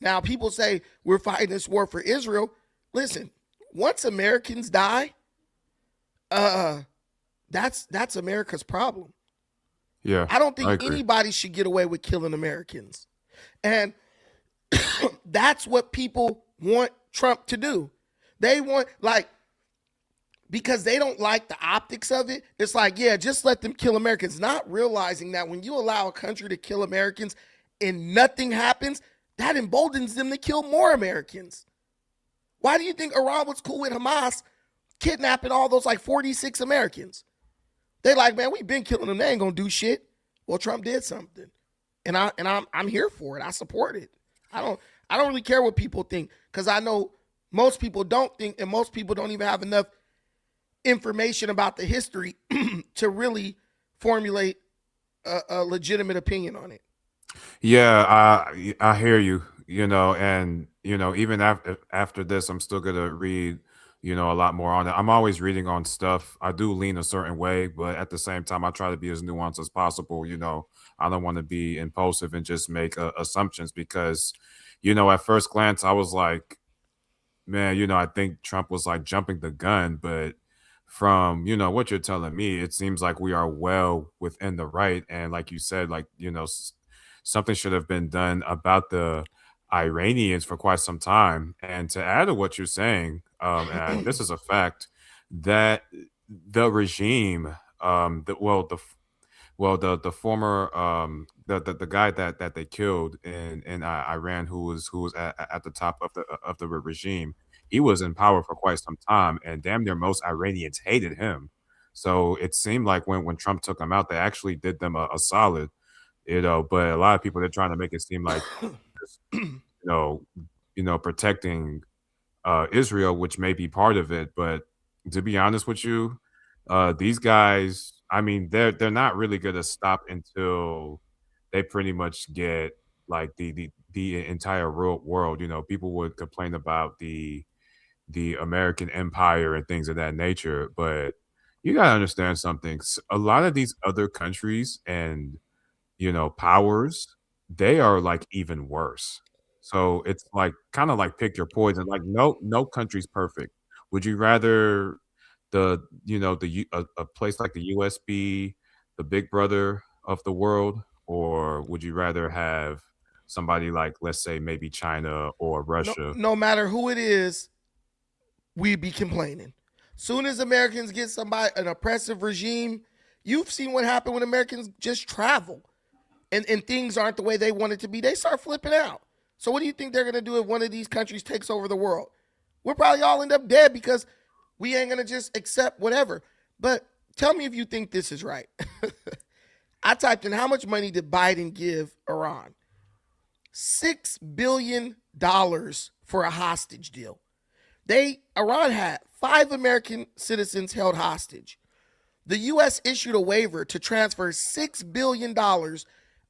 Now, people say we're fighting this war for Israel. Listen, once Americans die, that's America's problem. Yeah. I don't think anybody should get away with killing Americans. And that's what people want Trump to do. They want, like, because they don't like the optics of it, it's like, yeah, just let them kill Americans, not realizing that when you allow a country to kill Americans and nothing happens, that emboldens them to kill more Americans. Why do you think Iran was cool with Hamas kidnapping all those like 46 Americans? They like, man, we've been killing them. They ain't gonna do shit. Well, Trump did something, and I'm here for it. I support it. I don't really care what people think, because I know most people don't think, and most people don't even have enough information about the history to really formulate a legitimate opinion on it. Yeah, I hear you. You know, and you know, even after this, I'm still gonna read, you know, a lot more on it. I'm always reading on stuff. I do lean a certain way, but at the same time, I try to be as nuanced as possible. You know, I don't want to be impulsive and just make assumptions, because, you know, at first glance, I was like, man, you know, I think Trump was like jumping the gun, but from, you know, what you're telling me, it seems like we are well within the right. And like you said, like, you know, something should have been done about the Iranians for quite some time. And to add to what you're saying, and this is a fact, that the regime, the former the guy that they killed in Iran, who was at the top of the regime, he was in power for quite some time, and damn near most Iranians hated him. So it seemed like when Trump took him out, they actually did them a solid, you know. But a lot of people, they're trying to make it seem like just, protecting Israel, which may be part of it. But to be honest with you, these guys, I mean, they're not really gonna stop until they pretty much get like the entire world. You know, people would complain about the American empire and things of that nature, but you gotta understand something. A lot of these other countries and, you know, powers, they are like even worse. So it's like kind of like pick your poison. Like no country's perfect. Would you rather a place like the US be the big brother of the world, or would you rather have somebody like, let's say, maybe China or Russia? No matter who it is, we be complaining. Soon as Americans get an oppressive regime, you've seen what happened when Americans just travel and things aren't the way they want it to be. They start flipping out. So what do you think they're going to do if one of these countries takes over the world? We'll probably all end up dead, because we ain't going to just accept whatever. But tell me if you think this is right. I typed in, how much money did Biden give Iran? $6 billion for a hostage deal. Iran had 5 American citizens held hostage. The U.S. issued a waiver to transfer $6 billion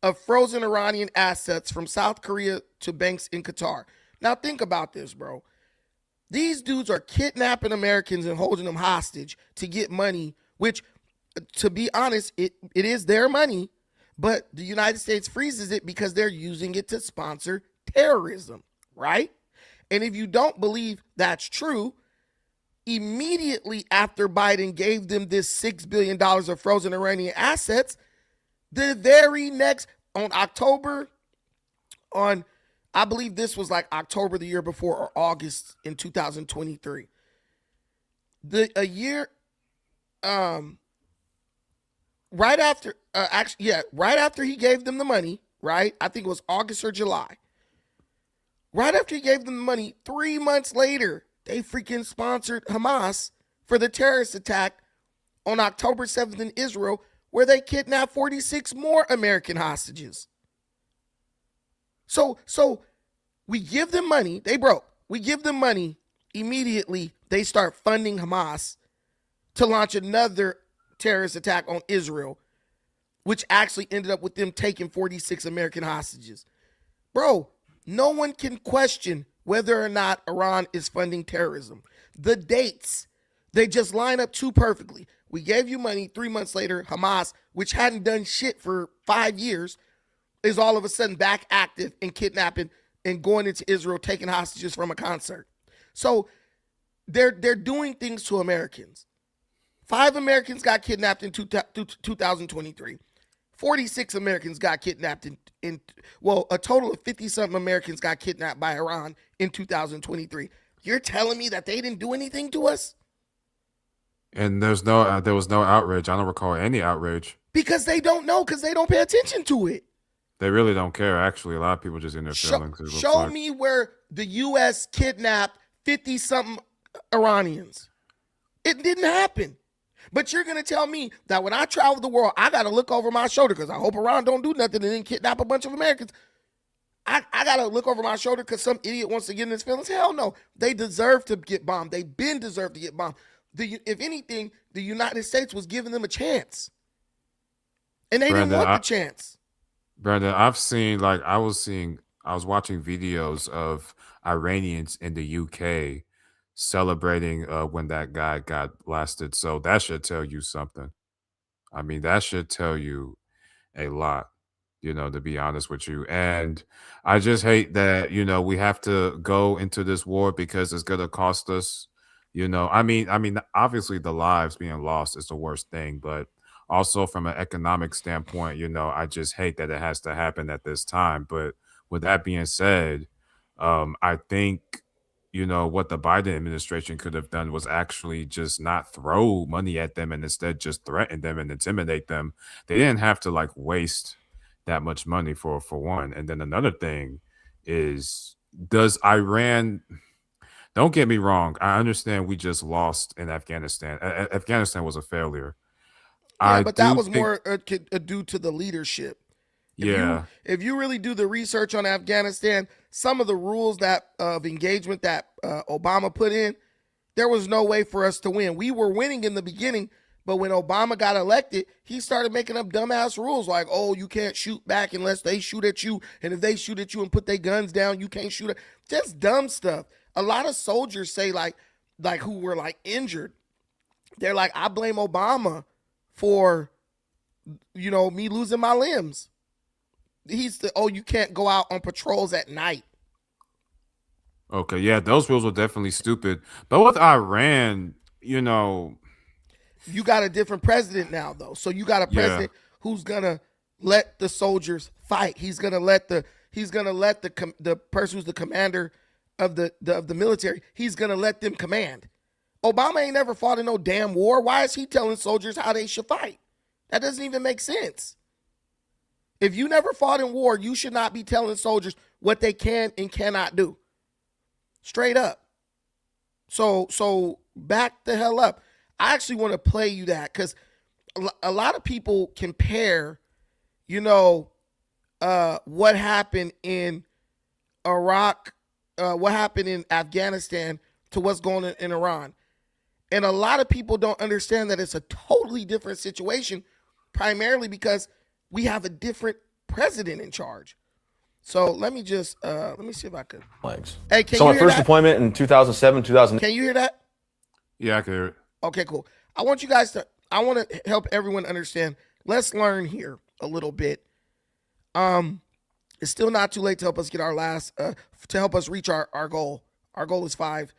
of frozen Iranian assets from South Korea to banks in Qatar. Now think about this, bro. These dudes are kidnapping Americans and holding them hostage to get money, which, to be honest, it is their money, but the United States freezes it because they're using it to sponsor terrorism, right? And if you don't believe that's true, immediately after Biden gave them this $6 billion of frozen Iranian assets, the very next, I believe this was like October the year before or August in 2023. Right after he gave them the money, right? I think it was August or July. Right after he gave them the money, 3 months later, they freaking sponsored Hamas for the terrorist attack on October 7th in Israel, where they kidnapped 46 more American hostages. So we give them money. They broke. We give them money. Immediately, they start funding Hamas to launch another terrorist attack on Israel, which actually ended up with them taking 46 American hostages. Bro, no one can question whether or not Iran is funding terrorism. The dates, they just line up too perfectly. We gave you money. 3 months later, Hamas, which hadn't done shit for 5 years, is all of a sudden back active and kidnapping and going into Israel, taking hostages from a concert. So they're doing things to Americans. 5 Americans got kidnapped in 2023. 46 Americans got kidnapped a total of 50-something Americans got kidnapped by Iran in 2023. You're telling me that they didn't do anything to us? And there was no outrage. I don't recall any outrage. Because they don't know, because they don't pay attention to it. They really don't care, actually. A lot of people just in their feelings. Show me where the U.S. kidnapped 50-something Iranians. It didn't happen. But you're going to tell me that when I travel the world, I got to look over my shoulder because I hope Iran don't do nothing and then kidnap a bunch of Americans. I got to look over my shoulder because some idiot wants to get in his feelings. Hell no. They deserve to get bombed. They've been deserved to get bombed. If anything, the United States was giving them a chance. And they didn't want the chance. Brandon, I was watching videos of Iranians in the UK celebrating when that guy got blasted. So that should tell you something. I mean, that should tell you a lot, to be honest with you. And I just hate that, we have to go into this war because it's going to cost us, I mean, obviously the lives being lost is the worst thing, but also from an economic standpoint, I just hate that it has to happen at this time. But with that being said, I think, what the Biden administration could have done was actually just not throw money at them and instead just threaten them and intimidate them. They didn't have to waste that much money for one. And then another thing is, does Iran, don't get me wrong, I understand we just lost in Afghanistan. Afghanistan was a failure. Yeah, but that was more due to the leadership. If you really do the research on Afghanistan, some of the rules of engagement that Obama put in, there was no way for us to win. We were winning in the beginning, but when Obama got elected, he started making up dumbass rules like, oh, you can't shoot back unless they shoot at you, and if they shoot at you and put their guns down, you can't shoot. Just dumb stuff. A lot of soldiers say like who were injured, they're like, I blame Obama for me losing my limbs. You can't go out on patrols at night. Okay, yeah, those rules were definitely stupid. But with Iran, you got a different president now, though. So you got a president who's gonna let the soldiers fight. He's gonna let the person who's the commander of the military. He's gonna let them command. Obama ain't never fought in no damn war. Why is he telling soldiers how they should fight? That doesn't even make sense. If you never fought in war, you should not be telling soldiers what they can and cannot do. Straight up. So back the hell up. I actually want to play you that because a lot of people compare, what happened in Iraq, what happened in Afghanistan to what's going on in Iran. And a lot of people don't understand that it's a totally different situation, primarily because we have a different president in charge. So let me just let me see if I could. Legs. Hey, can So you my hear first that? deployment in 2007, 2000. Can you hear that? Yeah, I can hear it. Okay, cool. I want you guys to. I want to help everyone understand. Let's learn here a little bit. It's still not too late to help us get our last to help us reach our goal. Our goal is $5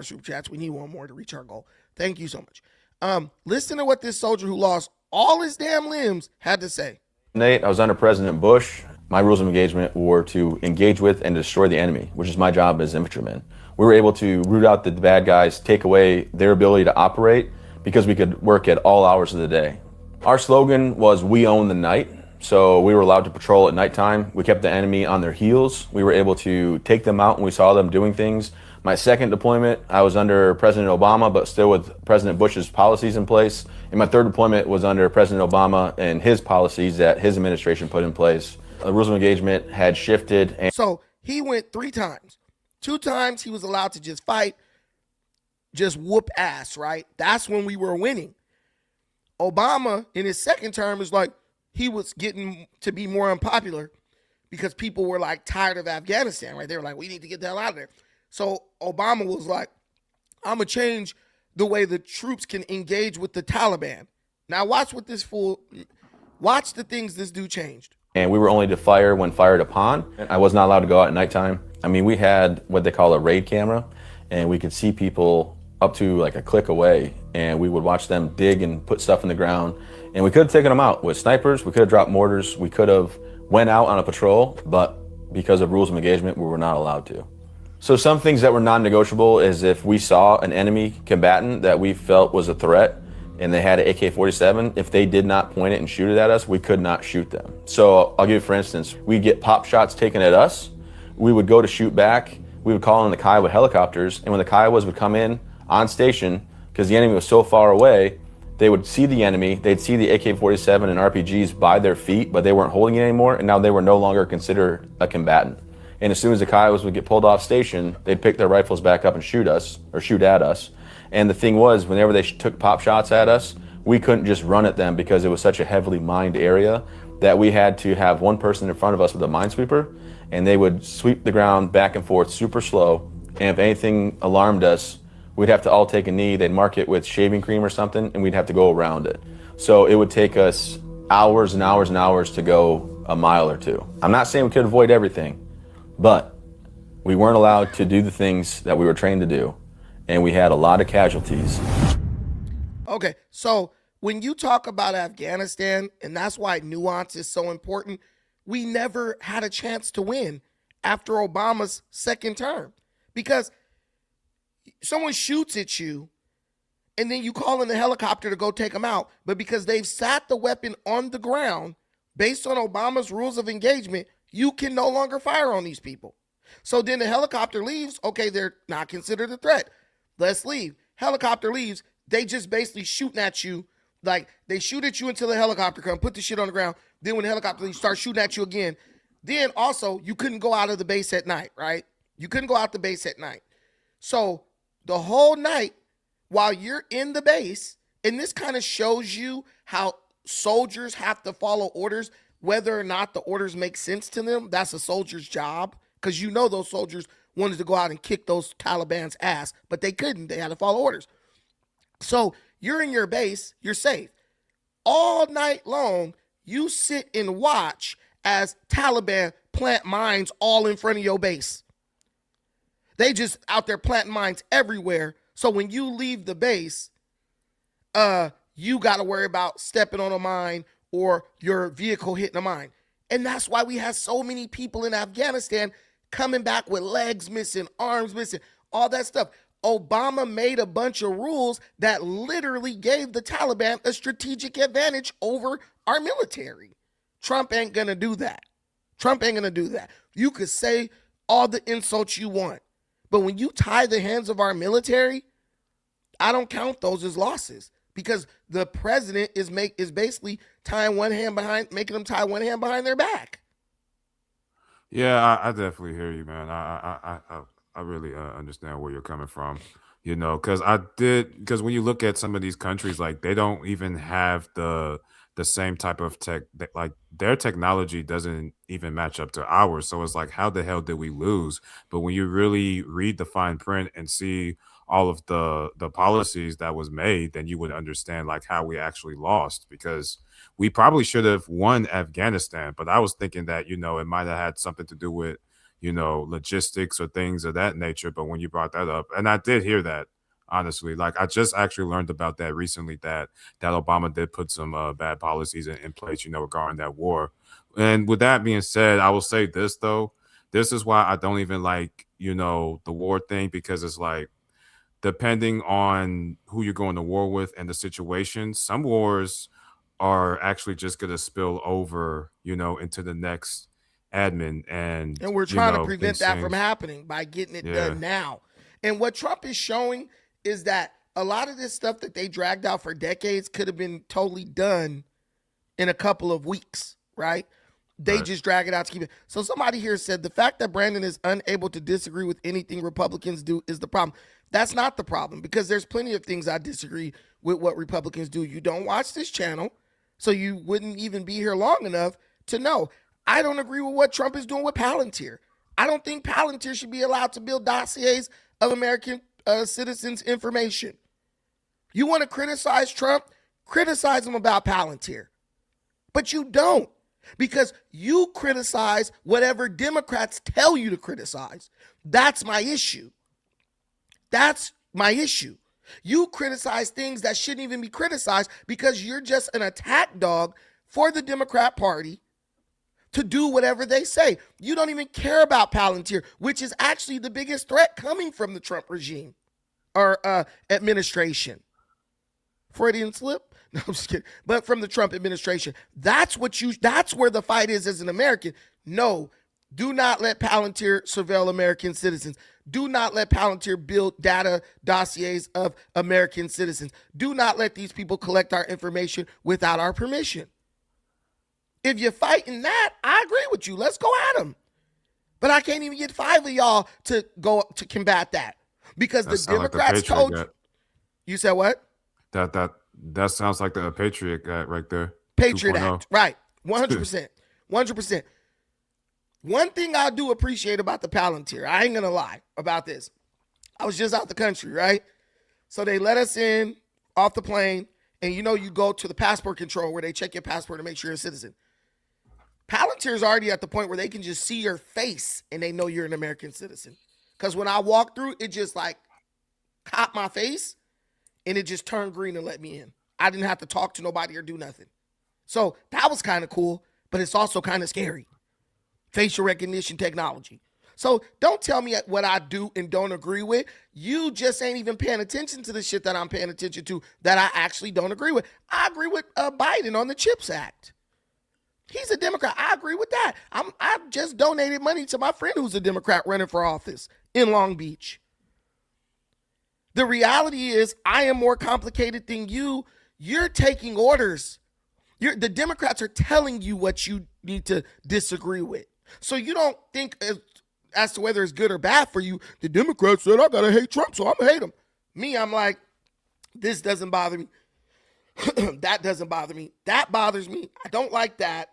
super chats. We need one more to reach our goal. Thank you so much. Listen to what this soldier who lost all his damn limbs had to say. Nate, I was under President Bush. My rules of engagement were to engage with and destroy the enemy, which is my job as infantryman. We were able to root out the bad guys, take away their ability to operate, because we could work at all hours of the day. Our slogan was, "We own the night." So we were allowed to patrol at nighttime. We kept the enemy on their heels. We were able to take them out when we saw them doing things. My second deployment, I was under President Obama, but still with President Bush's policies in place. And my third deployment was under President Obama and his policies that his administration put in place. The rules of engagement had shifted. And so he went 3 times. 2 times he was allowed to just fight, just whoop ass, right? That's when we were winning. Obama, in his second term, is like, he was getting to be more unpopular because people were like tired of Afghanistan, right? They were like, we need to get the hell out of there. So Obama was like, I'm going to change the way the troops can engage with the Taliban. Now watch watch the things this dude changed. And we were only to fire when fired upon. I was not allowed to go out at nighttime. I mean, we had what they call a raid camera, and we could see people up to like a click away, and we would watch them dig and put stuff in the ground. And we could have taken them out with snipers, we could have dropped mortars, we could have went out on a patrol, but because of rules of engagement, we were not allowed to. So some things that were non-negotiable is if we saw an enemy combatant that we felt was a threat and they had an AK-47, if they did not point it and shoot it at us, we could not shoot them. So I'll give you, for instance, we'd get pop shots taken at us, we would go to shoot back, we would call in the Kiowa helicopters, and when the Kiowas would come in on station, because the enemy was so far away, they would see the enemy, they'd see the AK-47 and RPGs by their feet, but they weren't holding it anymore, and now they were no longer considered a combatant. And as soon as the Kiowas would get pulled off station, they'd pick their rifles back up and shoot us, or shoot at us. And the thing was, whenever they took pop shots at us, we couldn't just run at them because it was such a heavily mined area that we had to have one person in front of us with a minesweeper, and they would sweep the ground back and forth super slow, and if anything alarmed us, we'd have to all take a knee, they'd mark it with shaving cream or something, and we'd have to go around it. So it would take us hours and hours and hours to go a mile or two. I'm not saying we could avoid everything, but we weren't allowed to do the things that we were trained to do, and we had a lot of casualties. Okay, so when you talk about Afghanistan, and that's why nuance is so important, we never had a chance to win after Obama's second term because someone shoots at you and then you call in the helicopter to go take them out. But because they've sat the weapon on the ground, based on Obama's rules of engagement, you can no longer fire on these people. So then the helicopter leaves. Okay, they're not considered a threat. Let's leave. Helicopter leaves. They just basically shooting at you. Like they shoot at you until the helicopter comes, put the shit on the ground. Then when the helicopter leaves, start shooting at you again. Then also, you couldn't go out of the base at night, right? You couldn't go out the base at night. So the whole night while you're in the base, and this kind of shows you how soldiers have to follow orders, whether or not the orders make sense to them. That's a soldier's job, because you know those soldiers wanted to go out and kick those Taliban's ass, but they couldn't. They had to follow orders. So you're in your base, you're safe. All night long, you sit and watch as Taliban plant mines all in front of your base. They just out there planting mines everywhere. So when you leave the base, you got to worry about stepping on a mine or your vehicle hitting a mine. And that's why we have so many people in Afghanistan coming back with legs missing, arms missing, all that stuff. Obama made a bunch of rules that literally gave the Taliban a strategic advantage over our military. Trump ain't going to do that. Trump ain't going to do that. You could say all the insults you want, but when you tie the hands of our military, I don't count those as losses, because the president is basically tying one hand behind, making them tie one hand behind their back. Yeah, I definitely hear you, man. I really understand where you're coming from, you know, because when you look at some of these countries, like they don't even have the the same type of tech. Like their technology doesn't even match up to ours. So it's like, how the hell did we lose? But when you really read the fine print and see all of the policies that was made, then you would understand like how we actually lost, because we probably should have won Afghanistan. But I was thinking that, you know, it might have had something to do with, you know, logistics or things of that nature. But when you brought that up, and I did hear that, honestly, like I just actually learned about that recently, that Obama did put some bad policies in place, you know, regarding that war. And with that being said, I will say this though, this is why I don't even like, you know, the war thing, because it's like, depending on who you're going to war with and the situation, some wars are actually just going to spill over, you know, into the next admin. And we're you trying to know, prevent these that from things, happening by getting it yeah. done now. And what Trump is showing is that a lot of this stuff that they dragged out for decades could have been totally done in a couple of weeks, right? They Right. just drag it out to keep it. So somebody here said the fact that Brandon is unable to disagree with anything Republicans do is the problem. That's not the problem, because there's plenty of things I disagree with what Republicans do. You don't watch this channel, so you wouldn't even be here long enough to know. I don't agree with what Trump is doing with Palantir. I don't think Palantir should be allowed to build dossiers of American citizens' information. You want to criticize Trump? Criticize him about Palantir. But you don't, because you criticize whatever Democrats tell you to criticize. That's my issue. That's my issue. You criticize things that shouldn't even be criticized because you're just an attack dog for the Democrat Party to do whatever they say. You don't even care about Palantir, which is actually the biggest threat coming from the Trump regime or administration. Freudian slip? No, I'm just kidding. But from the Trump administration. That's where the fight is as an American. No, do not let Palantir surveil American citizens. Do not let Palantir build data dossiers of American citizens. Do not let these people collect our information without our permission. If you're fighting that, I agree with you. Let's go at them. But I can't even get 5 of y'all to go to combat that, because the Democrats told you. You said what? That sounds like the Patriot Act right there. Patriot 2.0. Act, right? 100%, 100%. One thing I do appreciate about the Palantir, I ain't gonna lie about this. I was just out the country, right? So they let us in off the plane, and you know you go to the passport control where they check your passport to make sure you're a citizen. Palantir is already at the point where they can just see your face and they know you're an American citizen. Because when I walked through, it just like caught my face and it just turned green and let me in. I didn't have to talk to nobody or do nothing. So that was kind of cool, but it's also kind of scary. Facial recognition technology. So don't tell me what I do and don't agree with. You just ain't even paying attention to the shit that I'm paying attention to that I actually don't agree with. I agree with Biden on the CHIPS Act. He's a Democrat. I agree with that. I've just donated money to my friend who's a Democrat running for office in Long Beach. The reality is I am more complicated than you. You're taking orders. The Democrats are telling you what you need to disagree with. So you don't think as to whether it's good or bad for you. The Democrats said, I got to hate Trump, so I'm going to hate him. Me, I'm like, this doesn't bother me. That doesn't bother me. That bothers me. I don't like that.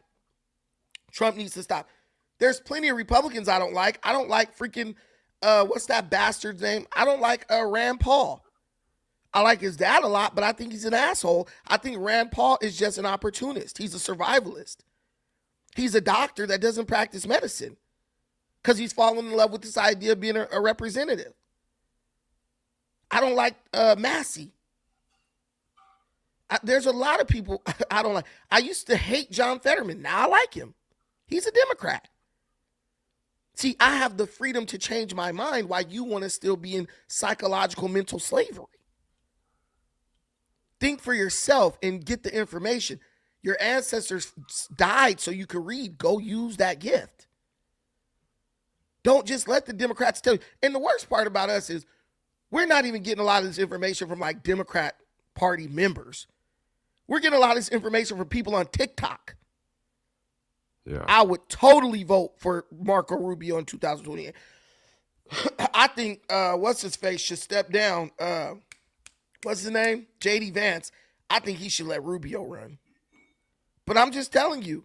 Trump needs to stop. There's plenty of Republicans I don't like. I don't like freaking, what's that bastard's name? I don't like Rand Paul. I like his dad a lot, but I think he's an asshole. I think Rand Paul is just an opportunist. He's a survivalist. He's a doctor that doesn't practice medicine because he's fallen in love with this idea of being a representative. I don't like Massey. There's a lot of people I don't like. I used to hate John Fetterman. Now I like him. He's a Democrat. See, I have the freedom to change my mind while you want to still be in psychological mental slavery. Think for yourself and get the information. Your ancestors died so you could read. Go use that gift. Don't just let the Democrats tell you. And the worst part about us is we're not even getting a lot of this information from like Democrat Party members. We're getting a lot of this information from people on TikTok. Yeah. I would totally vote for Marco Rubio in 2028. I think what's his face should step down. What's his name? JD Vance. I think he should let Rubio run. But I'm just telling you,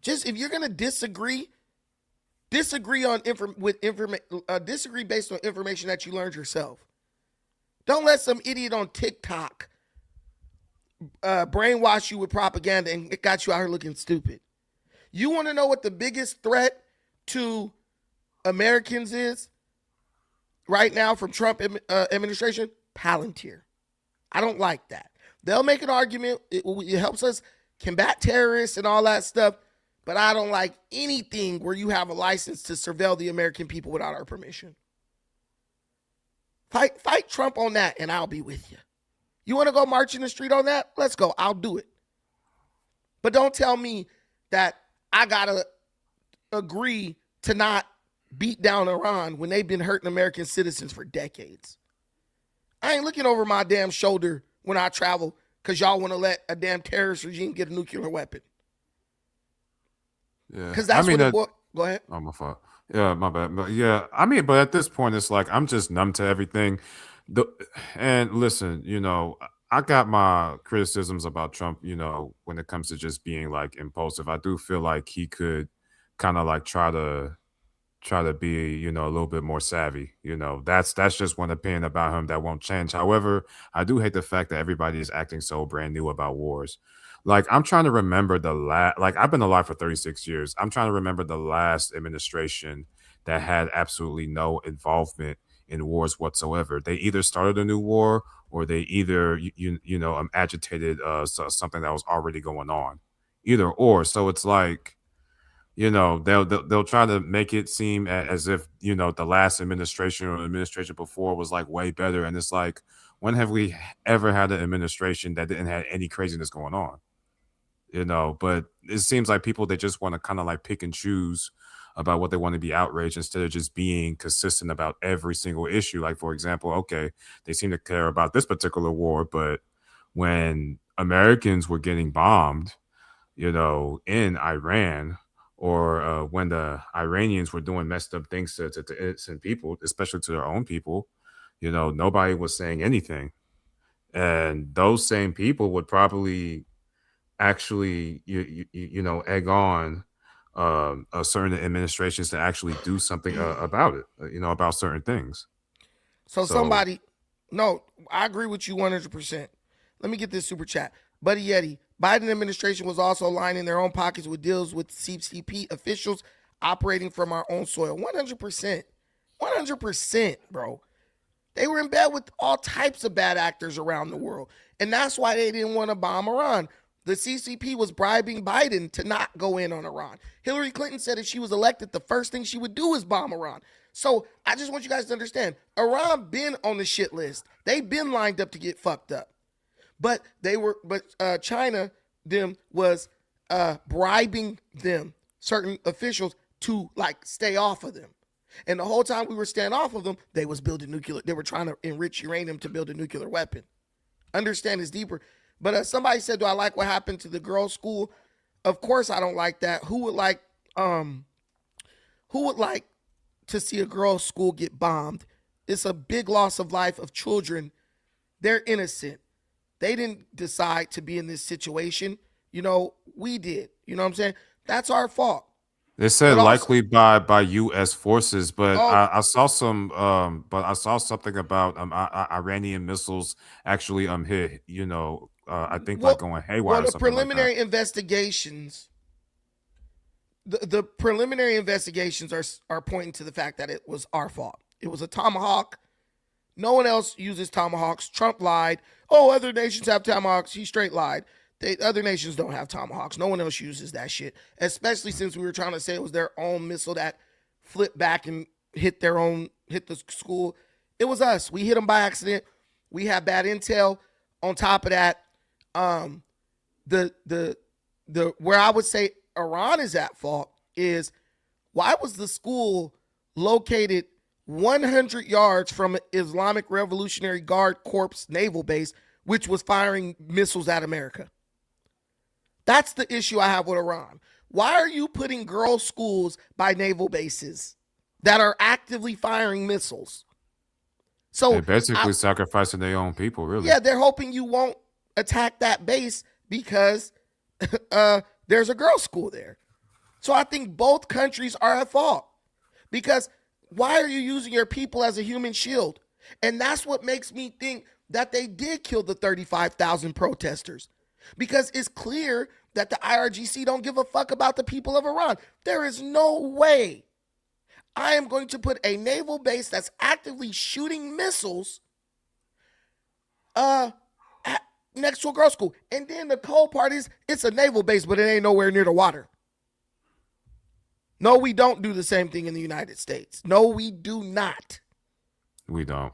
just if you're gonna disagree on disagree based on information that you learned yourself. Don't let some idiot on TikTok brainwash you with propaganda and it got you out here looking stupid. You want to know what the biggest threat to Americans is right now from Trump administration? Palantir. I don't like that. They'll make an argument. It helps us combat terrorists and all that stuff. But I don't like anything where you have a license to surveil the American people without our permission. Fight Trump on that, and I'll be with you. You want to go march in the street on that? Let's go. I'll do it. But don't tell me that I got to agree to not beat down Iran when they've been hurting American citizens for decades. I ain't looking over my damn shoulder when I travel because y'all want to let a damn terrorist regime get a nuclear weapon. Yeah, because that's what go ahead. Oh, my fault. Yeah, my bad. But yeah, I mean, but at this point, it's like I'm just numb to everything. And listen, I got my criticisms about Trump, when it comes to just being like impulsive. I do feel like he could kind of like try to be, a little bit more savvy. That's just one opinion about him that won't change. However, I do hate the fact that everybody is acting so brand new about wars. Like, I'm trying to remember I've been alive for 36 years. I'm trying to remember the last administration that had absolutely no involvement in wars whatsoever. They either started a new war or they either, agitated something that was already going on. Either or. So it's like, they'll try to make it seem as if, the last administration or the administration before was like way better. And it's like, when have we ever had an administration that didn't have any craziness going on? But it seems like people, they just want to kind of like pick and choose about what they want to be outraged instead of just being consistent about every single issue. Like, for example, okay, they seem to care about this particular war, but when Americans were getting bombed, in Iran, or when the Iranians were doing messed up things to innocent people, especially to their own people, nobody was saying anything. And those same people would probably actually, egg on certain administrations to actually do something about it, about certain things. So no, I agree with you 100%. Let me get this super chat. Buddy Yeti, Biden administration was also lining their own pockets with deals with CCP officials operating from our own soil. 100%. 100%, bro. They were in bed with all types of bad actors around the world. And that's why they didn't want to bomb Iran. The CCP was bribing Biden to not go in on Iran. Hillary Clinton said if she was elected, the first thing she would do is bomb Iran. So I just want you guys to understand, Iran been on the shit list. They've been lined up to get fucked up. But China was bribing them, certain officials, to like stay off of them. And the whole time we were staying off of them, they was building nuclear. They were trying to enrich uranium to build a nuclear weapon. Understand it's deeper. But somebody said, do I like what happened to the girls' school? Of course I don't like that. Who would like to see a girls' school get bombed? It's a big loss of life of children. They're innocent. They didn't decide to be in this situation. We did. You know what I'm saying? That's our fault. They said likely by U.S. forces, but I saw something about Iranian missiles actually hit. I think like going haywire. Well, the preliminary investigations, the preliminary investigations are pointing to the fact that it was our fault. It was a Tomahawk. No one else uses Tomahawks. Trump lied. Oh, other nations have Tomahawks. He straight lied. Other nations don't have Tomahawks. No one else uses that shit, especially since we were trying to say it was their own missile that flipped back and hit the school. It was us. We hit them by accident. We had bad intel. On top of that, where I would say Iran is at fault is why was the school located 100 yards from an Islamic Revolutionary Guard Corps naval base, which was firing missiles at America? That's the issue I have with Iran. Why are you putting girls' schools by naval bases that are actively firing missiles? So they're basically sacrificing their own people, really. Yeah, they're hoping you won't attack that base because there's a girls' school there. So I think both countries are at fault because why are you using your people as a human shield? And that's what makes me think that they did kill the 35,000 protesters because it's clear that the IRGC don't give a fuck about the people of Iran. There is no way I am going to put a naval base that's actively shooting missiles next to a girls' school. And then the cold part is it's a naval base, but it ain't nowhere near the water. No, we don't do the same thing in the United States. No, we do not. We don't.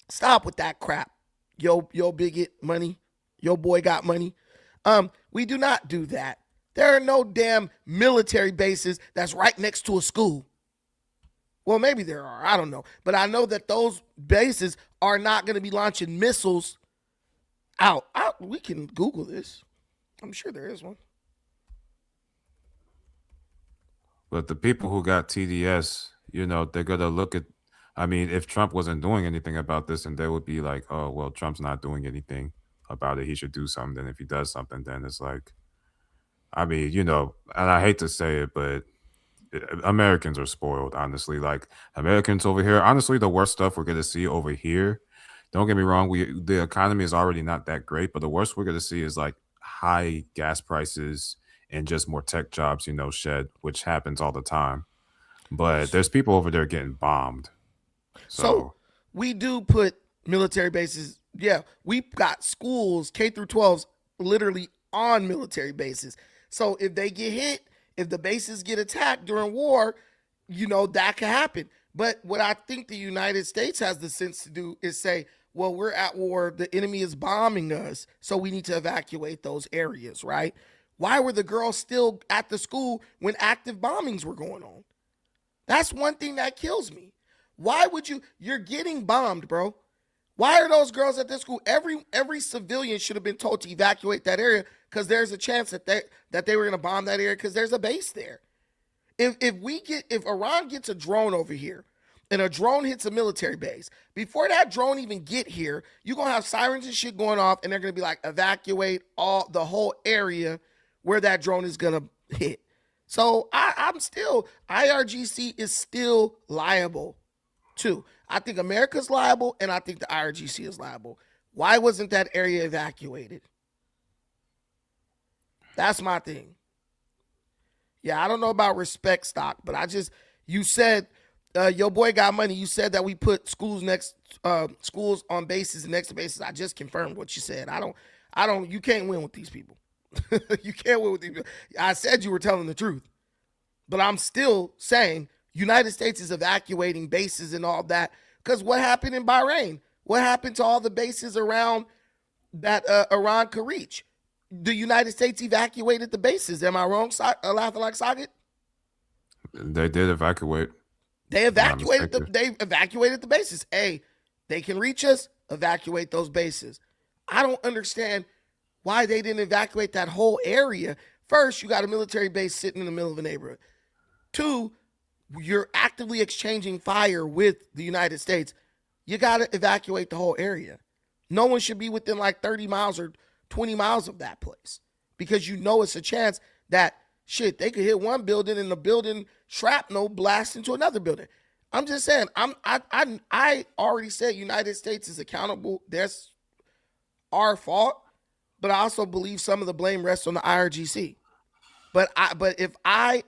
Stop with that crap. Yo bigot money. Yo boy got money. We do not do that. There are no damn military bases that's right next to a school. Well, maybe there are. I don't know. But I know that those bases are not going to be launching missiles out. We can Google this. I'm sure there is one. But the people who got TDS, they're going to look at, if Trump wasn't doing anything about this, and they would be like, oh, well, Trump's not doing anything about it. He should do something. And if he does something, then it's like, and I hate to say it, but Americans are spoiled, honestly. Like, Americans over here, honestly, the worst stuff we're going to see over here, don't get me wrong, the economy is already not that great, but the worst we're going to see is like high gas prices and just more tech jobs, shed, which happens all the time. But there's people over there getting bombed. So we do put military bases. Yeah, we got schools, K through 12s, literally on military bases. So if they get hit, if the bases get attacked during war, that could happen. But what I think the United States has the sense to do is say, well, we're at war. The enemy is bombing us. So we need to evacuate those areas, right? Why were the girls still at the school when active bombings were going on? That's one thing that kills me. Why would you're getting bombed, bro. Why are those girls at this school? Every civilian should have been told to evacuate that area because there's a chance that they were going to bomb that area because there's a base there. If Iran gets a drone over here and a drone hits a military base, before that drone even get here, you're going to have sirens and shit going off and they're going to be like, evacuate the whole area where that drone is going to hit. So IRGC is still liable too. I think America's liable and I think the IRGC is liable. Why wasn't that area evacuated? That's my thing. Yeah, I don't know about respect stock, but you said, your boy got money. You said that we put schools on bases and next to bases. I just confirmed what you said. You can't win with these people. You can't win with these people. I said you were telling the truth, but I'm still saying United States is evacuating bases and all that because what happened in Bahrain? What happened to all the bases around that Iran could reach? The United States evacuated the bases. Am I wrong, laughing like socket? They did evacuate. They evacuated the bases. Hey, they can reach us, evacuate those bases. I don't understand why they didn't evacuate that whole area. First, you got a military base sitting in the middle of a neighborhood. Two, you're actively exchanging fire with the United States. You got to evacuate the whole area. No one should be within like 30 miles or 20 miles of that place because it's a chance that they could hit one building and the building shrapnel blast into another building. I'm just saying, I already said United States is accountable. That's our fault, but I also believe some of the blame rests on the IRGC. But if I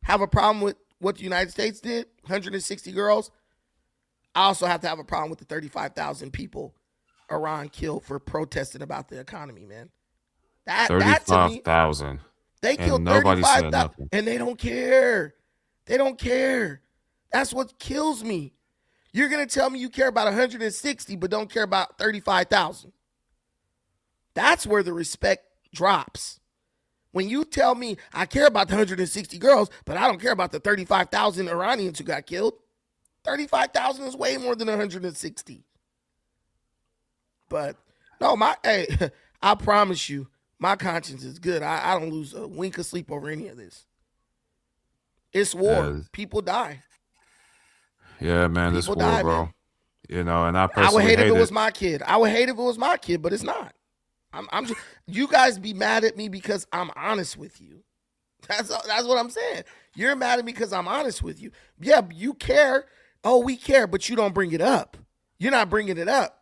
have a problem with what the United States did, 160 girls, I also have to have a problem with the 35,000 people Iran killed for protesting about the economy, man. That 35,000. They killed 35,000 and they don't care. They don't care. That's what kills me. You're going to tell me you care about 160 but don't care about 35,000. That's where the respect drops. When you tell me I care about the 160 girls, but I don't care about the 35,000 Iranians who got killed, 35,000 is way more than 160. But no, I promise you, my conscience is good. I don't lose a wink of sleep over any of this. It's war. People die. Yeah, man, this war, bro. Man. And I personally would hate if it was my kid. I would hate if it was my kid, but it's not. I'm just, you guys be mad at me because I'm honest with you. That's what I'm saying. You're mad at me because I'm honest with you. Yeah, you care. Oh, we care, but you don't bring it up. You're not bringing it up.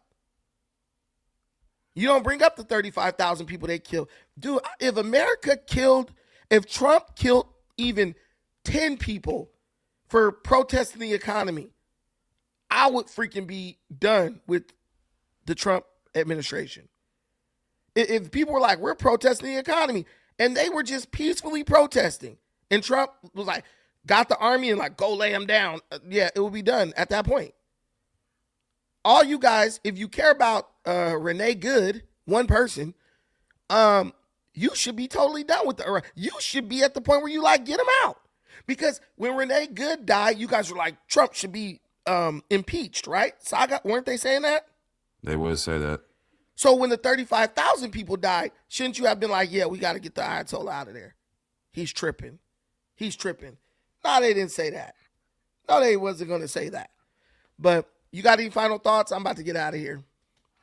You don't bring up the 35,000 people they killed. Dude, if Trump killed even 10 people for protesting the economy, I would freaking be done with the Trump administration. If people were like, we're protesting the economy, and they were just peacefully protesting, and Trump was like, got the army and like, go lay them down, yeah, it would be done at that point. All you guys, if you care about Renee Good, one person, you should be totally done with you should be at the point where you like, get him out. Because when Renee Good died, you guys were like, Trump should be impeached, right? Weren't they saying that? They would say that. So when the 35,000 people died, shouldn't you have been like, yeah, we got to get the Ayatollah out of there? He's tripping. No, they didn't say that. No, they wasn't going to say that. But you got any final thoughts? I'm about to get out of here.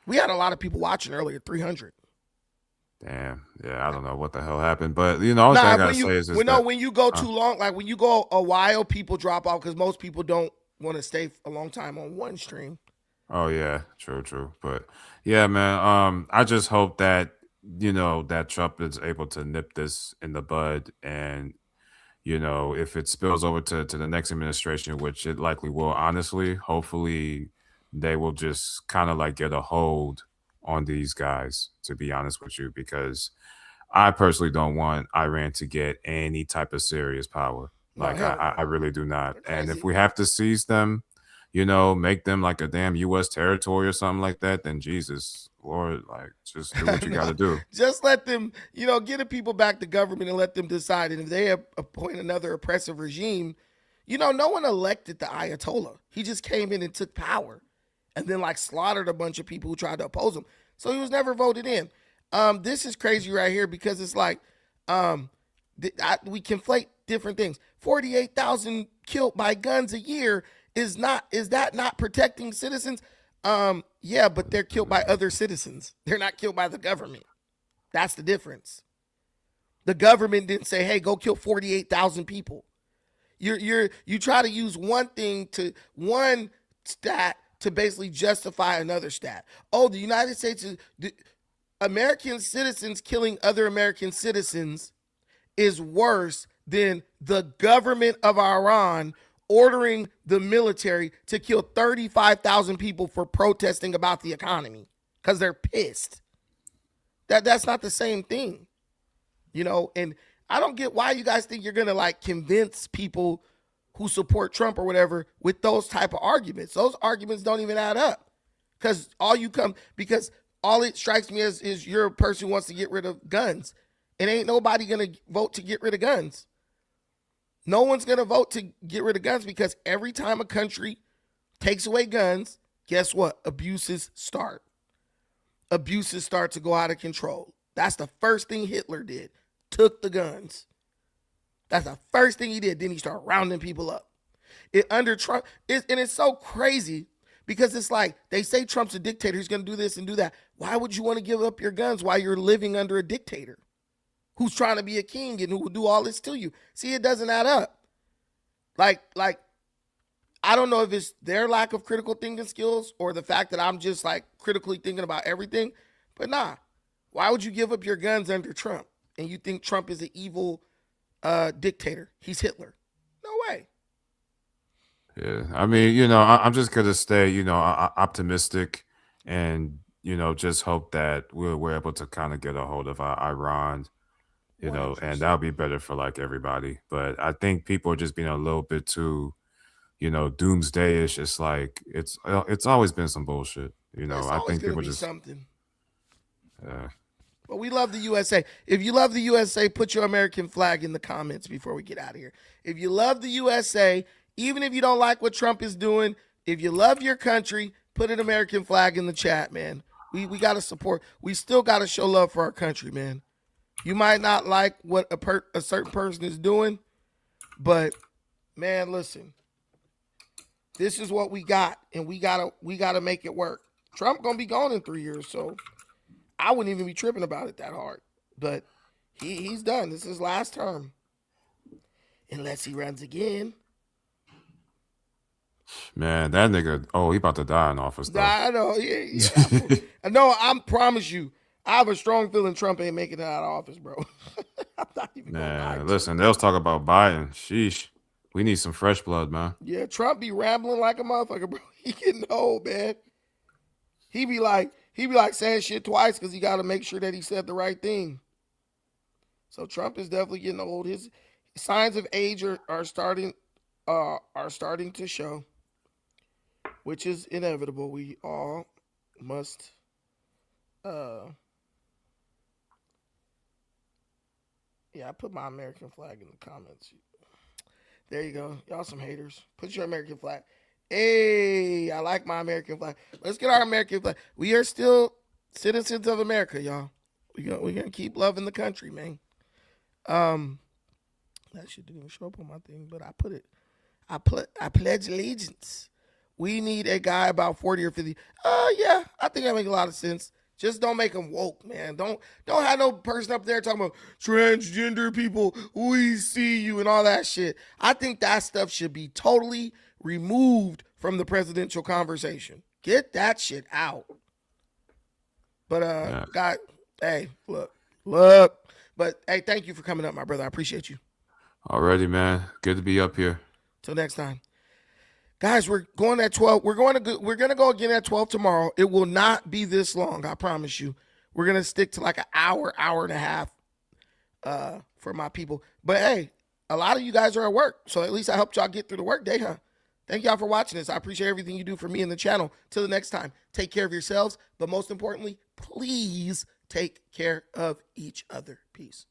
We had a lot of people watching earlier, 300. Damn. Yeah, I don't know what the hell happened. But, you know, all thing I got to say is when you go too long, like when you go a while, people drop off because most people don't want to stay a long time on one stream. Oh yeah, true. But yeah, man, I just hope that, you know, that Trump is able to nip this in the bud, and, you know, if it spills over to the next administration, which it likely will, honestly, hopefully they will just kind of like get a hold on these guys, to be honest with you, because I personally don't want Iran to get any type of serious power. Like, I really do not. And if we have to seize them, you know, make them like a damn U.S. territory or something like that, then Jesus, Lord, like, just do what you got to do. Just let them, you know, get the people back to government and let them decide. And if they appoint another oppressive regime, you know, no one elected the Ayatollah. He just came in and took power and then like slaughtered a bunch of people who tried to oppose him. So he was never voted in. This is crazy right here because it's like we conflate different things. 48,000 killed by guns a year. Is that not protecting citizens? Yeah, but they're killed by other citizens. They're not killed by the government. That's the difference. The government didn't say, "Hey, go kill 48,000 people." You try to use one stat to basically justify another stat. Oh, the United States American citizens killing other American citizens is worse than the government of Iran ordering the military to kill 35,000 people for protesting about the economy because they're pissed. That's not the same thing, you know. And I don't get why you guys think you're gonna like convince people who support Trump or whatever with those type of arguments. Those arguments don't even add up because all it strikes me as is you're a person who wants to get rid of guns, and ain't nobody gonna vote to get rid of guns. No one's going to vote to get rid of guns because every time a country takes away guns, guess what? Abuses start. Abuses start to go out of control. That's the first thing Hitler did. Took the guns. That's the first thing he did. Then he started rounding people up. Under Trump, and it's so crazy because it's like they say Trump's a dictator. He's going to do this and do that. Why would you want to give up your guns while you're living under a dictator who's trying to be a king and who will do all this to you? See, it doesn't add up. Like, I don't know if it's their lack of critical thinking skills or the fact that I'm just like critically thinking about everything, but nah. Why would you give up your guns under Trump? And you think Trump is an evil dictator? He's Hitler. No way. Yeah, I mean, you know, I'm just gonna stay, you know, optimistic, and, you know, just hope that we're able to kind of get a hold of Iran, you know, 100%. And that'll be better for like everybody. But I think people are just being a little bit too, you know, doomsday-ish. It's like it's always been some bullshit, you know. I think people just something. Yeah. But we love the USA. If you love the USA, put your American flag in the comments before we get out of here. If you love the USA, even if you don't like what Trump is doing, if you love your country, put an American flag in the chat, man. We got to support. We still got to show love for our country, man. You might not like what a certain person is doing, but man, listen. This is what we got, and we gotta make it work. Trump gonna be gone in 3 years, so I wouldn't even be tripping about it that hard. But he's done. This is his last term. Unless he runs again. Man, that nigga, he about to die in office, though. I know. Yeah. No, I promise you, I have a strong feeling Trump ain't making it out of office, bro. I'm not even gonna lie to Listen, they'll talk about Biden. Sheesh. We need some fresh blood, man. Yeah, Trump be rambling like a motherfucker, bro. He getting old, man. He be like saying shit twice because he got to make sure that he said the right thing. So Trump is definitely getting old. His signs of age are starting to show, which is inevitable. We all must I put my American flag in the comments. There you go. Y'all some haters. Put your American flag. Hey, I like my American flag. Let's get our American flag. We are still citizens of America, y'all. We're gonna keep loving the country, man. That shit didn't even show up on my thing, but I put it. I pledge allegiance. We need a guy about 40 or 50. Yeah, I think that makes a lot of sense. Just don't make them woke, man. Don't have no person up there talking about transgender people. We see you and all that shit. I think that stuff should be totally removed from the presidential conversation. Get that shit out. But God, hey, look. But hey, thank you for coming up, my brother. I appreciate you. Already, man. Good to be up here. Till next time. Guys, we're going at 12. We're going to go again at 12 tomorrow. It will not be this long, I promise you. We're going to stick to like an hour and a half for my people. But hey, a lot of you guys are at work, so at least I helped y'all get through the work day, huh? Thank y'all for watching this. I appreciate everything you do for me and the channel. Till the next time, take care of yourselves, but most importantly, please take care of each other. Peace.